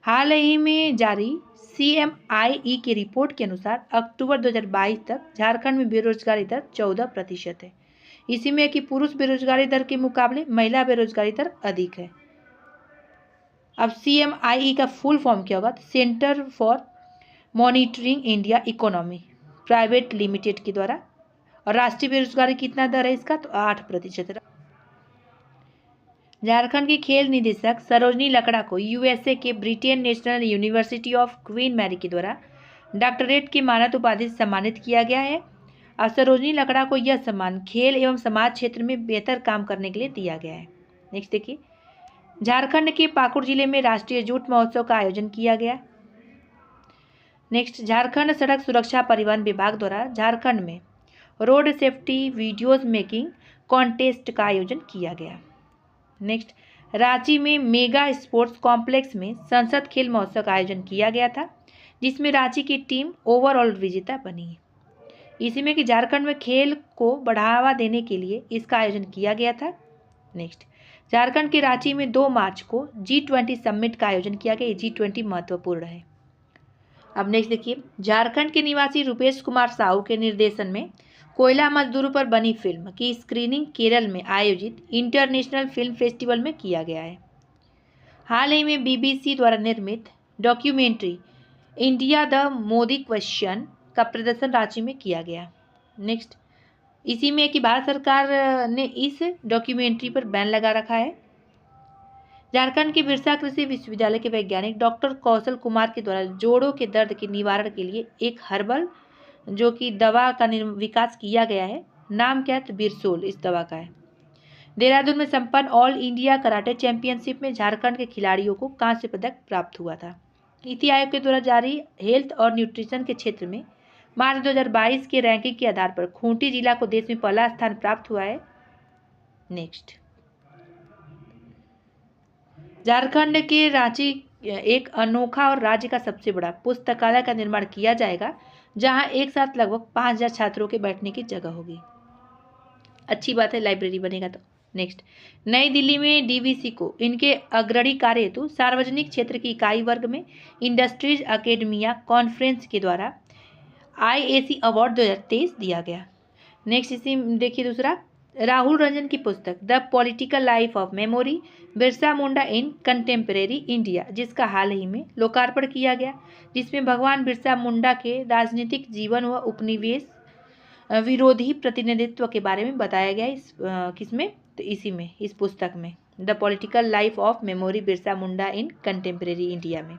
हाल ही में जारी CMIE की रिपोर्ट के अनुसार अक्टूबर 2022 तक झारखंड में बेरोजगारी दर 14% है। इसी में कि पुरुष बेरोजगारी दर के मुकाबले महिला बेरोजगारी दर अधिक है। अब CMIE का फुल फॉर्म क्या होगा? तो centre for monitoring India economy private limited के द्वारा। और राष्ट्रीय बेरोजगारी कितना दर है इसका? तो 8%। झारखंड की खेल निदेशक सरोजनी लकड़ा को USA के Britain national university of Queen Mary के द्वारा डॉक्टरेट की मानद उपाधि से सम्मानित किया गया है। अब सरोजनी लकड़ा को यह सम्मान खेल एवं समाज क्षेत्र में बेहतर काम करने के लिए दिया गया है। नेक्स्ट देखिए, झारखंड के पाकुड़ जिले में राष्ट्रीय जूट महोत्सव का आयोजन किया गया। नेक्स्ट, झारखंड सड़क सुरक्षा परिवहन विभाग द्वारा झारखंड में road safety videos making contest का आयोजन किया गया। नेक्स्ट, रांची में मेगा स्पोर्ट्स कॉम्प्लेक्स में संसद खेल महोत्सव का आयोजन किया गया था, जिसमें रांची की टीम ओवरऑल विजेता बनी है। इसी में कि झारखंड में खेल को बढ़ावा देने के लिए इसका आयोजन किया गया था। नेक्स्ट, झारखंड के रांची में 2 मार्च को G20 समिट का आयोजन किया गया। G20 महत्वपूर्ण है। अब नेक्स्ट देखिए, झारखंड के निवासी रुपेश कुमार साहू के निर्देशन में कोयला मजदूरों पर बनी फिल्म की स्क्रीनिंग केरल में आयोजित इंटरनेशनल फिल्म फेस्टिवल में किया गया है। हाल ही में BBC द्वारा निर्मित documentary India the Modi question का प्रदर्शन रांची में किया गया। नेक्स्ट, इसी में कि भारत सरकार ने इस डॉक्यूमेंट्री पर बैन लगा रखा है। झारखंड के बिरसा कृषि विश्वविद्यालय के वैज्ञानिक डॉक्टर कौशल कुमार के द्वारा जोड़ों के दर्द के निवारण के लिए एक हर्बल जो कि दवा का विकास किया गया है। नाम क्या है? तो बिरसोल इस दवा का है। देहरादून में संपन्न ऑल इंडिया कराटे चैंपियनशिप में झारखंड के खिलाड़ियों को कांस्य पदक प्राप्त हुआ था। नीति आयोग के द्वारा जारी हेल्थ और न्यूट्रिशन के क्षेत्र में मार्च 2022 के रैंकिंग के आधार पर खूंटी जिला को देश में पहला स्थान प्राप्त हुआ है। नेक्स्ट, झारखंड के रांची एक अनोखा और राज्य का सबसे बड़ा पुस्तकालय का निर्माण किया जाएगा, जहां एक साथ लगभग 5000 छात्रों के बैठने की जगह होगी। अच्छी बात है, लाइब्रेरी बनेगा तो। नेक्स्ट, नई दिल्ली में DVC को इनके अग्रणी कार्य हेतु सार्वजनिक क्षेत्र की इकाई वर्ग में इंडस्ट्रीज अकेडमिया कॉन्फ्रेंस के द्वारा IAC अवार्ड 2023 दिया गया। नेक्स्ट, इसी देखिए दूसरा, राहुल रंजन की पुस्तक the political life of memory Birsa Munda in contemporary India, जिसका हाल ही में लोकार्पण किया गया, जिसमें भगवान बिरसा मुंडा के राजनीतिक जीवन व उपनिवेश विरोधी प्रतिनिधित्व के बारे में बताया गया। इस किसमें? तो इसी में, इस पुस्तक में, the political life of memory Birsa Munda in contemporary India में।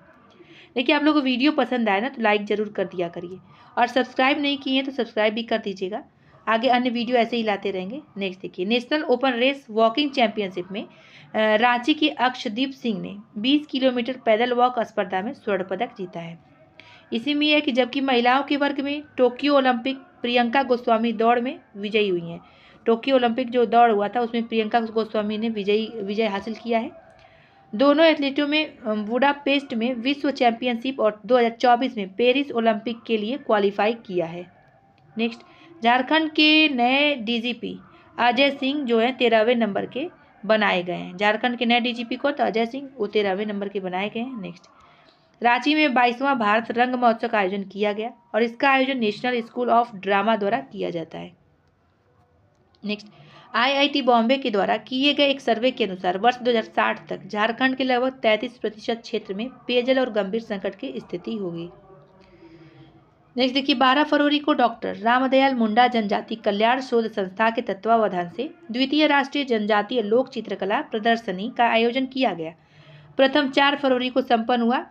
देखिए, आप लोगों को वीडियो पसंद आए ना तो लाइक ज़रूर कर दिया करिए, और सब्सक्राइब नहीं किए तो सब्सक्राइब भी कर दीजिएगा। आगे अन्य वीडियो ऐसे ही लाते रहेंगे। नेक्स्ट देखिए, national open race walking championship में रांची के अक्षदीप सिंह ने 20 किलोमीटर पैदल वॉक स्पर्धा में स्वर्ण पदक जीता है। इसी में यह कि जबकि महिलाओं के वर्ग में टोक्यो ओलंपिक प्रियंका गोस्वामी दौड़ में विजयी हुई हैं। टोक्यो ओलंपिक जो दौड़ हुआ था उसमें प्रियंका गोस्वामी ने विजय हासिल किया है। दोनों एथलीटों में बुडापेस्ट में विश्व चैंपियनशिप और 2024 में पेरिस ओलंपिक के लिए क्वालिफाई किया है। नेक्स्ट, झारखंड के नए DGP अजय सिंह जो है 13वें नंबर के बनाए गए हैं। झारखंड के नए DGP को तो अजय सिंह वो 13वें नंबर के बनाए गए हैं। नेक्स्ट, रांची में 22वां भारत रंग महोत्सव का आयोजन किया गया और इसका आयोजन नेशनल स्कूल ऑफ ड्रामा द्वारा किया जाता है। नेक्स्ट, IIT बॉम्बे के द्वारा किए गए एक सर्वे के अनुसार वर्ष 2060 तक झारखंड के लगभग 33% क्षेत्र में पेयजल और गंभीर संकट की स्थिति होगी। नेक्स्ट देखिए, 12 फरवरी को डॉक्टर रामदयाल मुंडा जनजाति कल्याण शोध संस्था के तत्वावधान से द्वितीय राष्ट्रीय जनजातीय लोक चित्रकला प्रदर्शनी का आयोजन किया गया। प्रथम 4 फरवरी को संपन्न हुआ।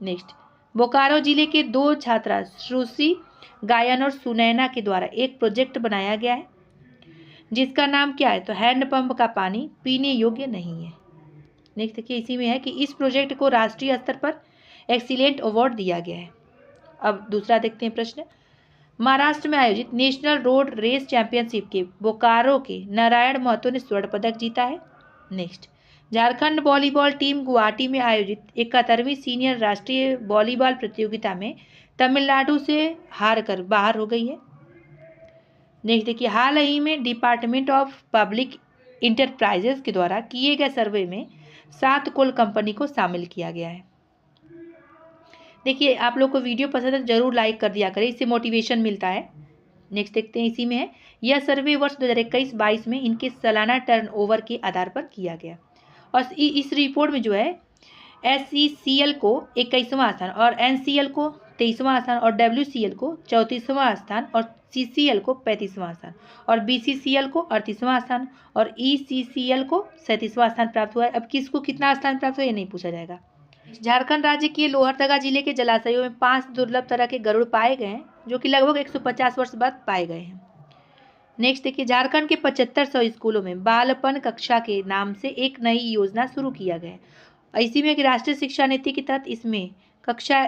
नेक्स्ट, बोकारो जिले के 2 छात्रा श्रुषि गायन और सुनैना के द्वारा एक प्रोजेक्ट बनाया गया है, जिसका नाम क्या है, तो हैंडपंप का पानी पीने योग्य नहीं है। नेक्स्ट देखिए, इसी में है कि इस प्रोजेक्ट को राष्ट्रीय स्तर पर एक्सीलेंट अवार्ड दिया गया है। अब दूसरा देखते हैं प्रश्न। महाराष्ट्र में आयोजित नेशनल रोड रेस चैंपियनशिप के बोकारो के नारायण महतो ने स्वर्ण पदक जीता है। Next, Jharkhand volleyball team Guwahati में आयोजित 71वीं सीनियर राष्ट्रीय वॉलीबॉल प्रतियोगिता में तमिलनाडु से हार कर बाहर हो गई है। नेक्स्ट देखिए, हाल ही में डिपार्टमेंट ऑफ पब्लिक इंटरप्राइजेस के द्वारा किए गए सर्वे में 7 कोल कंपनी को शामिल किया गया है। देखिए, आप लोग को वीडियो पसंद है तो जरूर लाइक कर दिया करें, इससे मोटिवेशन मिलता है। नेक्स्ट देखते हैं, इसी में है, यह सर्वे वर्ष 2021-22 में इनके सालाना टर्नओवर के आधार पर किया गया और इस रिपोर्ट में जो है SECL को 21वां स्थान और NCL को 23वां स्थान और WCL को 34वां स्थान और CCL को 35वां स्थान और BCCL को 38वां स्थान और ECCL को 37वां स्थान प्राप्त हुआ है। अब किसको कितना स्थान प्राप्त हुआ ये नहीं पूछा जाएगा। झारखंड राज्य के लोहरदगा जिले के जलाशयों में 5 दुर्लभ तरह के गरुड़ पाए गए हैं, जो कि लगभग 150 वर्ष बाद पाए गए हैं। नेक्स्ट देखिए, झारखंड के 7500 स्कूलों में बालपन कक्षा के नाम से एक नई योजना शुरू किया गया है। इसी में राष्ट्रीय शिक्षा नीति के तहत इसमें कक्षा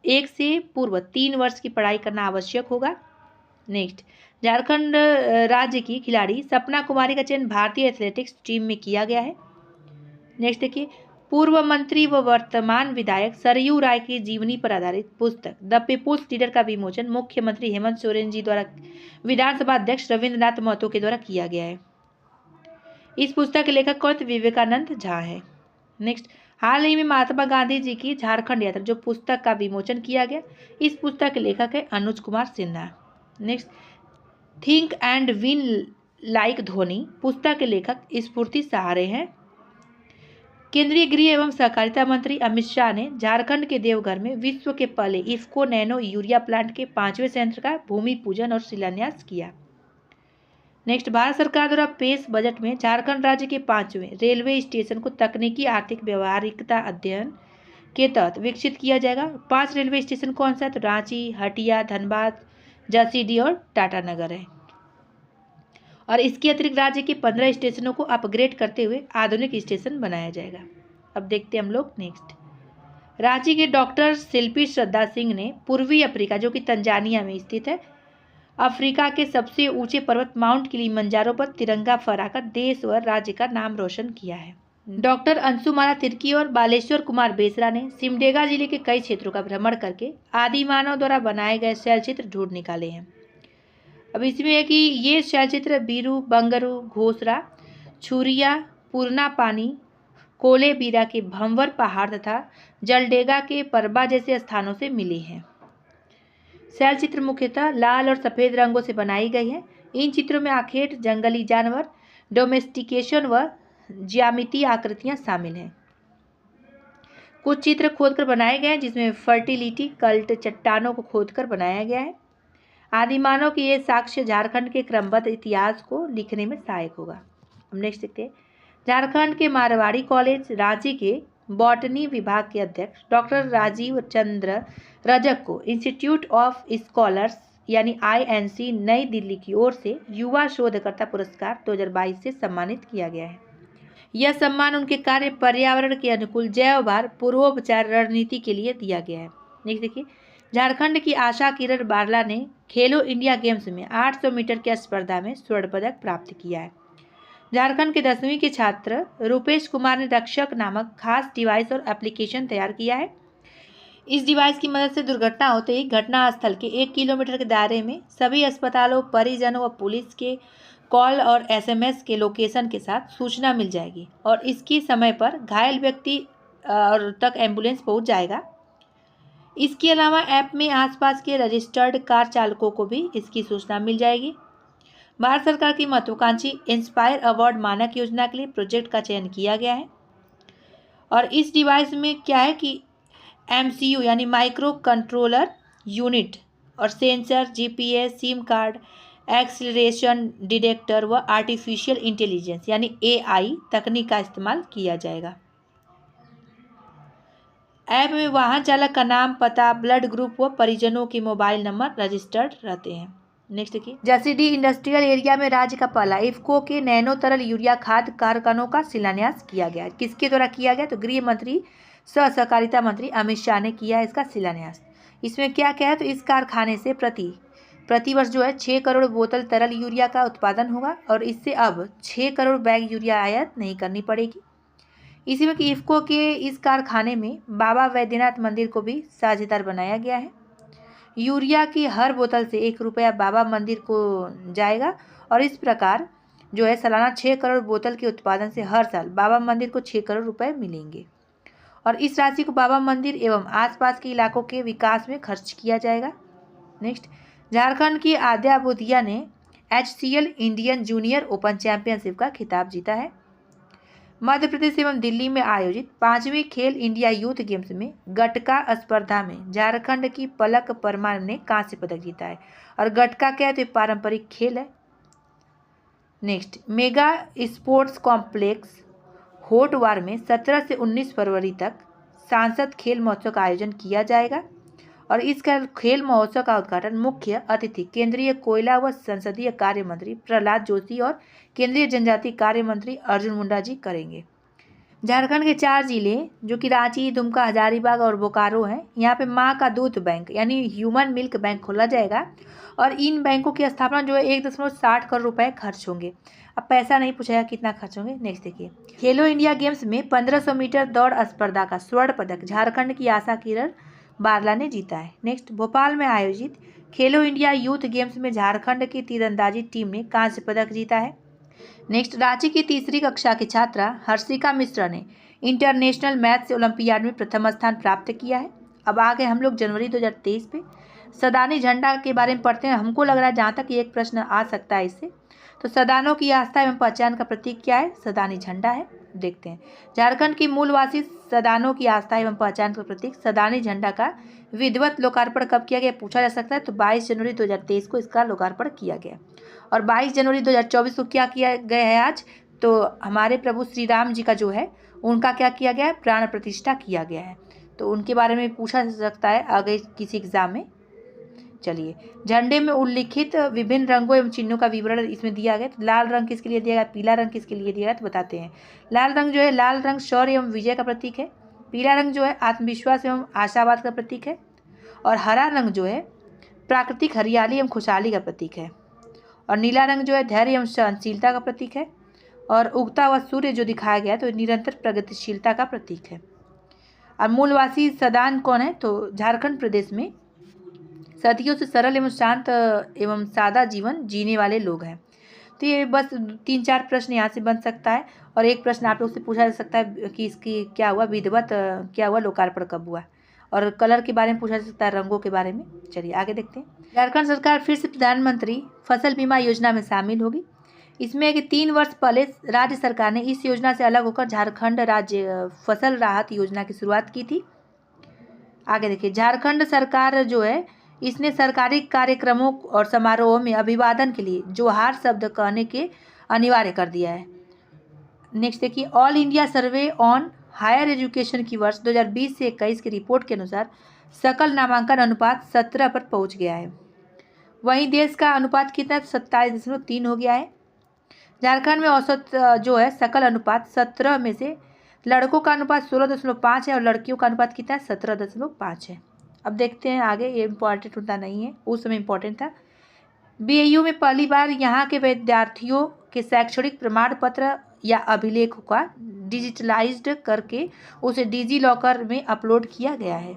1 से पूर्व 3 वर्ष की पढ़ाई करना आवश्यक होगा। नेक्स्ट, झारखंड राज्य की खिलाड़ी सपना कुमारी का चयन भारतीय एथलेटिक्स टीम में किया गया है। नेक्स्ट देखिए, पूर्व मंत्री व वर्तमान विधायक सरयू राय की जीवनी पर आधारित पुस्तक द पीपुल्स लीडर का विमोचन मुख्यमंत्री हेमंत सोरेन जी द्वारा विधानसभा अध्यक्ष रविंद्रनाथ महतो के द्वारा किया गया है। इस पुस्तक के लेखक कौन? विवेकानंद झा है। नेक्स्ट, हाल ही में महात्मा गांधी जी की झारखंड यात्रा जो पुस्तक का विमोचन किया गया, इस पुस्तक के लेखक है Anuj Kumar Sinha. Next, think and win like Dhoni पुस्तक के लेखक स्फूर्ति सहारे हैं। केंद्रीय गृह एवं सहकारिता मंत्री अमित शाह ने झारखंड के देवघर में विश्व के पहले इफ्को नैनो यूरिया प्लांट के 5वें संयंत्र का भूमि पूजन और शिलान्यास किया। नेक्स्ट, भारत सरकार द्वारा पेश बजट में झारखंड राज्य के 5वें रेलवे स्टेशन को तकनीकी आर्थिक व्यवहारिकता अध्ययन के तहत विकसित किया जाएगा। 5 रेलवे स्टेशन कौन सा है? तो रांची, हटिया, धनबाद, जसीडीह और टाटानगर है। और इसके अतिरिक्त राज्य के 15 स्टेशनों को अपग्रेड करते हुए आधुनिक स्टेशन बनाया जाएगा। अब देखते हैं हम लोग नेक्स्ट, रांची के डॉक्टर शिल्पी श्रद्धा सिंह ने पूर्वी अफ्रीका जो कि तंजानिया में स्थित है, अफ्रीका के सबसे ऊंचे पर्वत माउंट किलिमंजारो पर तिरंगा फहराकर देश व राज्य का नाम रोशन किया है। डॉक्टर अंशुमाला तिर्की और बालेश्वर कुमार बेसरा ने सिमडेगा जिले के कई क्षेत्रों का भ्रमण करके आदिमानव द्वारा बनाए गए शैलचित्र ढूंढ निकाले हैं। अब इसमें है कि ये शैलचित्र बीरू, बंगरू, घोसरा, छुरिया, पूर्णा पानी, कोले बीरा के भंवर पहाड़ तथा जलडेगा के परबा जैसे स्थानों से मिले हैं। शैलचित्र मुख्यतः लाल और सफ़ेद रंगों से बनाई गई है। इन चित्रों में आखेट, जंगली जानवर, डोमेस्टिकेशन व ज्यामितीय आकृतियां शामिल हैं। कुछ चित्र खोदकर बनाए गए हैं, जिसमें फर्टिलिटी कल्ट चट्टानों को खोदकर बनाया गया है। आदिमानव की ये साक्ष्य झारखंड के क्रमबद्ध इतिहास को लिखने में सहायक होगा। हम नेक्स्ट देखते हैं, झारखंड के मारवाड़ी कॉलेज रांची के बॉटनी विभाग के अध्यक्ष डॉक्टर राजीव चंद्र रजक को इंस्टीट्यूट ऑफ स्कॉलर्स यानी INC नई दिल्ली की ओर से युवा शोधकर्ता पुरस्कार 2022 से सम्मानित किया गया है। यह सम्मान उनके कार्य पर्यावरण के अनुकूल जैव भार पूर्वोपचार रणनीति के लिए दिया गया है। नेक्स्ट देखिए, झारखंड की आशा किरण बारला ने खेलो इंडिया गेम्स में 800 मीटर की स्पर्धा में स्वर्ण पदक प्राप्त किया है। झारखंड के 10वीं के छात्र रूपेश कुमार ने रक्षक नामक खास डिवाइस और एप्लीकेशन तैयार किया है। इस डिवाइस की मदद से दुर्घटना होते ही घटना स्थल के 1 किलोमीटर के दायरे में सभी अस्पतालों, परिजनों व पुलिस के कॉल और SMS के लोकेशन के साथ सूचना मिल जाएगी और इसकी समय पर घायल व्यक्ति तक एम्बुलेंस पहुंच जाएगा। इसके अलावा ऐप में आसपास के रजिस्टर्ड कार चालकों को भी इसकी सूचना मिल जाएगी। भारत सरकार की महत्वाकांक्षी इंस्पायर अवार्ड मानक योजना के लिए प्रोजेक्ट का चयन किया गया है। और इस डिवाइस में क्या है कि MCU यानी माइक्रो कंट्रोलर यूनिट और sensor, GPS, SIM card, acceleration detector व आर्टिफिशियल इंटेलिजेंस यानी AI तकनीक का इस्तेमाल किया जाएगा। ऐप में वाहन चालक का नाम, पता, ब्लड ग्रुप व परिजनों के मोबाइल नंबर रजिस्टर्ड रहते हैं। नेक्स्ट देखिए, जसीडीह इंडस्ट्रियल एरिया में राज्य का पहला इफ्को के नैनो तरल यूरिया खाद कारखानों का शिलान्यास किया गया। किसके द्वारा किया गया? तो गृह मंत्री सह सहकारिता मंत्री अमित शाह ने किया इसका शिलान्यास। इसमें क्या क्या है? तो इस कारखाने से प्रतिवर्ष जो है 6 करोड़ बोतल तरल यूरिया का उत्पादन होगा और इससे अब 6 करोड़ बैग यूरिया आयात नहीं करनी पड़ेगी। इसी में कि इफ्को के इस कारखाने में बाबा वैद्यनाथ मंदिर को भी साझेदार बनाया गया है। यूरिया की हर बोतल से 1 रुपया बाबा मंदिर को जाएगा और इस प्रकार जो है सालाना 6 करोड़ बोतल के उत्पादन से हर साल बाबा मंदिर को 6 करोड़ रुपए मिलेंगे और इस राशि को बाबा मंदिर एवं आसपास के इलाकों के विकास में खर्च किया जाएगा। नेक्स्ट, झारखंड की आद्या बुधिया ने HCL Indian junior open championship का खिताब जीता है। मध्य प्रदेश एवं दिल्ली में आयोजित 5वीं खेल इंडिया यूथ गेम्स में गटका स्पर्धा में झारखंड की पलक परमार ने कांस्य पदक जीता है और गटका क्या है? तो पारंपरिक खेल है। Next, mega sports complex Hotwar में 17 से 19 फरवरी तक सांसद खेल महोत्सव का आयोजन किया जाएगा और इस खेल महोत्सव का उद्घाटन मुख्य अतिथि केंद्रीय कोयला व संसदीय कार्य मंत्री प्रहलाद जोशी और केंद्रीय जनजातीय कार्य मंत्री अर्जुन मुंडा जी करेंगे। झारखंड के 4 जिले जो कि रांची, दुमका, हजारीबाग और बोकारो हैं, यहाँ पे माँ का दूध बैंक यानी ह्यूमन मिल्क बैंक खोला जाएगा और इन बैंकों की स्थापना जो है 1.60 करोड़ रुपए खर्च होंगे। अब पैसा नहीं पूछेगा कितना खर्च होंगे। नेक्स्ट देखिए, खेलो इंडिया गेम्स में 1500 मीटर दौड़ स्पर्धा का स्वर्ण पदक झारखंड की आशा किरण बारला ने जीता है। नेक्स्ट, भोपाल में आयोजित खेलो इंडिया यूथ गेम्स में झारखंड की तीरंदाजी टीम ने कांस्य पदक जीता है। नेक्स्ट, रांची की 3री कक्षा की छात्रा हर्षिका मिश्रा ने इंटरनेशनल मैथ्स ओलंपियाड में प्रथम स्थान प्राप्त किया है। अब आगे हम लोग जनवरी 2023 पे सदानी झंडा के बारे में पढ़ते हैं। हमको लग रहा है जहाँ तक ये एक प्रश्न आ सकता है इससे, तो सदानों की आस्था एवं पहचान का प्रतीक क्या है? सदानी झंडा है। देखते हैं, झारखंड की मूलवासी सदानों की आस्था एवं पहचान का प्रतीक सदानी झंडा का विधिवत लोकार्पण कब किया गया पूछा जा सकता है। तो 22 जनवरी 2023 को इसका लोकार्पण किया गया और 22 जनवरी 2024 को क्या किया गया है आज? तो हमारे प्रभु श्री राम जी का जो है उनका क्या किया गया है? प्राण प्रतिष्ठा किया गया है। तो उनके बारे में पूछा जा सकता है आगे किसी एग्जाम में। चलिए, झंडे में उल्लिखित विभिन्न रंगों एवं चिन्हों का विवरण इसमें दिया गया। तो लाल रंग किसके लिए दिया गया? पीला रंग किसके लिए दिया गया? तो बताते हैं। लाल रंग जो है, लाल रंग शौर्य एवं विजय का प्रतीक है। पीला रंग जो है आत्मविश्वास एवं आशावाद का प्रतीक है और हरा रंग जो है प्राकृतिक हरियाली एवं खुशहाली का प्रतीक है और नीला रंग जो है धैर्य एवं सहनशीलता का प्रतीक है और उगता हुआ सूर्य जो दिखाया गया तो निरंतर प्रगतिशीलता का प्रतीक है। और मूलवासी सदान कौन है? तो झारखंड प्रदेश में सदियों से सरल एवं शांत एवं सादा जीवन जीने वाले लोग हैं। तो ये बस 3-4 प्रश्न यहाँ से बन सकता है और एक प्रश्न आप लोग से पूछा जा सकता है कि इसकी क्या हुआ विधिवत क्या हुआ लोकार्पण कब हुआ और कलर के बारे में पूछा जा सकता है, रंगों के बारे में। चलिए आगे देखते हैं। झारखंड सरकार फिर से प्रधानमंत्री फसल बीमा योजना में शामिल होगी। इसमें कि 3 वर्ष पहले राज्य सरकार ने इस योजना से अलग होकर झारखंड राज्य फसल राहत योजना की शुरुआत की थी। आगे देखिए, झारखंड सरकार जो है इसने सरकारी कार्यक्रमों और समारोहों में अभिवादन के लिए जोहार शब्द कहने के अनिवार्य कर दिया है। नेक्स्ट देखिए, all India survey on higher education की वर्ष 2020 से 21 की रिपोर्ट के अनुसार सकल नामांकन अनुपात 17 पर पहुंच गया है। वहीं देश का अनुपात कितना? 27.3 हो गया है। झारखंड में औसत जो है सकल अनुपात 17 में से लड़कों का अनुपात 16.5 है और लड़कियों का अनुपात कितना है? 17.5 है। अब देखते हैं आगे, ये इम्पॉर्टेंट होता नहीं है, उस समय इम्पॉर्टेंट था। BAU में पहली बार यहाँ के विद्यार्थियों के शैक्षणिक प्रमाण पत्र या अभिलेखों का डिजिटलाइज्ड करके उसे डिजी लॉकर में अपलोड किया गया है।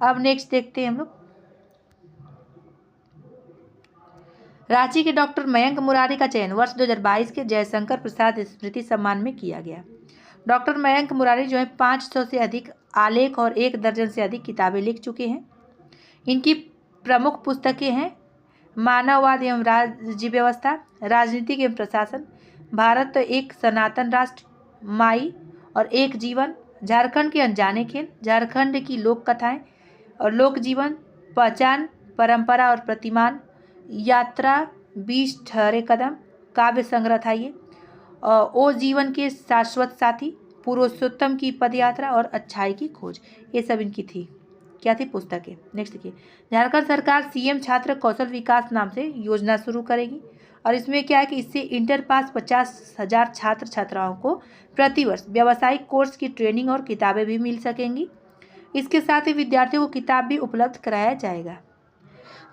अब नेक्स्ट देखते हैं हम लोग। रांची के डॉक्टर मयंक मुरारी का चयन वर्ष 2022 के जयशंकर प्रसाद स्मृति सम्मान में किया गया। डॉक्टर मयंक मुरारी जो है 500 से अधिक आलेख और 1 दर्जन से अधिक किताबें लिख चुके हैं। इनकी प्रमुख पुस्तकें हैं मानववाद एवं राज्य व्यवस्था, राजनीतिक एवं प्रशासन, भारत एक सनातन राष्ट्र, माई और एक जीवन, झारखंड के अनजाने खेल, झारखंड की लोक कथाएं और लोक जीवन, पहचान, परंपरा और प्रतिमान, यात्रा, 20 ठहरे कदम, काव्य संग्रह था ये, ओ जीवन के शाश्वत साथी, पुरुषोत्तम की पदयात्रा और अच्छाई की खोज, ये सब इनकी थी, क्या थी, पुस्तकें। नेक्स्ट देखिए, झारखंड सरकार सीएम छात्र कौशल विकास नाम से योजना शुरू करेगी और इसमें क्या है कि इससे इंटर पास 50,000 छात्र छात्राओं को प्रतिवर्ष व्यावसायिक कोर्स की ट्रेनिंग और किताबें भी मिल सकेंगी। इसके साथ ही विद्यार्थियों को किताब भी उपलब्ध कराया जाएगा।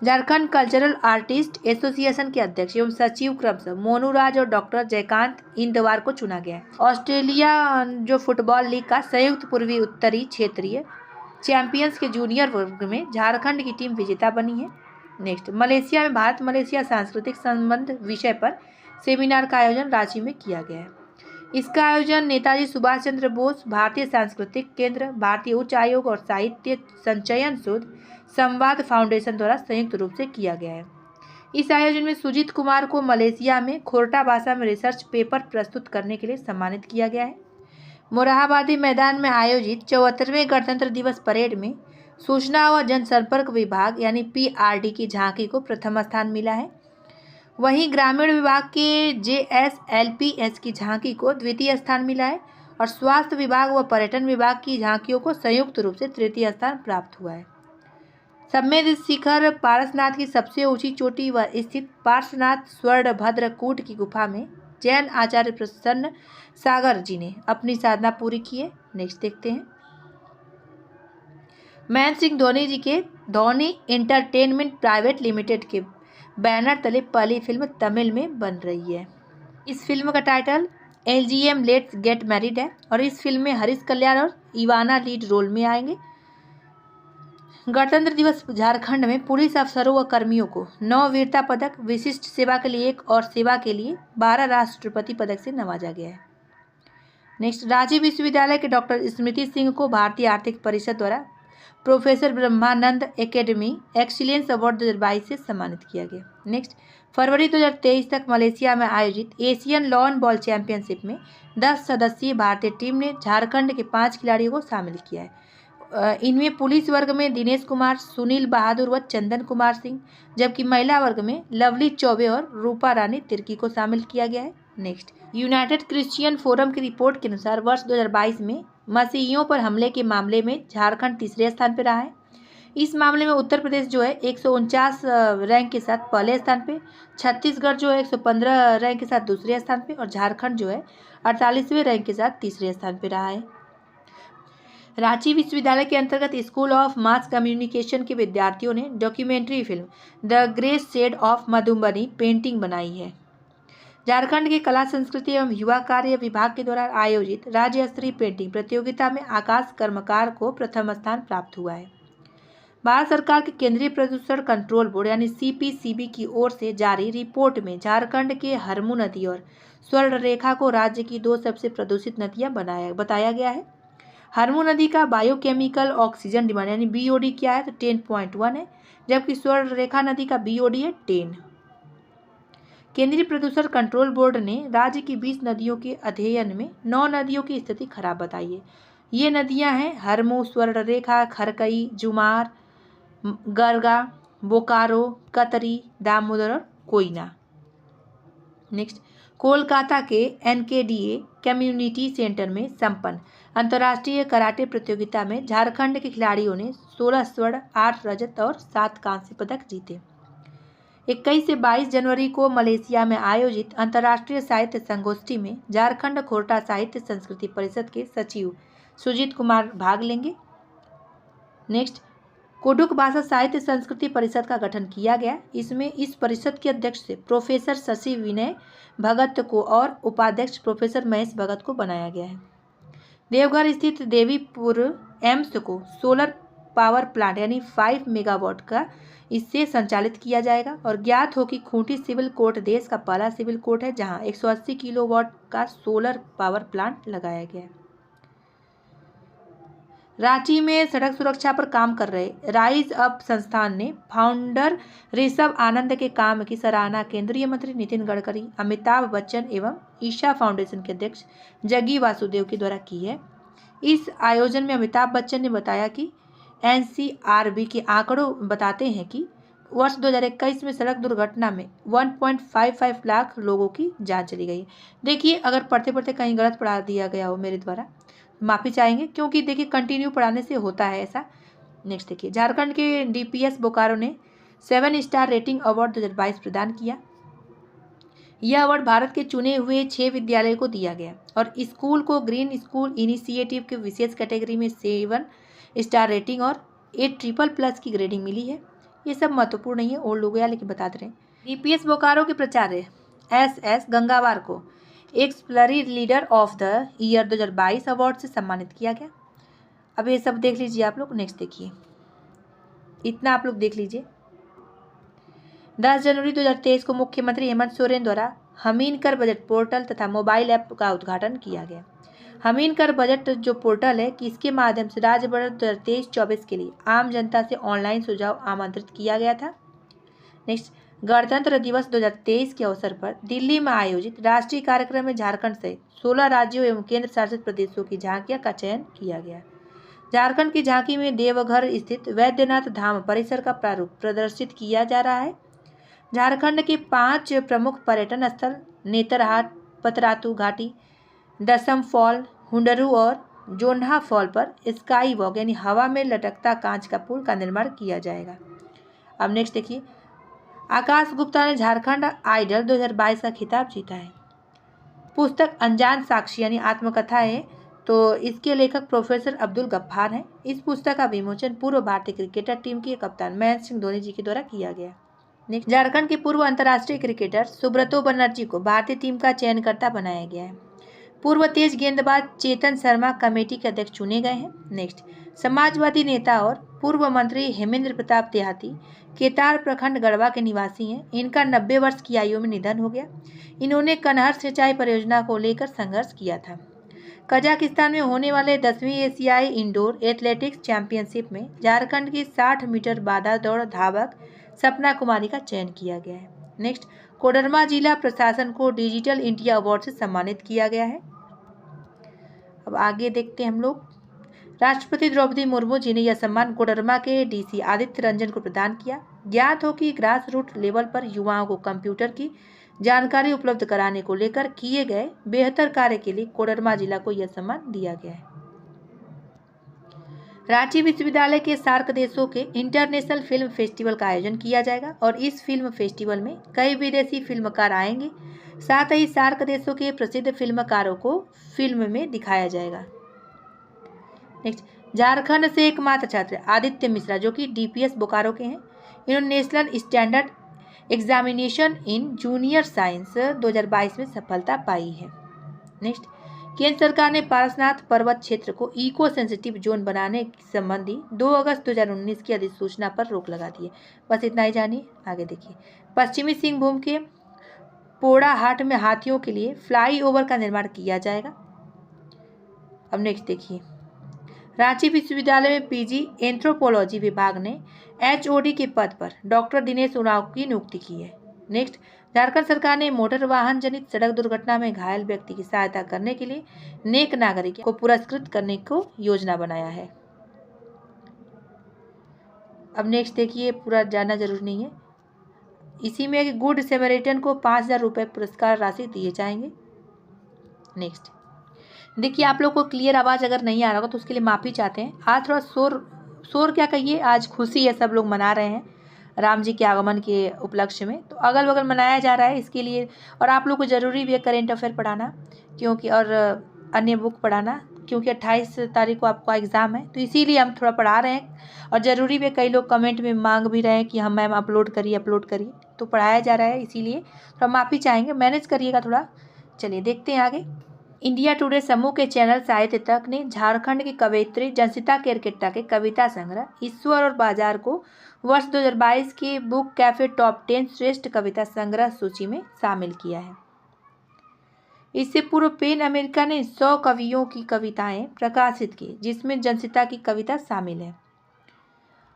झारखंड कल्चरल आर्टिस्ट एसोसिएशन के अध्यक्ष एवं सचिव क्रमशः मोनू राज और डॉक्टर जयकांत इंदवार को चुना गया है। ऑस्ट्रेलिया जो फुटबॉल लीग का संयुक्त पूर्वी उत्तरी क्षेत्रीय चैंपियंस के जूनियर वर्ग में झारखंड की टीम विजेता बनी है। नेक्स्ट, मलेशिया में भारत मलेशिया सांस्कृतिक संबंध विषय पर सेमिनार का आयोजन रांची में किया गया है। इसका आयोजन नेताजी सुभाष चंद्र बोस भारतीय सांस्कृतिक केंद्र, भारतीय उच्च आयोग और साहित्य संचयन शोध संवाद फाउंडेशन द्वारा संयुक्त रूप से किया गया है। इस आयोजन में सुजीत कुमार को मलेशिया में खोरटा भाषा में रिसर्च पेपर प्रस्तुत करने के लिए सम्मानित किया गया है। मोरहाबादी मैदान में आयोजित 74वें गणतंत्र दिवस परेड में सूचना व जनसंपर्क विभाग यानी PRD की झांकी को प्रथम स्थान मिला है। वहीं ग्रामीण विभाग के JSLPS की झांकी को द्वितीय स्थान मिला है और स्वास्थ्य विभाग व पर्यटन विभाग की झांकियों को संयुक्त रूप से तृतीय स्थान प्राप्त हुआ है। सम्मेद शिखर पारसनाथ की सबसे ऊंची चोटी व स्थित पार्श्वनाथ स्वर्णभद्र कूट की गुफा में जैन आचार्य प्रसन्न सागर जी ने अपनी साधना पूरी की है। नेक्स्ट देखते हैं, महेंद्र सिंह धोनी जी के धोनी एंटरटेनमेंट प्राइवेट लिमिटेड के बैनर तले पहली फिल्म तमिल में बन रही है। इस फिल्म का title LGM let's get married है और इस फिल्म में हरीश कल्याण और इवाना लीड रोल में आएंगे। गणतंत्र दिवस झारखंड में पुलिस अफसरों व कर्मियों को 9 वीरता पदक, विशिष्ट सेवा के लिए 1 और सेवा के लिए 12 राष्ट्रपति पदक से नवाजा गया है। नेक्स्ट, रांची विश्वविद्यालय के डॉक्टर स्मृति सिंह को भारतीय आर्थिक परिषद द्वारा प्रोफेसर ब्रह्मानंद एकेडमी एक्सीलेंस अवार्ड 2022 से सम्मानित किया गया। नेक्स्ट, फरवरी 2023 तक मलेशिया में आयोजित एशियन लॉन बॉल चैंपियनशिप में 10 सदस्यीय भारतीय टीम ने झारखंड के 5 खिलाड़ियों को शामिल किया है। इनमें पुलिस वर्ग में दिनेश कुमार, सुनील बहादुर व चंदन कुमार सिंह, जबकि महिला वर्ग में लवली चौबे और रूपा रानी तिर्की को शामिल किया गया है। नेक्स्ट, यूनाइटेड क्रिश्चियन फोरम की रिपोर्ट के अनुसार वर्ष 2022 में मसीहियों पर हमले के मामले में झारखंड तीसरे स्थान पर रहा है। इस मामले में उत्तर प्रदेश जो है 149 रैंक के साथ पहले स्थान पे, छत्तीसगढ़ जो है 115 रैंक के साथ दूसरे स्थान पे और झारखंड जो है 48वें रैंक के साथ तीसरे स्थान पे रहा है। रांची विश्वविद्यालय के अंतर्गत स्कूल ऑफ मास कम्युनिकेशन के विद्यार्थियों ने documentary film the grey shade of Madhubani painting बनाई है। झारखंड के कला संस्कृति एवं युवा कार्य विभाग के द्वारा आयोजित राज्य स्तरीय पेंटिंग प्रतियोगिता में आकाश कर्मकार को प्रथम स्थान प्राप्त हुआ है। भारत सरकार के केंद्रीय प्रदूषण कंट्रोल बोर्ड यानी CPCB की ओर से जारी रिपोर्ट में झारखंड के हरमू नदी और स्वर्णरेखा को राज्य की 2 सबसे प्रदूषित नदियां बताया गया है। हरमू नदी का बायोकेमिकल ऑक्सीजन डिमांड यानी BOD क्या है तो 10.1 है, जबकि स्वर्णरेखा नदी का BOD है 10। केंद्रीय प्रदूषण कंट्रोल बोर्ड ने राज्य की 20 नदियों के अध्ययन में 9 नदियों की स्थिति खराब बताई है। ये नदियां हैं हरमू, स्वर्णरेखा, खरकई, जुमार, गरगा, बोकारो, कतरी, दामोदर और कोयना। नेक्स्ट, कोलकाता के NKDA कम्युनिटी सेंटर में संपन्न अंतर्राष्ट्रीय कराटे प्रतियोगिता में झारखंड के खिलाड़ियों ने 16 स्वर्ण, 8 रजत और 7 कांस्य पदक जीते। 21 से 22 जनवरी को मलेशिया में आयोजित अंतर्राष्ट्रीय साहित्य संगोष्ठी में झारखंड खोरटा साहित्य संस्कृति परिषद के सचिव सुजीत कुमार भाग लेंगे। नेक्स्ट, कुडुख भाषा साहित्य संस्कृति परिषद का गठन किया गया। इसमें इस परिषद के अध्यक्ष से प्रोफेसर शशि विनय भगत को और उपाध्यक्ष प्रोफेसर महेश भगत को बनाया गया है। देवघर स्थित देवीपुर एम्स को सोलर पावर प्लांट यानी 5 मेगावाट का इससे संचालित किया जाएगा और ज्ञात हो कि खूंटी सिविल कोर्ट देश का पहला सिविल कोर्ट है जहां 180 किलोवाट का सोलर पावर प्लांट लगाया गया है। रांची में सड़क सुरक्षा पर काम कर रहे राइज अप संस्थान ने फाउंडर ऋषभ आनंद के काम की सराहना केंद्रीय मंत्री नितिन गडकरी, अमिताभ बच्चन एवं ईशा फाउंडेशन के अध्यक्ष जग्गी वासुदेव के द्वारा की है। इस आयोजन में अमिताभ बच्चन ने बताया कि एनसीआरबी के आंकड़ों बताते हैं कि वर्ष 2021 में सड़क दुर्घटना में 1.55 लाख लोगों की जान चली गई। देखिए, अगर पढ़ते पढ़ते कहीं गलत पढ़ा दिया गया हो मेरे द्वारा, माफ़ी चाहेंगे, क्योंकि देखिए कंटिन्यू पढ़ाने से होता है ऐसा। नेक्स्ट देखिए, झारखंड के डीपीएस बोकारो ने 7 स्टार रेटिंग अवार्ड 2022 प्रदान किया। यह अवार्ड भारत के चुने हुए 6 विद्यालयों को दिया गया और स्कूल को ग्रीन स्कूल इनिशिएटिव के विशेष कैटेगरी में 7 स्टार रेटिंग और 8++ की ग्रेडिंग मिली है। ये सब महत्वपूर्ण नहीं है, ओल्ड हो गया लेकिन बता दे रहे हैं। डीपीएस बोकारो के प्राचार्य एस गंगावार को exemplary leader of the year 2022 award से सम्मानित किया गया। अब ये सब देख लीजिए आप लोग। नेक्स्ट देखिए, इतना आप लोग देख लीजिए। 10 जनवरी 2023 को मुख्यमंत्री हेमंत सोरेन द्वारा हमीन कर बजट पोर्टल तथा मोबाइल ऐप का उद्घाटन किया गया। हमीन कर बजट जो पोर्टल है कि इसके माध्यम से राज्य बजट 2023-24 के लिए आम जनता से ऑनलाइन सुझाव आमंत्रित किया गया था। नेक्स्ट, गणतंत्र दिवस 2023 के अवसर पर दिल्ली में आयोजित राष्ट्रीय कार्यक्रम में झारखंड सहित 16 राज्यों एवं केंद्र शासित प्रदेशों की झांकियां का चयन किया गया। झारखंड की झांकी में देवघर स्थित वैद्यनाथ धाम परिसर का प्रारूप प्रदर्शित किया जा रहा है। झारखंड के 5 प्रमुख पर्यटन स्थल नेतरहाट, पतरातू घाटी, दसम फॉल, हुंडरू और जोन्हा फॉल पर स्काई वॉक यानी हवा में लटकता कांच का पुल का निर्माण किया जाएगा। अब नेक्स्ट देखिए, आकाश गुप्ता ने झारखंड आइडल 2022 का खिताब जीता है। पुस्तक अनजान साक्षी यानी आत्मकथा है, तो इसके लेखक प्रोफेसर अब्दुल गफ्फार हैं। इस पुस्तक का विमोचन पूर्व भारतीय क्रिकेटर टीम के कप्तान महेंद्र सिंह धोनी जी के द्वारा किया गया। नेक्स्ट, झारखंड के पूर्व अंतर्राष्ट्रीय क्रिकेटर सुब्रतो बनर्जी को भारतीय टीम का चयनकर्ता बनाया गया है। पूर्व तेज गेंदबाज चेतन शर्मा कमेटी के अध्यक्ष चुने गए हैं। नेक्स्ट, समाजवादी नेता और पूर्व मंत्री हेमेंद्र प्रताप देहाती केतार प्रखंड गढ़वा के निवासी हैं। इनका 90 वर्ष की आयु में निधन हो गया। इन्होंने कनहर सिंचाई परियोजना को लेकर संघर्ष किया था। कजाकिस्तान में होने वाले 10वीं एशियाई इंडोर एथलेटिक्स चैंपियनशिप में झारखंड की 60 मीटर बाधा दौड़ धावक सपना कुमारी का चयन किया गया है। नेक्स्ट, कोडरमा जिला प्रशासन को डिजिटल इंडिया अवार्ड से सम्मानित किया गया है। अब आगे देखते हैं हम लोग। राष्ट्रपति द्रौपदी मुर्मू जी ने यह सम्मान कोडरमा के डीसी आदित्य रंजन को प्रदान किया। ज्ञात हो कि ग्रास रूट लेवल पर युवाओं को कंप्यूटर की जानकारी उपलब्ध कराने को लेकर किए गए बेहतर कार्य के लिए कोडरमा जिला को यह सम्मान दिया गया है। रांची विश्वविद्यालय के सार्क देशों के इंटरनेशनल फिल्म फेस्टिवल का आयोजन किया जाएगा और इस फिल्म फेस्टिवल में कई विदेशी फिल्मकार आएंगे। साथ ही सार्क देशों के प्रसिद्ध फिल्मकारों को फिल्म में दिखाया जाएगा। नेक्स्ट, झारखंड से एकमात्र छात्र आदित्य मिश्रा जो कि डीपीएस बोकारो के हैं, इन्होंने national standard examination in junior science 2022 में सफलता पाई है। नेक्स्ट, केंद्र सरकार ने पारसनाथ पर्वत क्षेत्र को इको सेंसिटिव जोन बनाने संबंधी 2 अगस्त 2019 की अधिसूचना पर रोक लगा दी है। बस इतना ही जानिए, आगे देखिए। पश्चिमी सिंहभूम के पोड़ाहाट में हाथियों के लिए फ्लाईओवर का निर्माण किया जाएगा। अब नेक्स्ट देखिए, रांची विश्वविद्यालय में पीजी एंथ्रोपोलॉजी विभाग ने एचओडी के पद पर डॉक्टर दिनेश उरांव की नियुक्ति की है। नेक्स्ट, झारखंड सरकार ने मोटर वाहन जनित सड़क दुर्घटना में घायल व्यक्ति की सहायता करने के लिए नेक नागरिक को पुरस्कृत करने को योजना बनाया है। अब नेक्स्ट देखिए, पूरा जानना जरूरी नहीं है। इसी में गुड सैमरिटन को 5,000 रुपये पुरस्कार राशि दिए जाएंगे। नेक्स्ट देखिए, आप लोग को क्लियर आवाज़ अगर नहीं आ रहा होगा तो उसके लिए माफ़ी चाहते हैं। आज थोड़ा शोर क्या कहिए, आज खुशी है, सब लोग मना रहे हैं राम जी के आगमन के उपलक्ष्य में, तो अगल बगल मनाया जा रहा है इसके लिए। और आप लोग को ज़रूरी भी है करेंट अफेयर पढ़ाना, क्योंकि और अन्य बुक पढ़ाना, क्योंकि 28 तारीख को आपका एग्ज़ाम है, तो इसीलिए हम थोड़ा पढ़ा रहे हैं। और ज़रूरी भी, कई लोग कमेंट में मांग भी रहे हैं कि हम मैम अपलोड करिए, तो पढ़ाया जा रहा है, इसीलिए थोड़ा माफ़ी चाहेंगे, मैनेज करिएगा थोड़ा। चलिए देखते हैं आगे। इंडिया टुडे समूह के चैनल साहित्य तक ने झारखंड की कवयित्री जंसिता केरकेट्टा के कविता संग्रह ईश्वर और बाजार को वर्ष 2022 के बुक कैफे टॉप 10 श्रेष्ठ कविता संग्रह सूची में शामिल किया है। इससे पूर्व पेन अमेरिका ने 100 कवियों की कविताएं प्रकाशित की, जिसमें जनसिता की कविता शामिल है।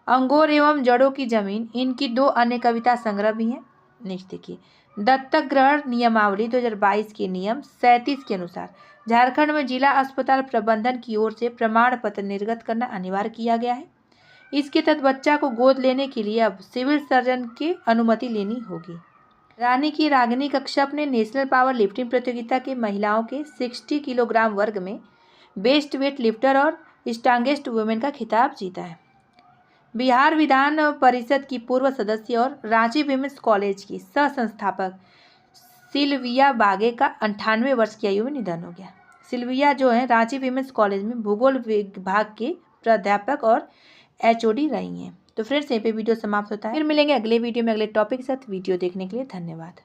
अंगोर एवं जड़ों की जमीन, इनकी 2 अन्य कविता संग्रह भी हैं। नेक्स्ट देखिए, दत्तक ग्रहण नियमावली 2022 के नियम 37 के अनुसार झारखंड में जिला अस्पताल प्रबंधन की ओर से प्रमाण पत्र निर्गत करना अनिवार्य किया गया है। इसके तहत बच्चा को गोद लेने के लिए अब सिविल सर्जन की अनुमति लेनी होगी। रानी की रागिनी कश्यप ने नेशनल पावर लिफ्टिंग प्रतियोगिता के महिलाओं के 60 किलोग्राम वर्ग में बेस्ट वेट लिफ्टर और स्ट्रांगेस्ट वुमेन का खिताब जीता है। बिहार विधान परिषद की पूर्व सदस्य और रांची विमेंस कॉलेज की सह संस्थापक सिल्विया बागे का 98 वर्ष की आयु में निधन हो गया। सिल्विया जो है रांची विमेंस कॉलेज में भूगोल विभाग के प्राध्यापक और HOD रही हैं। तो फ्रेंड्स, यहीं पे वीडियो समाप्त होता है। फिर मिलेंगे अगले वीडियो में अगले टॉपिक के साथ। वीडियो देखने के लिए धन्यवाद।